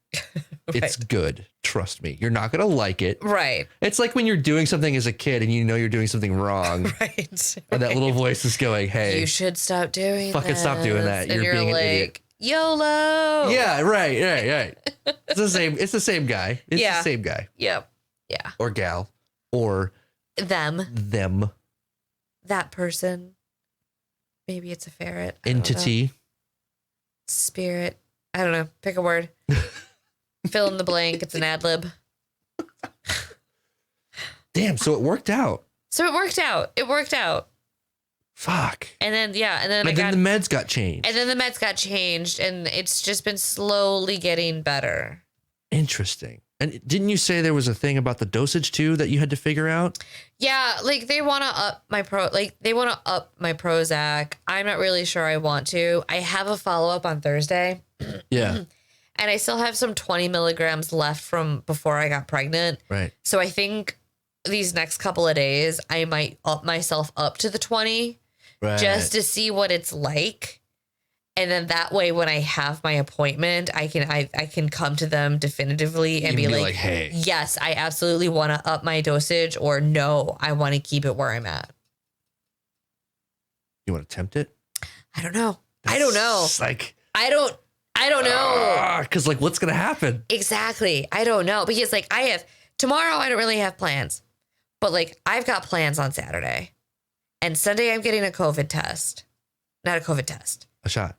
Right. It's good. Trust me. You're not going to like it. Right. It's like when you're doing something as a kid and you know you're doing something wrong. Right. And that little voice is going, hey. You should stop doing that. Fucking stop doing that. And you're being like, an idiot. YOLO. Yeah, right. It's the same guy. It's the same guy. Yep. Yeah. Or gal. Or them. That person. Maybe it's a ferret. Entity. Spirit. I don't know. Pick a word. Fill in the blank. It's an ad lib. Damn, so it worked out. It worked out. Fuck. And then, yeah. And then the meds got changed. And then the meds got changed. And it's just been slowly getting better. Interesting. And didn't you say there was a thing about the dosage too that you had to figure out? Yeah, like they want to up my Prozac. I'm not really sure I want to. I have a follow-up on Thursday. Yeah. And I still have some 20 milligrams left from before I got pregnant. Right. So I think these next couple of days, I might up myself up to the 20 just to see what it's like. And then that way, when I have my appointment, I can come to them definitively and be like, hey, yes, I absolutely want to up my dosage, or no, I want to keep it where I'm at. You want to tempt it? I don't know. I don't know. Like, I don't know. Because like, what's going to happen? Exactly. I don't know. Because like tomorrow, I don't really have plans, but like I've got plans on Saturday and Sunday. I'm getting a COVID test, not a COVID test. A shot.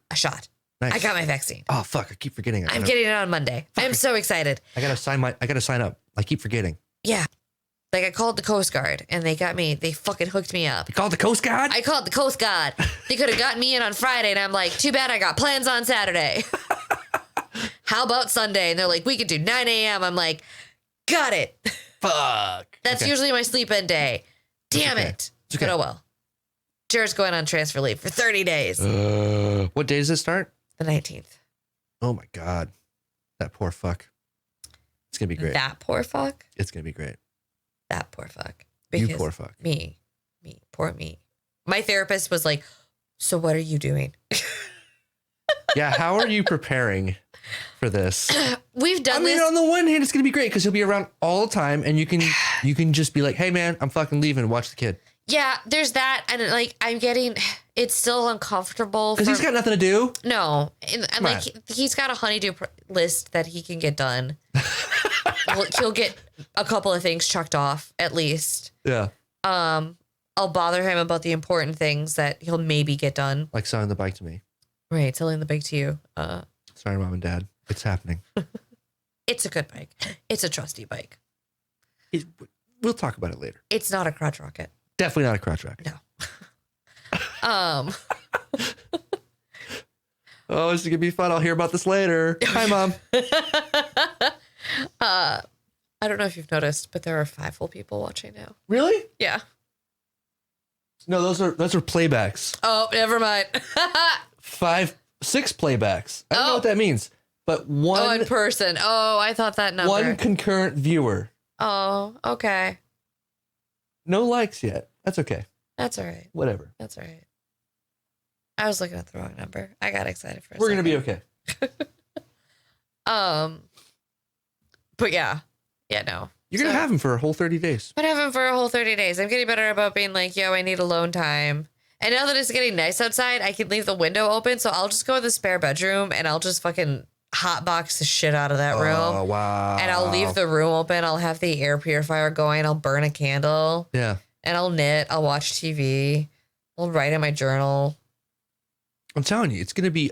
Nice. I got my vaccine. Oh, fuck. I keep forgetting it. I'm getting it on Monday. I'm so excited. I got to sign up. I keep forgetting. Yeah. Like I called the Coast Guard and they fucking hooked me up. You called the Coast Guard? I called the Coast Guard. They could have gotten me in on Friday and I'm like, too bad I got plans on Saturday. How about Sunday? And they're like, we could do 9 a.m. I'm like, got it. Fuck. That's usually my sleep-in day. Damn it. It's okay. But oh well. Jared's going on transfer leave for 30 days. What day does it start? The 19th. Oh my God. That poor fuck. It's going to be great. That poor fuck? It's going to be great. That poor fuck. Because you poor fuck. Me. Poor me. My therapist was like, so what are you doing? Yeah, how are you preparing for this? We've done this. On the one hand, it's going to be great because he'll be around all the time and you can just be like, hey man, I'm fucking leaving and watch the kid. Yeah, there's that. And like, it's still uncomfortable. Because he's got nothing to do. No. And like, he's got a honeydew list that he can get done. He'll get a couple of things checked off at least. Yeah. I'll bother him about the important things that he'll maybe get done. Like selling the bike to me. Right. Selling the bike to you. Sorry, Mom and Dad. It's happening. It's a good bike. It's a trusty bike. We'll talk about it later. It's not a crotch rocket. Definitely not a crotch rocket. No. Oh, this is gonna be fun. I'll hear about this later. Hi, Mom. I don't know if you've noticed, but there are 5 full people watching now. Really? Yeah. No, those are playbacks. Oh, never mind. 6 playbacks. I don't know what that means, but one person. Oh, I thought that number. One concurrent viewer. Oh, okay. No likes yet. That's okay. That's all right. Whatever. That's all right. I was looking at the wrong number. I got excited for a We're second. going to be okay. But yeah. Yeah, no. You're going to have him for a whole 30 days. I'm going to have him for a whole 30 days. I'm getting better about being like, yo, I need alone time. And now that it's getting nice outside, I can leave the window open. So I'll just go to the spare bedroom and I'll just fucking hotbox the shit out of that room. Oh, wow. And I'll leave the room open. I'll have the air purifier going. I'll burn a candle. Yeah. And I'll knit. I'll watch TV. I'll write in my journal. I'm telling you, it's going to be,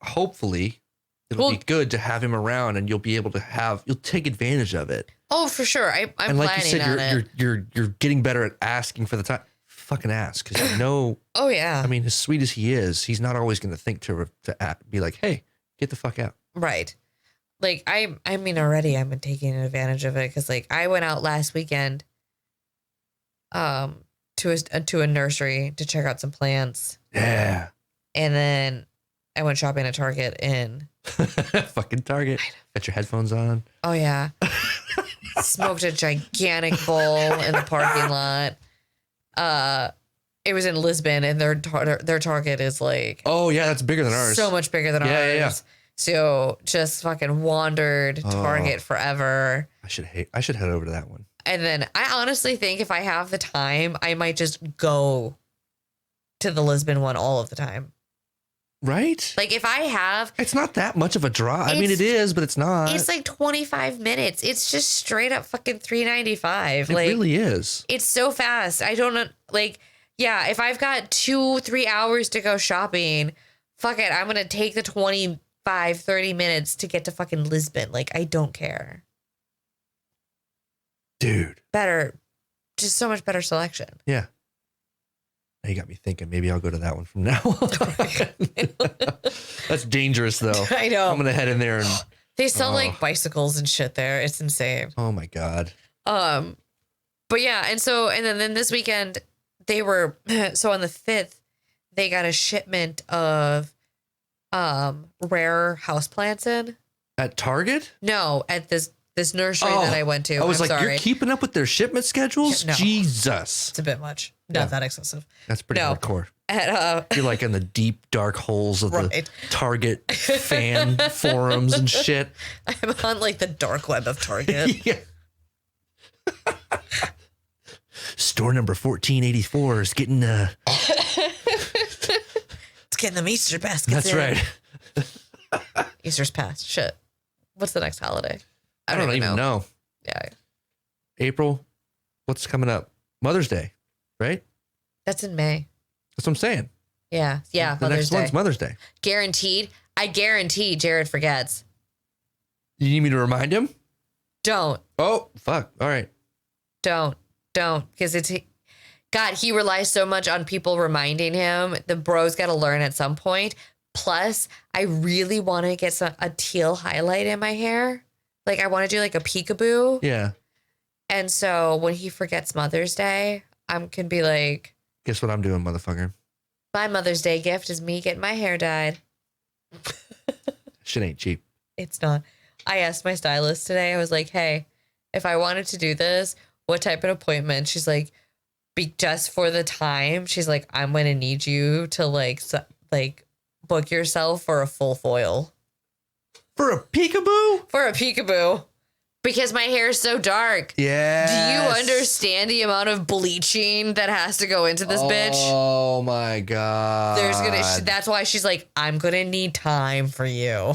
hopefully, it'll be good to have him around and you'll be able to you'll take advantage of it. Oh, for sure. I'm and like planning you said, on it. You're getting better at asking for the time. Fucking ask, because you know. Oh yeah. I mean, as sweet as he is, he's not always going to think to be like, "Hey, get the fuck out." Right. Like I mean, already I'm taking advantage of it because like I went out last weekend, to a nursery to check out some plants. Yeah. And then I went shopping at Target in. Fucking Target. Got your headphones on. Oh yeah. Smoked a gigantic bowl in the parking lot. It was in Lisbon, and their Target is like, oh yeah, that's bigger than ours. So much bigger than ours. Yeah. So just fucking wandered Target forever. I should head over to that one. And then I honestly think if I have the time, I might just go to the Lisbon one all of the time. Right? Like if I have, it's not that much of a drive. I mean, it is, but it's not. It's like 25 minutes. It's just straight up fucking $3.95. It really is. It's so fast. I don't know. Like, yeah, if I've got 2-3 hours to go shopping, fuck it. I'm going to take the 25-30 minutes to get to fucking Lisbon. Like, I don't care. Dude. Better. Just so much better selection. Yeah. Now you got me thinking maybe I'll go to that one from now on. That's dangerous though. I know. I'm going to head in there and they sell like bicycles and shit there. It's insane. Oh my God. But yeah. And then this weekend they were, so on the 5th, they got a shipment of, rare houseplants in. At Target? No, at this This nursery that I went to. I was You're keeping up with their shipment schedules? No. Jesus. It's a bit much. Not that excessive. That's pretty hardcore. You're like in the deep, dark holes of the Target fan forums and shit. I'm on like the dark web of Target. Yeah. Store number 1484 is getting it's getting them Easter baskets. That's right. Easter's past. Shit. What's the next holiday? I don't even know. Yeah. April. What's coming up? Mother's Day, right? That's in May. That's what I'm saying. Yeah. Yeah. The next one's Mother's Day. Guaranteed. I guarantee Jared forgets. You need me to remind him? Don't. Oh, fuck. All right. Don't. Because God, he relies so much on people reminding him. The bro's got to learn at some point. Plus, I really want to get a teal highlight in my hair. Like, I want to do like a peekaboo. Yeah. And so when he forgets Mother's Day, I can be like, guess what I'm doing, motherfucker? My Mother's Day gift is me getting my hair dyed. Shit ain't cheap. It's not. I asked my stylist today. I was like, hey, if I wanted to do this, what type of appointment? She's like, be just for the time. She's like, I'm going to need you to like book yourself for a full foil. For a peekaboo? For a peekaboo. Because my hair is so dark. Yeah. Do you understand the amount of bleaching that has to go into this bitch? Oh my God. That's why she's like, I'm going to need time for you.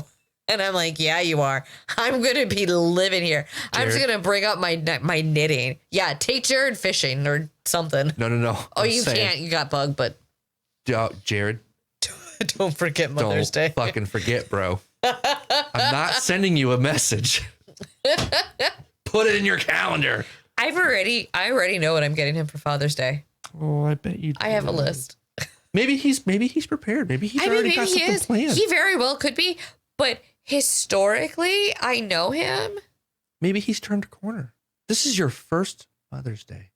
And I'm like, yeah, you are. I'm going to be living here. Jared. I'm just going to bring up my knitting. Yeah, take Jared fishing or something. No. You can't. You got bug, but. Jared. Don't forget Mother's Day. Don't fucking forget, bro. I'm not sending you a message. Put it in your calendar. I already know what I'm getting him for Father's Day. Oh, I bet you do. I have a list. Maybe he's prepared. Maybe he's already got something planned. He very well could be, but historically, I know him. Maybe he's turned a corner. This is your first Mother's Day.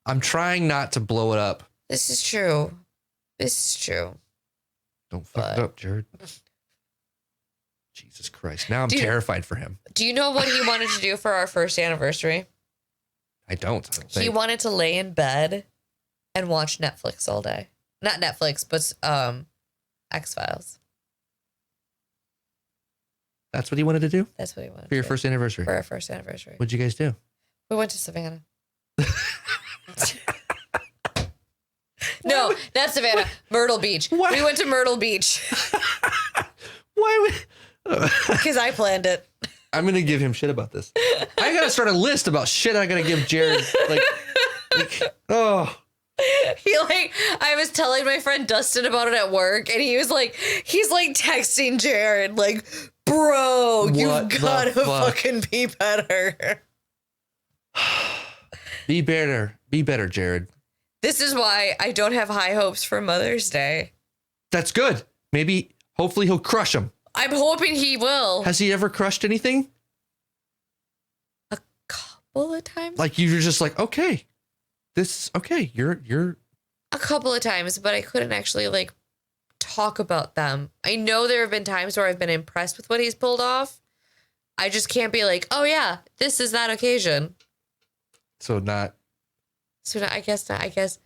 I'm trying not to blow it up. This is true. Don't fuck it up, Jared. Jesus Christ. Now I'm terrified for him. Do you know what he wanted to do for our first anniversary? I don't think. He wanted to lay in bed and watch Netflix all day. Not Netflix, but X-Files. That's what he wanted to do? That's what he wanted for your first anniversary? For our first anniversary. What'd you guys do? We went to Savannah. No, not Savannah. Myrtle Beach. What? We went to Myrtle Beach. Why would... Because I planned it. I'm going to give him shit about this. I got to start a list about shit I got to give Jared. I was telling my friend Dustin about it at work, and he's texting Jared, like, bro, you've got to fucking be better. Be better, Jared. This is why I don't have high hopes for Mother's Day. That's good. Hopefully he'll crush them. I'm hoping he will. Has he ever crushed anything? A couple of times. Like you're just like, okay, you're. A couple of times, but I couldn't actually talk about them. I know there have been times where I've been impressed with what he's pulled off. I just can't be like, oh yeah, this is that occasion. So I guess not. I guess.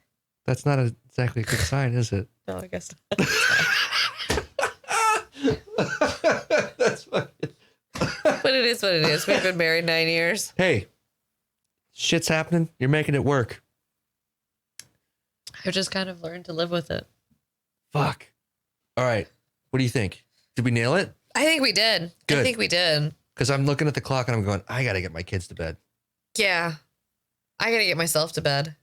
That's not exactly a good sign, is it? No, I guess not. That's fucking. But it is what it is. We've been married 9 years. Hey, shit's happening. You're making it work. I've just kind of learned to live with it. Fuck. All right. What do you think? Did we nail it? I think we did. Good. I think we did. Because I'm looking at the clock and I'm going, I got to get my kids to bed. Yeah. I got to get myself to bed.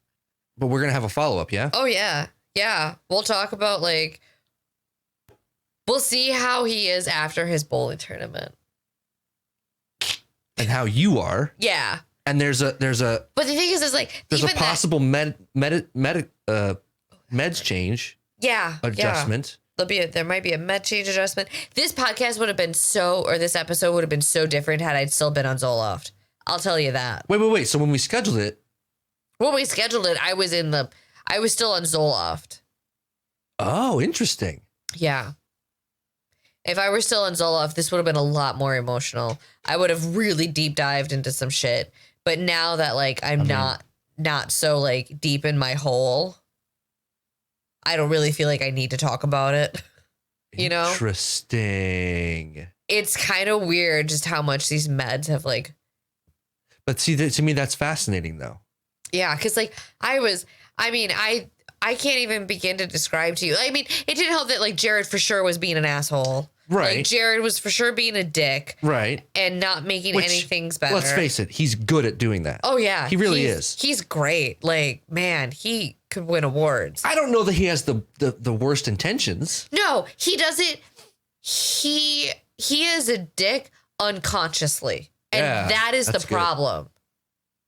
But we're going to have a follow-up, yeah? Oh, yeah. Yeah. We'll talk about we'll see how he is after his bowling tournament. And how you are. Yeah. And there's a. But the thing is there's a possible meds change. Yeah. Adjustment. Yeah. There might be a med change adjustment. This podcast would have been this episode would have been so different had I still been on Zoloft. I'll tell you that. Wait. So when we scheduled it, I was still on Zoloft. Oh, interesting. Yeah. If I were still on Zoloft, this would have been a lot more emotional. I would have really deep dived into some shit. But now that like I'm not so like deep in my hole, I don't really feel like I need to talk about it. You know? Interesting. It's kind of weird just how much these meds have like. But see, to me, that's fascinating though. Yeah, because like I can't even begin to describe to you. I mean, it didn't help that like Jared for sure was being an asshole. Right. Like Jared was for sure being a dick. Right. And not making any things better. Let's face it, he's good at doing that. Oh yeah. He really is. He's great. Like, man, he could win awards. I don't know that he has the worst intentions. No, he doesn't. He is a dick unconsciously. And that is the problem.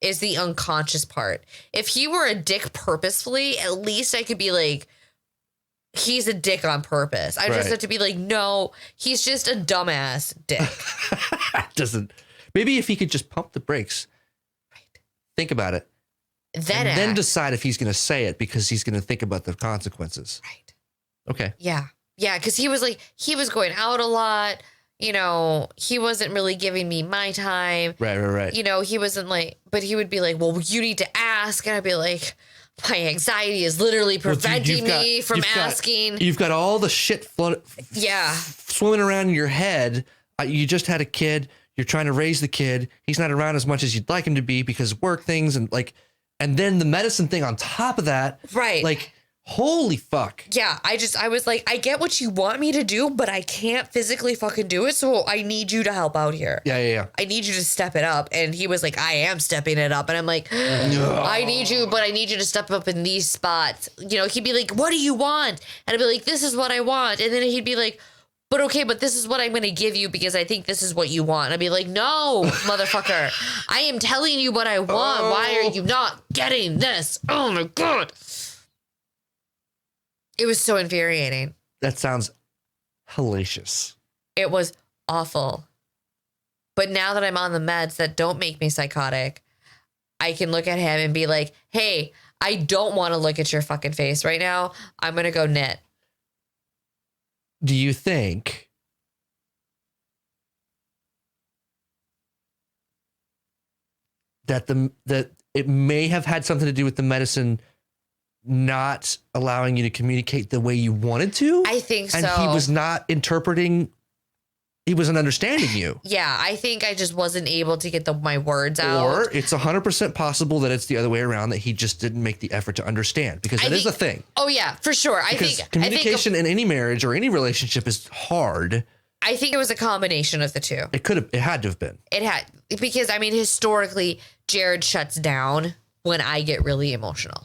Is the unconscious part. If he were a dick purposefully, at least I could be like, he's a dick on purpose. I just have to be like, no, he's just a dumbass dick. Maybe if he could just pump the brakes, think about it, then decide if he's going to say it because he's going to think about the consequences. Right. Okay. Yeah. Yeah. Because he was going out a lot. You know, he wasn't really giving me my time. Right. You know, he wasn't like, but he would be like, well, you need to ask. And I'd be like, my anxiety is literally preventing me from asking. You've got all the shit swimming around in your head. You just had a kid. You're trying to raise the kid. He's not around as much as you'd like him to be because of work things and then the medicine thing on top of that. Right. Like, holy fuck. Yeah, I was like, I get what you want me to do, but I can't physically fucking do it. So I need you to help out here. Yeah. I need you to step it up. And he was like, I am stepping it up. And I'm like, I need you, but I need you to step up in these spots. You know, he'd be like, what do you want? And I'd be like, this is what I want. And then he'd be like, but okay, but this is what I'm going to give you because I think this is what you want. And I'd be like, no, motherfucker. I am telling you what I want. Why are you not getting this? Oh my God. It was so infuriating. That sounds hellacious. It was awful. But now that I'm on the meds that don't make me psychotic, I can look at him and be like, hey, I don't want to look at your fucking face right now. I'm going to go knit. Do you think that it may have had something to do with the medicine not allowing you to communicate the way you wanted to? I think so. And he was not interpreting, he wasn't understanding you. Yeah, I think I just wasn't able to get my words out. Or it's 100% possible that it's the other way around, that he just didn't make the effort to understand, because that is a thing. Oh yeah, for sure. Because communication in any marriage or any relationship is hard. I think it was a combination of the two. It had to have been. It had, because I mean, historically, Jared shuts down when I get really emotional.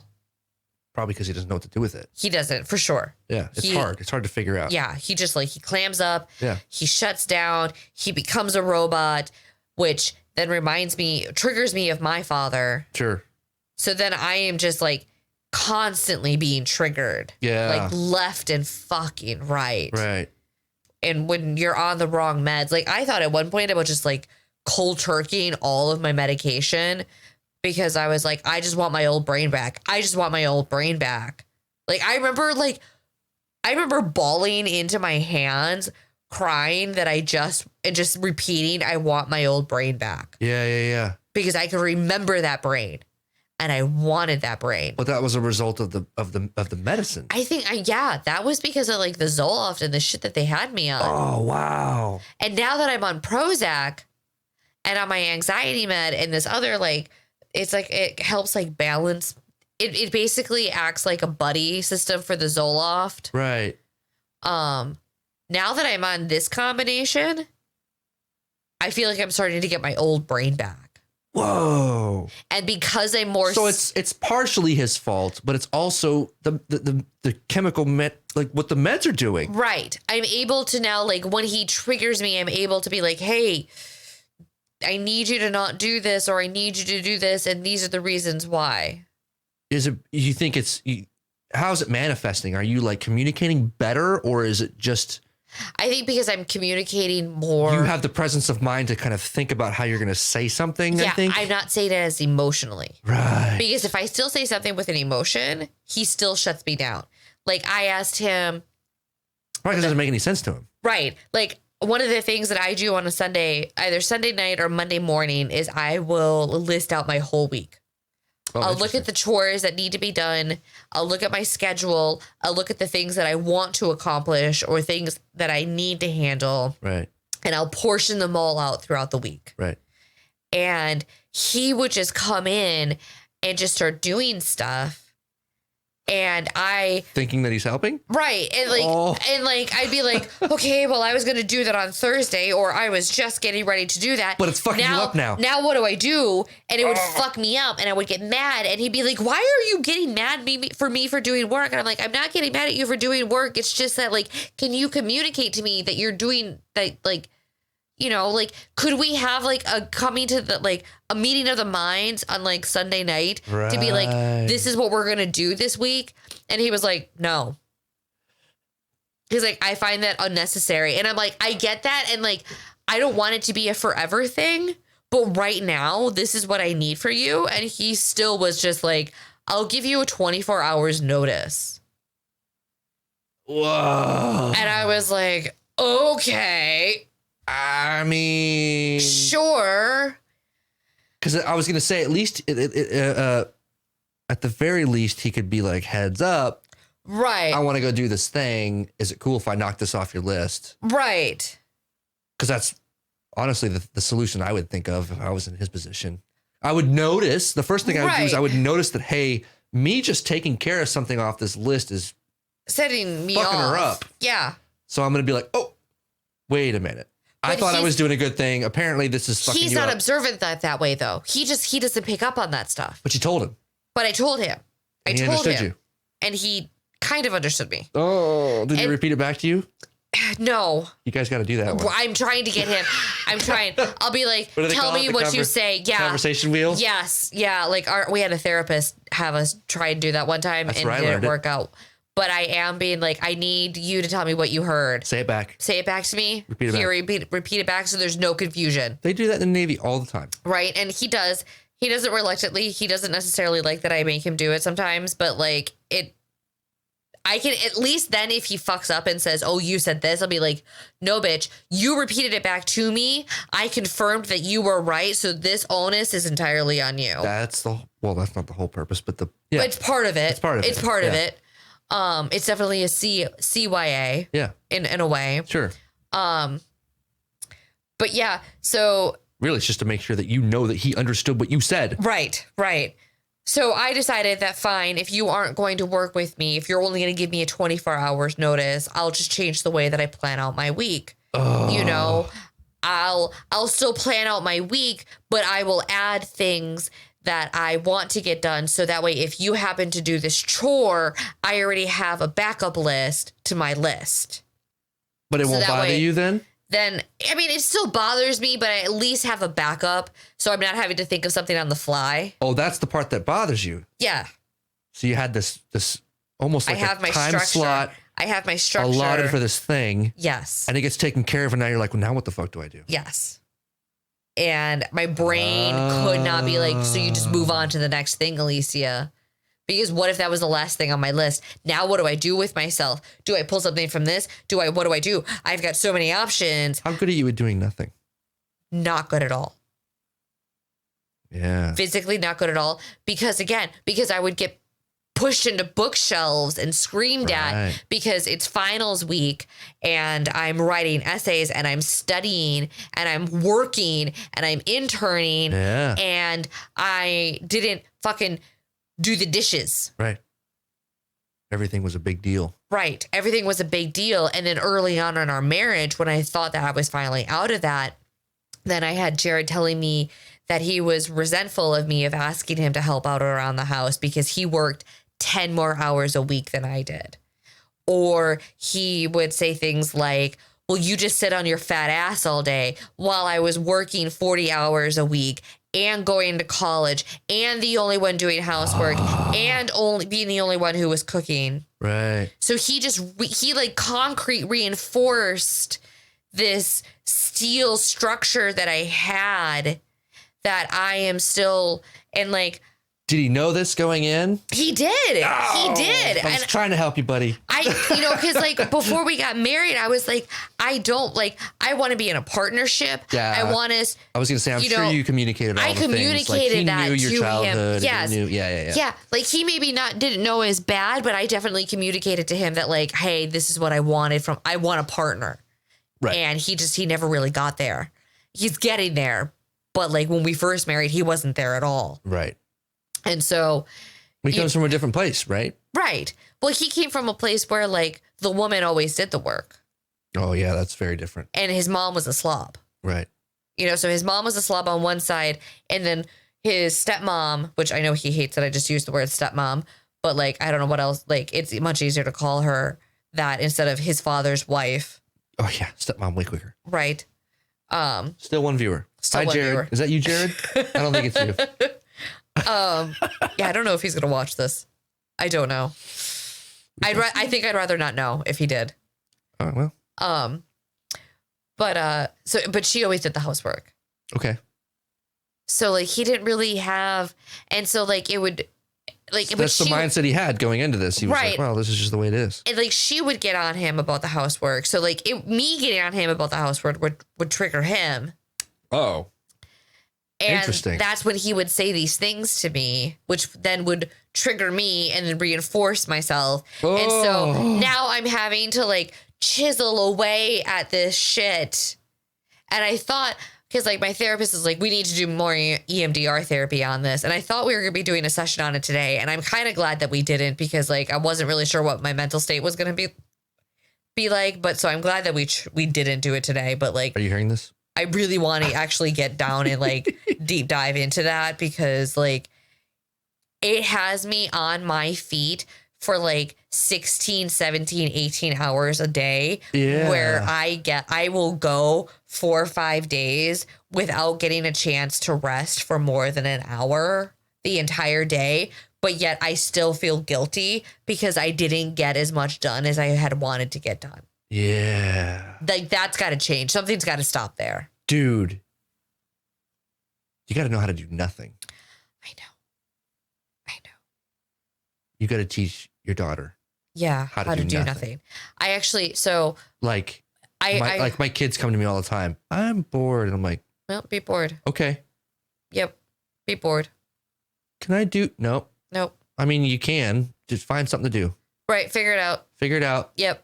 Probably because he doesn't know what to do with it. He doesn't, for sure. Yeah, it's hard. It's hard to figure out. Yeah, he just he clams up. Yeah. He shuts down. He becomes a robot, which then triggers me of my father. Sure. So then I am just constantly being triggered. Yeah. Left and fucking right. Right. And when you're on the wrong meds, I thought at one point about just cold turkeying all of my medication. Because I was like, I just want my old brain back. I just want my old brain back. I remember bawling into my hands, crying that and just repeating, I want my old brain back. Yeah. Because I could remember that brain, and I wanted that brain. But that was a result of the medicine. I think, that was because of the Zoloft and the shit that they had me on. Oh wow! And now that I'm on Prozac, and on my anxiety med, and this other it's it helps balance. It basically acts like a buddy system for the Zoloft. Right. Now that I'm on this combination, I feel like I'm starting to get my old brain back. Whoa. And because I'm more... So it's partially his fault, but it's also the chemical what the meds are doing. Right. I'm able to now, when he triggers me, I'm able to be like, hey... I need you to not do this, or I need you to do this, and these are the reasons why. You think how is it manifesting? Are you communicating better, or is it just... I think because I'm communicating more. You have the presence of mind to kind of think about how you're going to say something, yeah, I think? I'm not saying it as emotionally. Right. Because if I still say something with an emotion, he still shuts me down. I asked him... Right, because it doesn't make any sense to him. Right. Like one of the things that I do on a Sunday, either Sunday night or Monday morning, is I will list out my whole week. I'll look at the chores that need to be done. I'll look at my schedule. I'll look at the things that I want to accomplish or things that I need to handle. Right. And I'll portion them all out throughout the week. Right. And he would just come in and just start doing stuff. And I thinking that he's helping. Right. And like, I'd be like, okay, well, I was going to do that on Thursday, or I was just getting ready to do that. But it's fucking you up now. Now what do I do? And it would fuck me up and I would get mad. And he'd be like, why are you getting mad for doing work? And I'm like, I'm not getting mad at you for doing work. It's just that, like, can you communicate to me that you're doing that? Like, you know, like, could we have like a meeting of the minds on like Sunday night to be like, this is what we're going to do this week? And he was like, no. He's like, I find that unnecessary. And I'm like, I get that. And like, I don't want it to be a forever thing, but right now, this is what I need for you. And he still was just like, I'll give you a 24 hours notice. Whoa. And I was like, okay. I mean, sure. Because I was going to say, at least at the very least, he could be like, heads up. Right. I want to go do this thing. Is it cool if I knock this off your list? Right. Because that's honestly the solution I would think of if I was in his position. I would notice, the first thing I would do is I would notice that, hey, me just taking care of something off this list is setting me fucking off. her up. Yeah. So I'm going to be like, oh, wait a minute. I thought I was doing a good thing. Apparently, this is fucking you up. He's not observant that way, though. He doesn't pick up on that stuff. But you told him. But I told him. And he understood you. And he kind of understood me. Oh, did he repeat it back to you? No. You guys got to do that one. I'm trying to get him. I'm trying. I'll be like, tell me what you say. Yeah. Conversation wheel? Yes. Yeah. Like we had a therapist have us try and do that one time and it didn't work out. But I am being like, I need you to tell me what you heard. Say it back. Say it back to me. Repeat it back. Repeat it back so there's no confusion. They do that in the Navy all the time. Right. And he does. He does it reluctantly. He doesn't necessarily like that I make him do it sometimes. But like I can at least then if he fucks up and says, oh, you said this, I'll be like, no, bitch, you repeated it back to me. I confirmed that you were right. So this onus is entirely on you. That's not the whole purpose, but but it's part of it. It's part of it. It's definitely a CYA. Yeah. In a way. Sure. But yeah, so really it's just to make sure that you know that he understood what you said. Right. So I decided that fine, if you aren't going to work with me, if you're only going to give me a 24 hours notice, I'll just change the way that I plan out my week. You know, I'll still plan out my week, but I will add things that I want to get done. So that way, if you happen to do this chore, I already have a backup list to my list. But it won't bother you then? Then, I mean, it still bothers me, but I at least have a backup. So I'm not having to think of something on the fly. Oh, that's the part that bothers you. Yeah. So you had this almost like a time slot. I have my structure allotted for this thing. Yes. And it gets taken care of. And now you're like, well, now what the fuck do I do? Yes. And my brain could not be like, so you just move on to the next thing, Alicia. Because what if that was the last thing on my list? Now what do I do with myself? Do I pull something from this? What do I do? I've got so many options. How good are you at doing nothing? Not good at all. Yeah. Physically not good at all. Because I would get pushed into bookshelves and screamed at because it's finals week and I'm writing essays and I'm studying and I'm working and I'm interning and I didn't fucking do the dishes. Right. Everything was a big deal. Right. Everything was a big deal. And then early on in our marriage, when I thought that I was finally out of that, then I had Jared telling me that he was resentful of me of asking him to help out around the house because he worked 10 more hours a week than I did. Or he would say things like, well, you just sit on your fat ass all day while I was working 40 hours a week and going to college and the only one doing housework and only being the only one who was cooking. Right. So he like concrete reinforced this steel structure that I had that I am still, and like, Did he know this going in? He did. He did. I was trying to help you, buddy. Because like before we got married, I was like, I want to be in a partnership. Yeah. I was going to say, I'm sure you communicated all the things. I communicated that he knew your to childhood. him. Yes. Yeah. Like he maybe didn't know it was bad, but I definitely communicated to him that like, hey, this is what I wanted I want a partner. Right. And he never really got there. He's getting there. But like when we first married, he wasn't there at all. Right. And so he comes from a different place, right? Right. Well, he came from a place where like the woman always did the work. Oh, yeah, that's very different. And his mom was a slob. Right. So his mom was a slob on one side, and then his stepmom, which I know he hates that I just used the word stepmom, but like I don't know what else. Like it's much easier to call her that instead of his father's wife. Oh yeah, stepmom way quicker. Right. Still one viewer. Hi, Jared. Viewer. Is that you, Jared? I don't think it's you. Yeah, I don't know if he's gonna watch this. I don't know. I think I'd rather not know if he did. Oh well. But she always did the housework. Okay. So like he didn't really have, and so like it would, like that's the mindset he had going into this. He was like, well, this is just the way it is. And like she would get on him about the housework. So like me getting on him about the housework would trigger him. Oh. And interesting. That's when he would say these things to me, which then would trigger me and then reinforce myself. Oh. And so now I'm having to like chisel away at this shit. And I thought, because like my therapist is like, we need to do more EMDR therapy on this. And I thought we were going to be doing a session on it today. And I'm kind of glad that we didn't, because like I wasn't really sure what my mental state was going to be like. But so I'm glad that we didn't do it today. But like, are you hearing this? I really want to actually get down and like deep dive into that, because like it has me on my feet for like 16, 17, 18 hours a day, where I will go 4 or 5 days without getting a chance to rest for more than an hour the entire day. But yet I still feel guilty because I didn't get as much done as I had wanted to get done. Yeah. Like that's got to change. Something's got to stop there. Dude, you got to know how to do nothing. I know. You got to teach your daughter. Yeah. How to do nothing. I actually, so like, my kids come to me all the time. I'm bored. And I'm like, well, be bored. Okay. Yep. Be bored. Can I do? Nope. I mean, you can just find something to do. Right. Figure it out. Yep.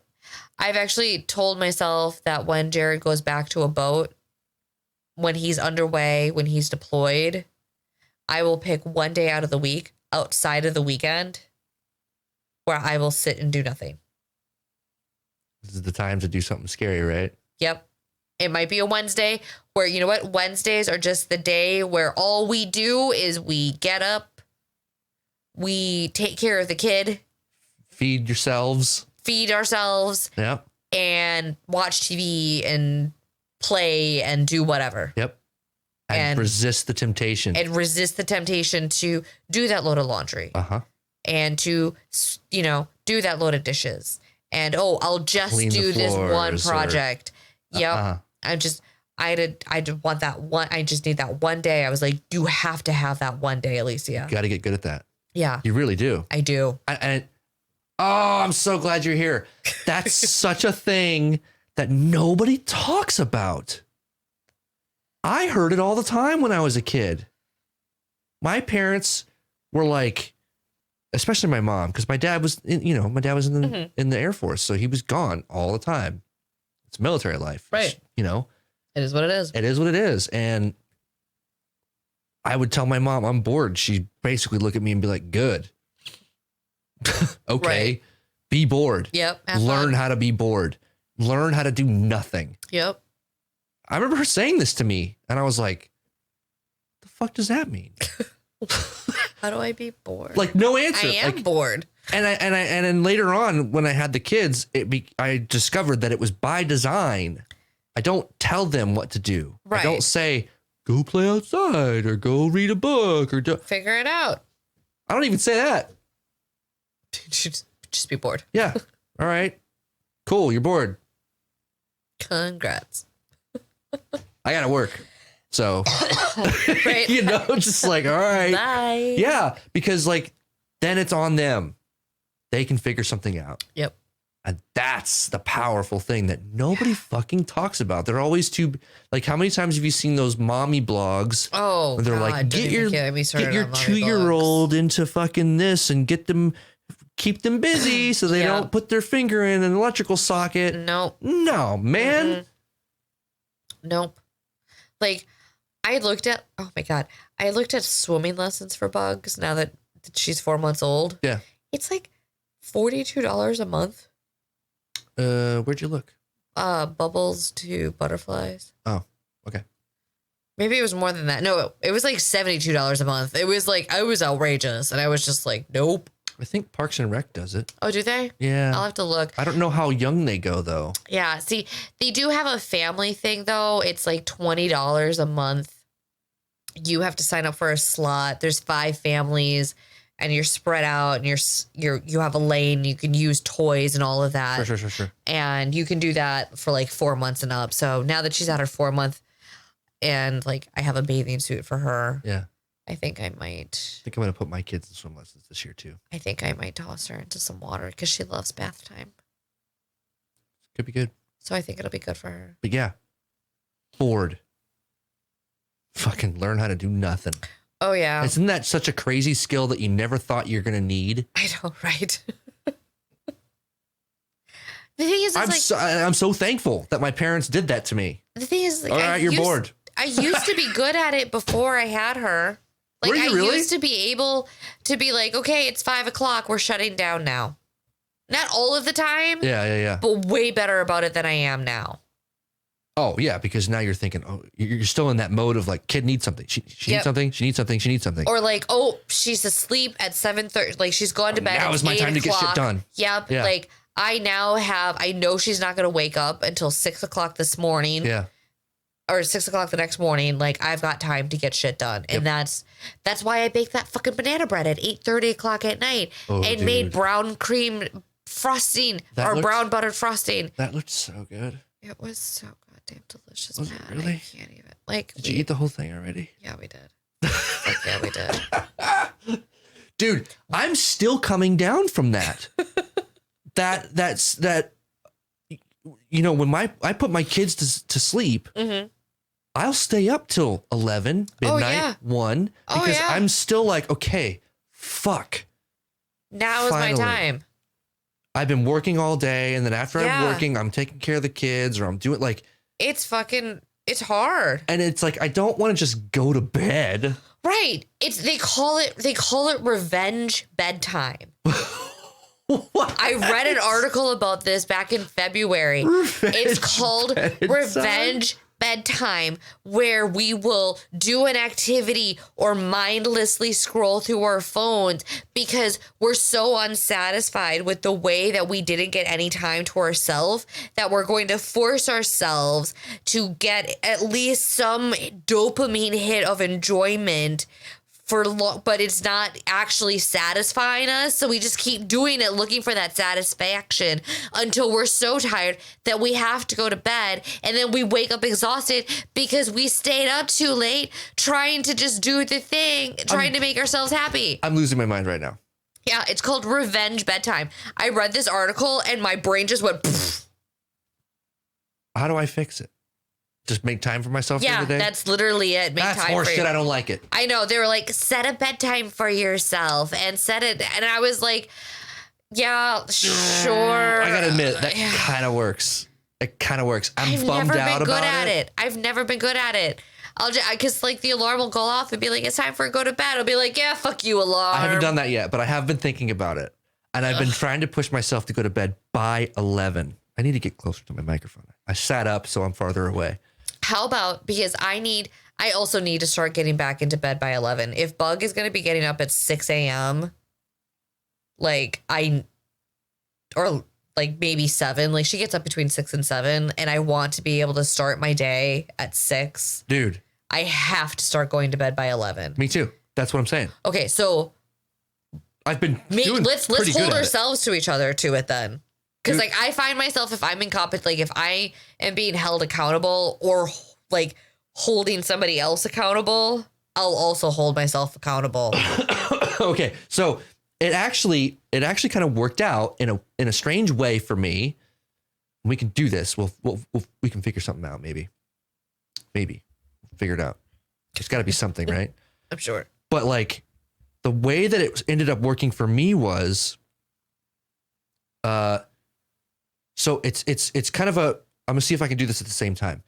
I've actually told myself that when Jared goes back to a boat, when he's underway, when he's deployed, I will pick one day out of the week outside of the weekend where I will sit and do nothing. This is the time to do something scary, right? Yep. It might be a Wednesday where, you know what? Wednesdays are just the day where all we do is we get up, we take care of the kid. Feed ourselves. Yep. And watch TV and play and do whatever. Yep. And resist the temptation. To do that load of laundry. Uh-huh. And to, do that load of dishes. And, I'll just do this one project. Yep. Uh-huh. I want that one. I just need that one day. I was like, you have to have that one day, Alicia. You got to get good at that. Yeah. You really do. I do. I'm so glad you're here. That's such a thing that nobody talks about. I heard it all the time when I was a kid. My parents were like, especially my mom, because my dad was in the Air Force, so he was gone all the time. It's military life, right? It is what it is. It is what it is, and I would tell my mom I'm bored. She'd basically look at me and be like, "Good, okay, right. Be bored. Yep, learn how to be bored. Learn how to do nothing." Yep. I remember her saying this to me, and I was like, "The fuck does that mean?" How do I be bored? Like no answer. I am bored. And then later on, when I had the kids, I discovered that it was by design. I don't tell them what to do. Right. I don't say, go play outside or go read a book or figure it out. I don't even say that. Just be bored. Yeah. All right. Cool. You're bored. Congrats. I got to work. So, right. you know, just like, all right. Bye. Yeah. Because like, then it's on them. They can figure something out. Yep. And that's the powerful thing that nobody fucking talks about. They're always too, like, how many times have you seen those mommy blogs? Oh, where they're God, like, get your 2-year-old into fucking this and keep them busy so they don't put their finger in an electrical socket. Nope. No, man. Mm-mm. Nope. Like, I looked at swimming lessons for Bugs now that she's 4 months old. Yeah. It's like $42 a month. Where'd you look? Bubbles to butterflies. Oh, okay. Maybe it was more than that. No, it was like $72 a month. It was like, I was outrageous. And I was just like, nope. I think Parks and Rec does it. Oh, do they? Yeah. I'll have to look. I don't know how young they go, though. Yeah. See, they do have a family thing, though. It's like $20 a month. You have to sign up for a slot. There's 5 families. And you're spread out, and you have a lane. You can use toys and all of that. Sure. And you can do that for like 4 months and up. So now that she's at her 4 month, and like I have a bathing suit for her. Yeah. I think I'm gonna put my kids in swim lessons this year too. I think I might toss her into some water because she loves bath time. Could be good. So I think it'll be good for her. But yeah, bored. Fucking learn how to do nothing. Oh, yeah. Isn't that such a crazy skill that you never thought you're going to need? I know, right? The thing is, I'm so thankful that my parents did that to me. The thing is, like, all right, you're bored. I used to be good at it before I had her. Like, Were you really? I used to be able to be like, okay, it's 5 o'clock. We're shutting down now. Not all of the time. Yeah. But way better about it than I am now. Oh, yeah, because now you're thinking, oh, you're still in that mode of like, kid needs something. She needs something. She needs something. She needs something. Or like, oh, she's asleep at 7:30. Like, she's gone to bed. Now is my time to get shit done. Yep. Yeah. Like, I know she's not going to wake up until 6 o'clock this morning. Yeah. Or 6 o'clock the next morning. Like, I've got time to get shit done. And that's why I baked that fucking banana bread at 8:30 o'clock at night and made brown cream frosting brown buttered frosting. That looked so good. It was so goddamn delicious. Was it really? I can't even. Like, did you eat the whole thing already? Yeah, we did. Like, yeah, we did. Dude, I'm still coming down from that. That's you know, when I put my kids to sleep, I'll stay up till 11, midnight, 1, because I'm still like, okay, fuck. Now is my time. I've been working all day, and then after I'm working, I'm taking care of the kids, or I'm doing like... It's hard. And it's like, I don't want to just go to bed. Right. They call it revenge bedtime. What? I read an article about this back in February. It's called Revenge Bedtime, where we will do an activity or mindlessly scroll through our phones because we're so unsatisfied with the way that we didn't get any time to ourselves that we're going to force ourselves to get at least some dopamine hit of enjoyment but it's not actually satisfying us. So we just keep doing it, looking for that satisfaction until we're so tired that we have to go to bed. And then we wake up exhausted because we stayed up too late trying to just do the thing, trying to make ourselves happy. I'm losing my mind right now. Yeah, it's called Revenge Bedtime. I read this article and my brain just went, pfft. How do I fix it? Just make time for myself every day? Yeah, that's literally it. That's horseshit. I don't like it. I know. They were like, set a bedtime for yourself and set it. And I was like, yeah, sure. I got to admit, that kind of works. It kind of works. I've bummed out about it. I've never been good at it. Because like the alarm will go off and be like, it's time for go to bed. I'll be like, yeah, fuck you, alarm. I haven't done that yet, but I have been thinking about it. And I've been trying to push myself to go to bed by 11. I need to get closer to my microphone. I sat up, so I'm farther away. How about, because I also need to start getting back into bed by 11. If Bug is going to be getting up at 6 a.m., or maybe 7, like she gets up between 6 and 7, and I want to be able to start my day at 6. Dude. I have to start going to bed by 11. Me too. That's what I'm saying. Okay, so I've been let's hold ourselves to each other to it then. Because like I find myself, if I'm incompetent, like if I am being held accountable or like holding somebody else accountable, I'll also hold myself accountable. Okay, so it actually kind of worked out in a strange way for me. We can do this. We can figure something out. Maybe figure it out. There's got to be something, right? I'm sure. But like the way that it ended up working for me was, so it's kind of I'm gonna see if I can do this at the same time.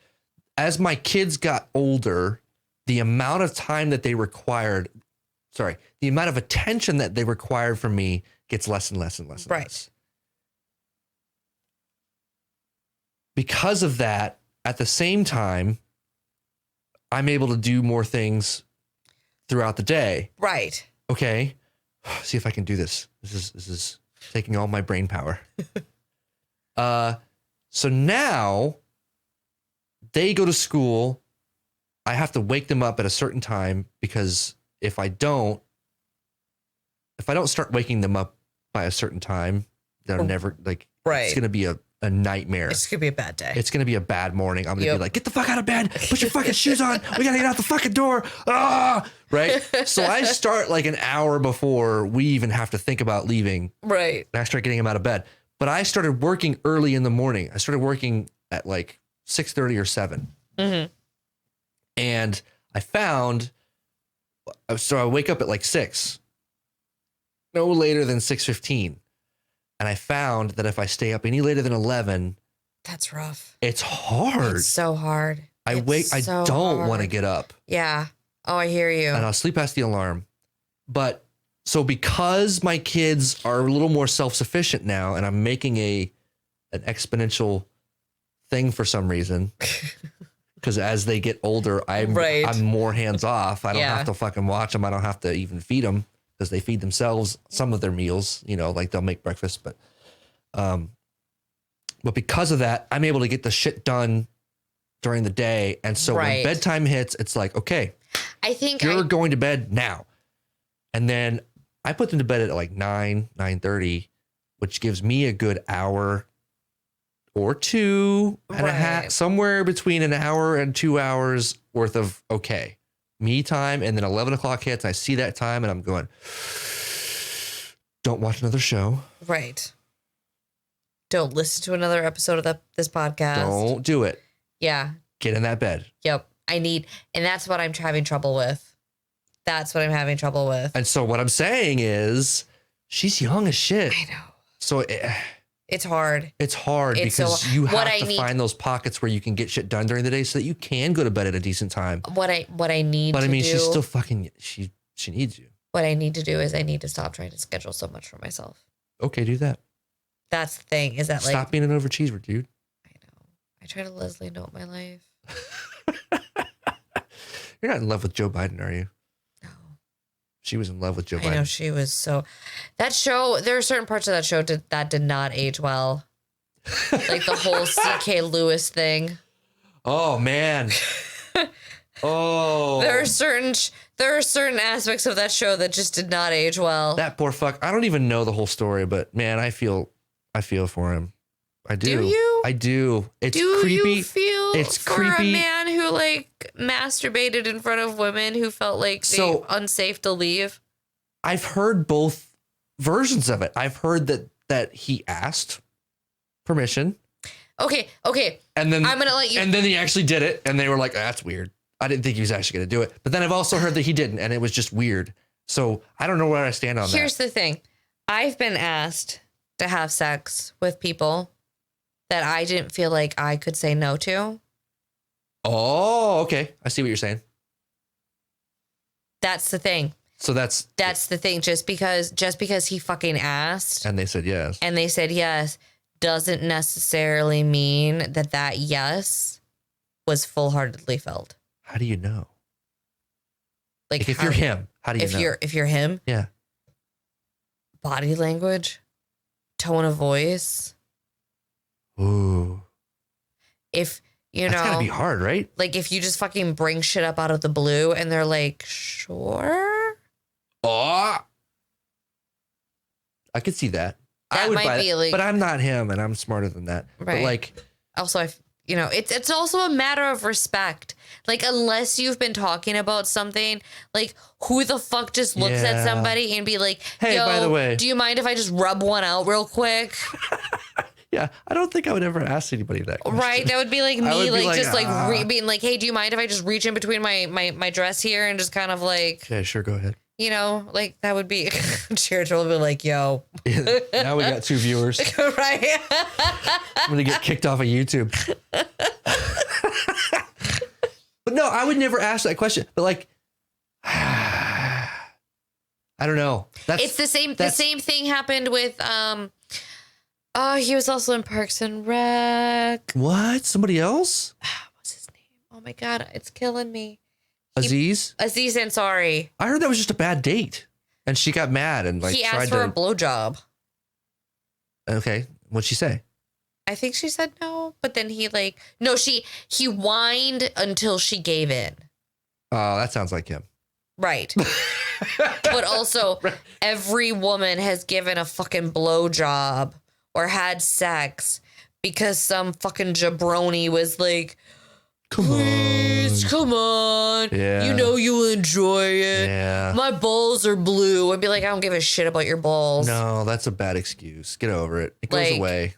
As my kids got older, the amount of time that they required, the amount of attention that they required from me gets less and less and less. And less. Because of that, at the same time, I'm able to do more things throughout the day. Right. Okay. See if I can do this. This is taking all my brain power. So now they go to school. I have to wake them up at a certain time because if I don't start waking them up by a certain time, they're never like, it's going to be a nightmare. It's going to be a bad day. It's going to be a bad morning. I'm going to be like, get the fuck out of bed. Put your fucking shoes on. We got to get out the fucking door. Ah, right. So I start like an hour before we even have to think about leaving. Right. And I start getting them out of bed. But I started working early in the morning. I started working at like 6:30 or 7. Mm-hmm. And I found, so I wake up at like 6, no later than 6:15. And I found that if I stay up any later than 11, that's rough. It's hard. It's so hard. I don't want to get up. Yeah. Oh, I hear you. And I'll sleep past the alarm. But so because my kids are a little more self-sufficient now, and I'm making an exponential thing for some reason, because as they get older, I'm more hands off. I don't have to fucking watch them. I don't have to even feed them because they feed themselves some of their meals, like they'll make breakfast. But because of that, I'm able to get the shit done during the day. And so when bedtime hits, it's like, okay, I think you're going to bed now. And then I put them to bed at like 9:30, which gives me a good hour or 2 and a half, somewhere between an hour and 2 hours worth of me time. And then 11 o'clock hits. I see that time and I'm going, don't watch another show. Right. Don't listen to another episode of this podcast. Don't do it. Yeah. Get in that bed. Yep. And that's what I'm having trouble with. And so what I'm saying is she's young as shit. I know. So it's hard. It's hard because you have to find those pockets where you can get shit done during the day so that you can go to bed at a decent time. What I need to do. But I mean, she's still fucking, she needs you. What I need to do is I need to stop trying to schedule so much for myself. Okay, do that. That's the thing. Is that stop being an overachiever, dude. I know. I try to Leslie note my life. You're not in love with Joe Biden, are you? No. She was in love with Joe Biden. I know she was so. That show, there are certain parts of that show that did not age well. Like the whole C.K. Lewis thing. Oh, man. Oh. There are certain aspects of that show that just did not age well. That poor fuck. I don't even know the whole story, but man, I feel for him. I do. Do you? I do. It's creepy. Do you feel it's for creepy. A man who like masturbated in front of women who felt like they unsafe to leave? I've heard both versions of it. I've heard that he asked permission. Okay. And then I'm gonna let you. And then he actually did it, and they were like, "That's weird." I didn't think he was actually going to do it. But then I've also heard that he didn't, and it was just weird. So I don't know where I stand on that. Here's the thing. I've been asked to have sex with people that I didn't feel like I could say no to. Oh, okay. I see what you're saying. That's the thing. So that's the thing. Just because he fucking asked. And they said yes. Doesn't necessarily mean that yes was full-heartedly felt. How do you know? Like if you're him, how do you know? If you're him? Yeah. Body language, tone of voice. Ooh. If that's gotta be hard, right? Like if you just fucking bring shit up out of the blue and they're like, sure. Oh. I could see that. I would might buy be that, like, but I'm not him, and I'm smarter than that. Right. But like, also you know, it's also a matter of respect. Like, unless you've been talking about something, like, who the fuck just looks at somebody and be like, hey, yo, by the way, do you mind if I just rub one out real quick? Yeah, I don't think I would ever ask anybody that question. Right, that would be like me, being like, hey, do you mind if I just reach in between my dress here and just kind of like... Yeah, sure, go ahead. You know, like, that would be... Cheers will be like, yo. Yeah, now we got 2 viewers. Right. I'm going to get kicked off of YouTube. But no, I would never ask that question. But like, I don't know. It's the same thing happened with... he was also in Parks and Rec. What? Somebody else? What's his name? Oh my God, it's killing me. Aziz Ansari. I heard that was just a bad date, and she got mad and like he asked for a blowjob. Okay, what'd she say? I think she said no, but then he whined until she gave in. Oh, that sounds like him. Right. But also, every woman has given a fucking blowjob or had sex because some fucking jabroni was like, please, come on. Yeah. You know you enjoy it. Yeah. My balls are blue. And be like, I don't give a shit about your balls. No, that's a bad excuse. Get over it. It goes away.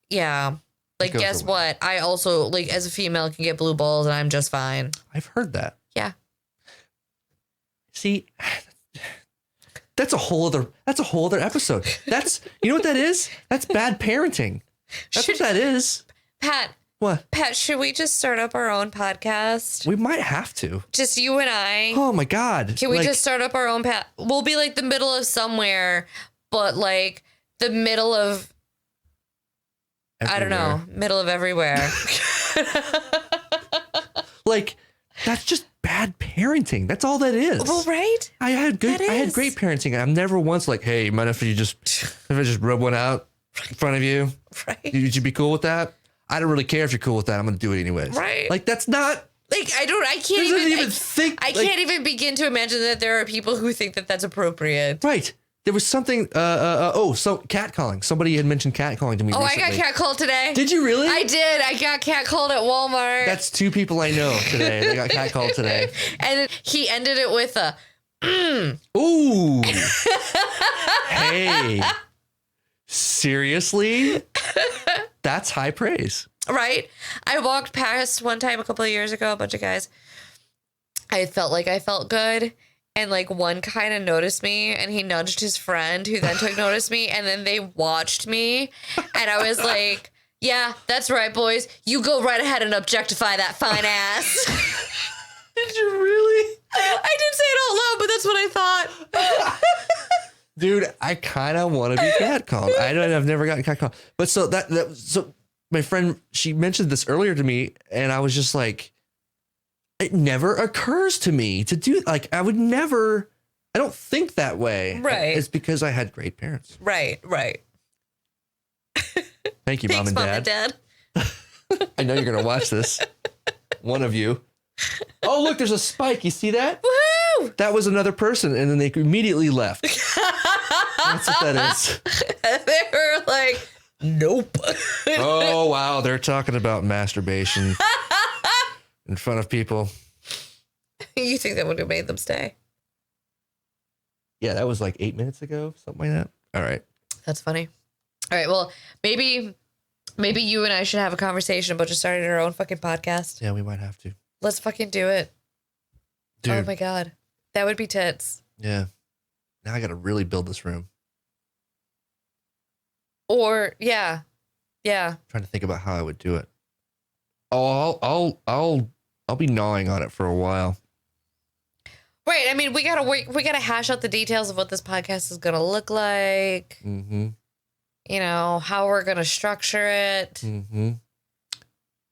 Yeah. Like, guess what? I also, like, as a female, can get blue balls and I'm just fine. I've heard that. Yeah. See, that's a whole other episode. That's, you know what that is? That's bad parenting. That's what that is. Pat. What? Pat, should we just start up our own podcast? We might have to. Just you and I. Oh my God. Can we just start up our own We'll be like the middle of somewhere, but like the middle of, everywhere. I don't know, middle of everywhere. Like, that's just bad parenting. That's all that is. Well, right? I had great parenting. I'm never once like, hey, mind if I just rub one out in front of you? Right. Would you be cool with that? I don't really care if you're cool with that. I'm going to do it anyways. Right. Like, that's not. Like, I can't even begin to imagine that there are people who think that that's appropriate. Right. There was something, so catcalling. Somebody had mentioned catcalling to me recently. I got catcalled today. Did you really? I did. I got catcalled at Walmart. That's 2 people I know today. They got catcalled today. And he ended it with a, Ooh. Hey. Seriously? That's high praise. Right? I walked past one time a couple of years ago, a bunch of guys. I felt like I felt good. And like one kind of noticed me and he nudged his friend who then took notice me. And then they watched me. And I was like, yeah, that's right, boys. You go right ahead and objectify that fine ass. Did you really? I didn't say it out loud, but that's what I thought. Dude, I kind of want to be catcalled. I've never gotten catcalled. But so my friend, she mentioned this earlier to me and I was just like, it never occurs to me to do, like, I don't think that way. Right. It's because I had great parents. Right. Thank you, Thanks, Mom and Dad. I know you're going to watch this. One of you. Oh, look, there's a spike. You see that? Woohoo! That was another person, and then they immediately left. That's what that is. They were like, nope. Oh, wow. They're talking about masturbation in front of people. You think that would have made them stay? Yeah, that was like 8 minutes ago, something like that. All right. That's funny. All right. Well, maybe you and I should have a conversation about just starting our own fucking podcast. Yeah, we might have to. Let's fucking do it. Dude. Oh my God. That would be tits. Yeah. Now I got to really build this room. Or yeah. I'm trying to think about how I would do it. Oh, I'll be gnawing on it for a while. Right. I mean, we gotta hash out the details of what this podcast is gonna look like. Mm-hmm. You know, how we're gonna structure it. Mm-hmm.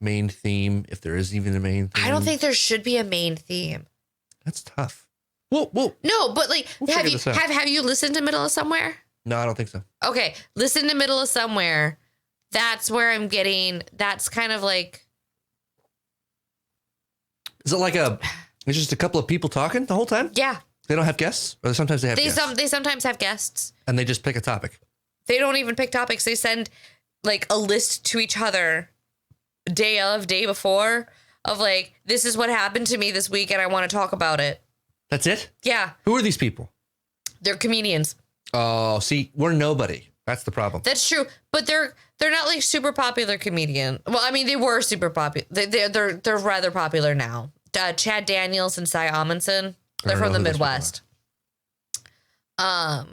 Main theme, if there is even a main theme. I don't think there should be a main theme. That's tough. Whoa. No, but like, have you listened to Middle of Somewhere? No, I don't think so. Okay, listen to Middle of Somewhere. That's where I'm getting. That's kind of like. Is it like it's just a couple of people talking the whole time? Yeah. They don't have guests, or sometimes they have guests. They sometimes have guests, and they just pick a topic. They don't even pick topics. They send like a list to each other. day before of like, this is what happened to me this week and I want to talk about it. That's it? Yeah. Who are these people? They're comedians. Oh, see, we're nobody. That's the problem. That's true. But they're not like super popular comedian. Well, I mean, they were super popular. They're rather popular now. Chad Daniels and Cy Amundsen. They're from the Midwest. I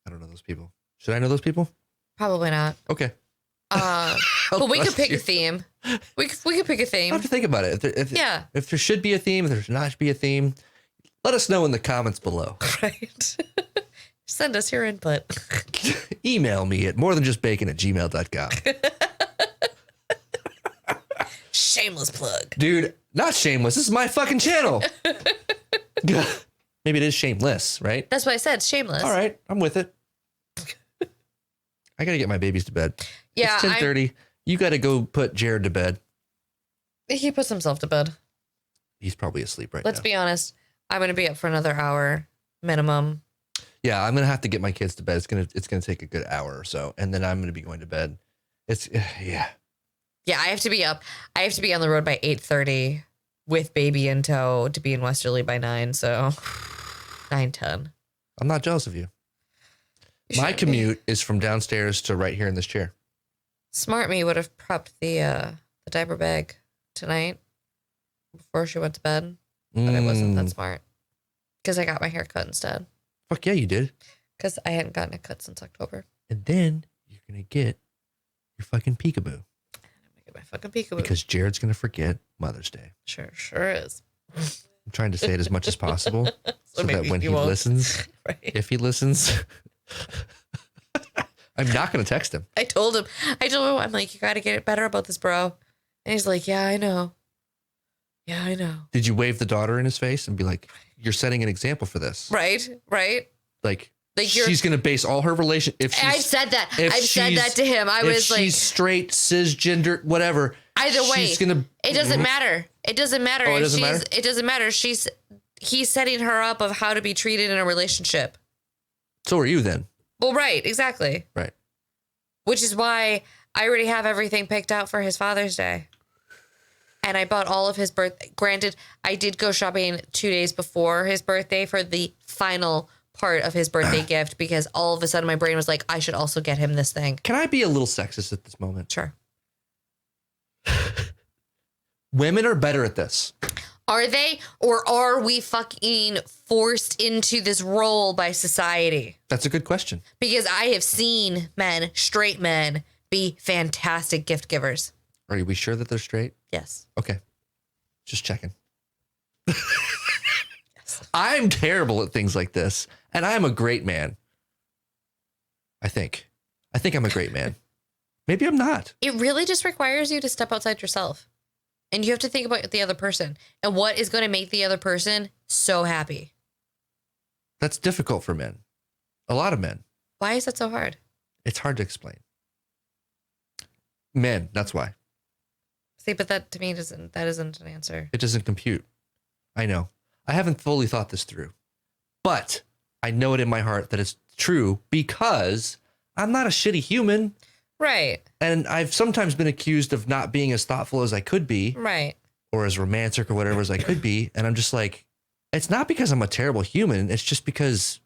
don't know those people. Should I know those people? Probably not. Okay. But we could pick a theme. We could pick a theme. I have to think about it. If there should be a theme, if there should not be a theme, let us know in the comments below. Right. Send us your input. Email me at morethanjustbacon@gmail.com. Shameless plug. Dude, not shameless. This is my fucking channel. Maybe it is shameless, right? That's what I said. Shameless. All right. I'm with it. I got to get my babies to bed. Yeah. It's 10:30. You got to go put Jared to bed. He puts himself to bed. He's probably asleep right now. Let's be honest. I'm going to be up for another hour minimum. Yeah, I'm gonna have to get my kids to bed. It's gonna take a good hour or so, and then I'm gonna be going to bed. Yeah. I have to be up. I have to be on the road by 8:30 with baby in tow to be in Westerly by 9. So 9:10. I'm not jealous of you. My commute is from downstairs to right here in this chair. Smart me would have prepped the diaper bag tonight before she went to bed, but it wasn't that smart because I got my hair cut instead. Fuck yeah, you did. Because I hadn't gotten it cut since October. And then you're going to get your fucking peekaboo. I'm going to get my fucking peekaboo. Because Jared's going to forget Mother's Day. Sure is. I'm trying to say it as much as possible so that when he listens, right. If he listens, I'm not going to text him. I told him, I'm like, you got to get it better about this, bro. And he's like, yeah, I know. Yeah, I know. Did you wave the daughter in his face and be like, you're setting an example for this? Right. Like she's going to base all her relation. I've said that. I've said that to him. If she's straight, cisgender, whatever. Either way, it doesn't matter. It doesn't matter. Oh, it doesn't matter? It doesn't matter. He's setting her up of how to be treated in a relationship. So are you then? Well, right. Exactly. Right. Which is why I already have everything picked out for his Father's Day. And I bought all of his birthday. Granted, I did go shopping 2 days before his birthday for the final part of his birthday gift because all of a sudden my brain was like, I should also get him this thing. Can I be a little sexist at this moment? Sure. Women are better at this. Are they? Or are we fucking forced into this role by society? That's a good question. Because I have seen men, straight men, be fantastic gift givers. Are we sure that they're straight? Yes. Okay. Just checking. I'm terrible at things like this, and I'm a great man. I think I'm a great man. Maybe I'm not. It really just requires you to step outside yourself. And you have to think about the other person and what is going to make the other person so happy. That's difficult for men. A lot of men. Why is that so hard? It's hard to explain. Men, that's why. See, but that to me isn't an answer. It doesn't compute. I know. I haven't fully thought this through, but I know it in my heart that it's true because I'm not a shitty human. Right. And I've sometimes been accused of not being as thoughtful as I could be. Right. Or as romantic or whatever as I could be. And I'm just like, it's not because I'm a terrible human. It's just because,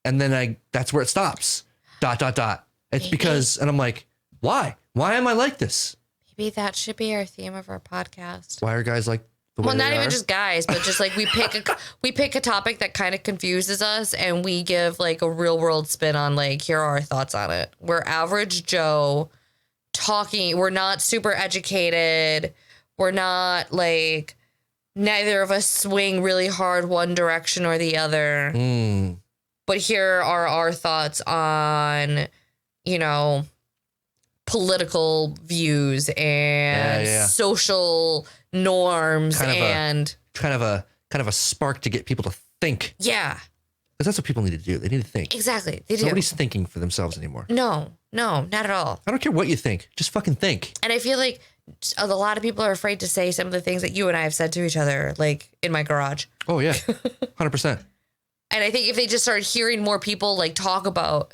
and then that's where it stops. ... It's because, and I'm like, why? Why am I like this? Maybe that should be our theme of our podcast. Why are guys like the way well, not they even are? just guys, but just like we pick a topic that kind of confuses us and we give like a real world spin on like, here are our thoughts on it. We're average Joe talking. We're not super educated. We're not like, neither of us swing really hard one direction or the other. But here are our thoughts on, political views and social norms kind of a spark to get people to think. Yeah. Because that's what people need to do. They need to think. Exactly. They do. Nobody's thinking for themselves anymore. No, not at all. I don't care what you think. Just fucking think. And I feel like a lot of people are afraid to say some of the things that you and I have said to each other, like in my garage. Oh, yeah. 100%. And I think if they just started hearing more people like talk about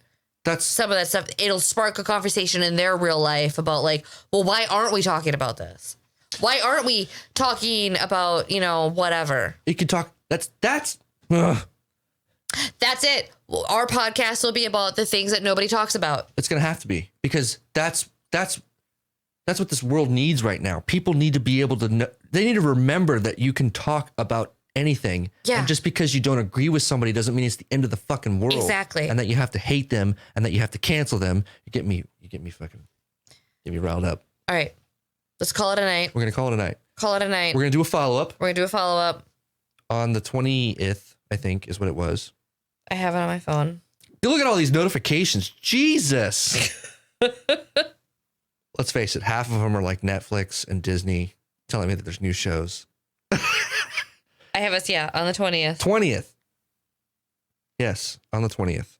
some of that stuff. It'll spark a conversation in their real life about like, well, why aren't we talking about this? Why aren't we talking about, whatever? You can talk. That's it. Our podcast will be about the things that nobody talks about. It's going to have to be, because that's what this world needs right now. People need to be able to know, they need to remember that you can talk about anything. Yeah. And just because you don't agree with somebody doesn't mean it's the end of the fucking world. Exactly. And that you have to hate them and that you have to cancel them. You get me riled up. All right. Let's call it a night. We're going to call it a night. We're going to do a follow-up. On the 20th, I think, is what it was. I have it on my phone. You look at all these notifications. Jesus. Let's face it. Half of them are like Netflix and Disney telling me that there's new shows. I have us, on the 20th. 20th. Yes, on the 20th.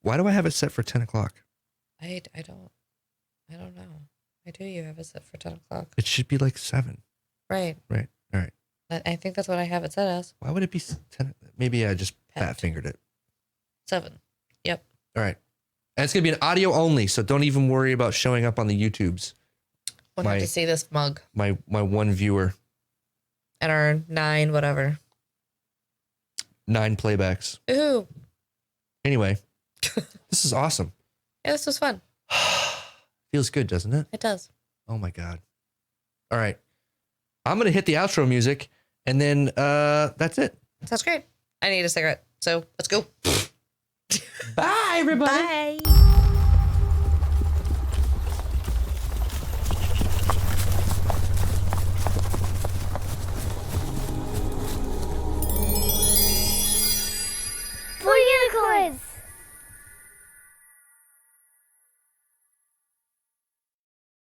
Why do I have it set for 10 o'clock? I don't know. I do. You have it set for 10 o'clock. It should be like 7. Right. All right. I think that's what I have it set as. Why would it be 10? Maybe I just fat fingered it. 7. Yep. All right. And it's going to be an audio only, so don't even worry about showing up on the YouTubes. We'll have to see this mug. My one viewer. And our 9 whatever. 9 playbacks. Ooh. Anyway, this is awesome. Yeah, this was fun. Feels good, doesn't it? It does. Oh my God. All right. I'm going to hit the outro music and then that's it. Sounds great. I need a cigarette. So let's go. Bye, everybody. Bye. For unicorns!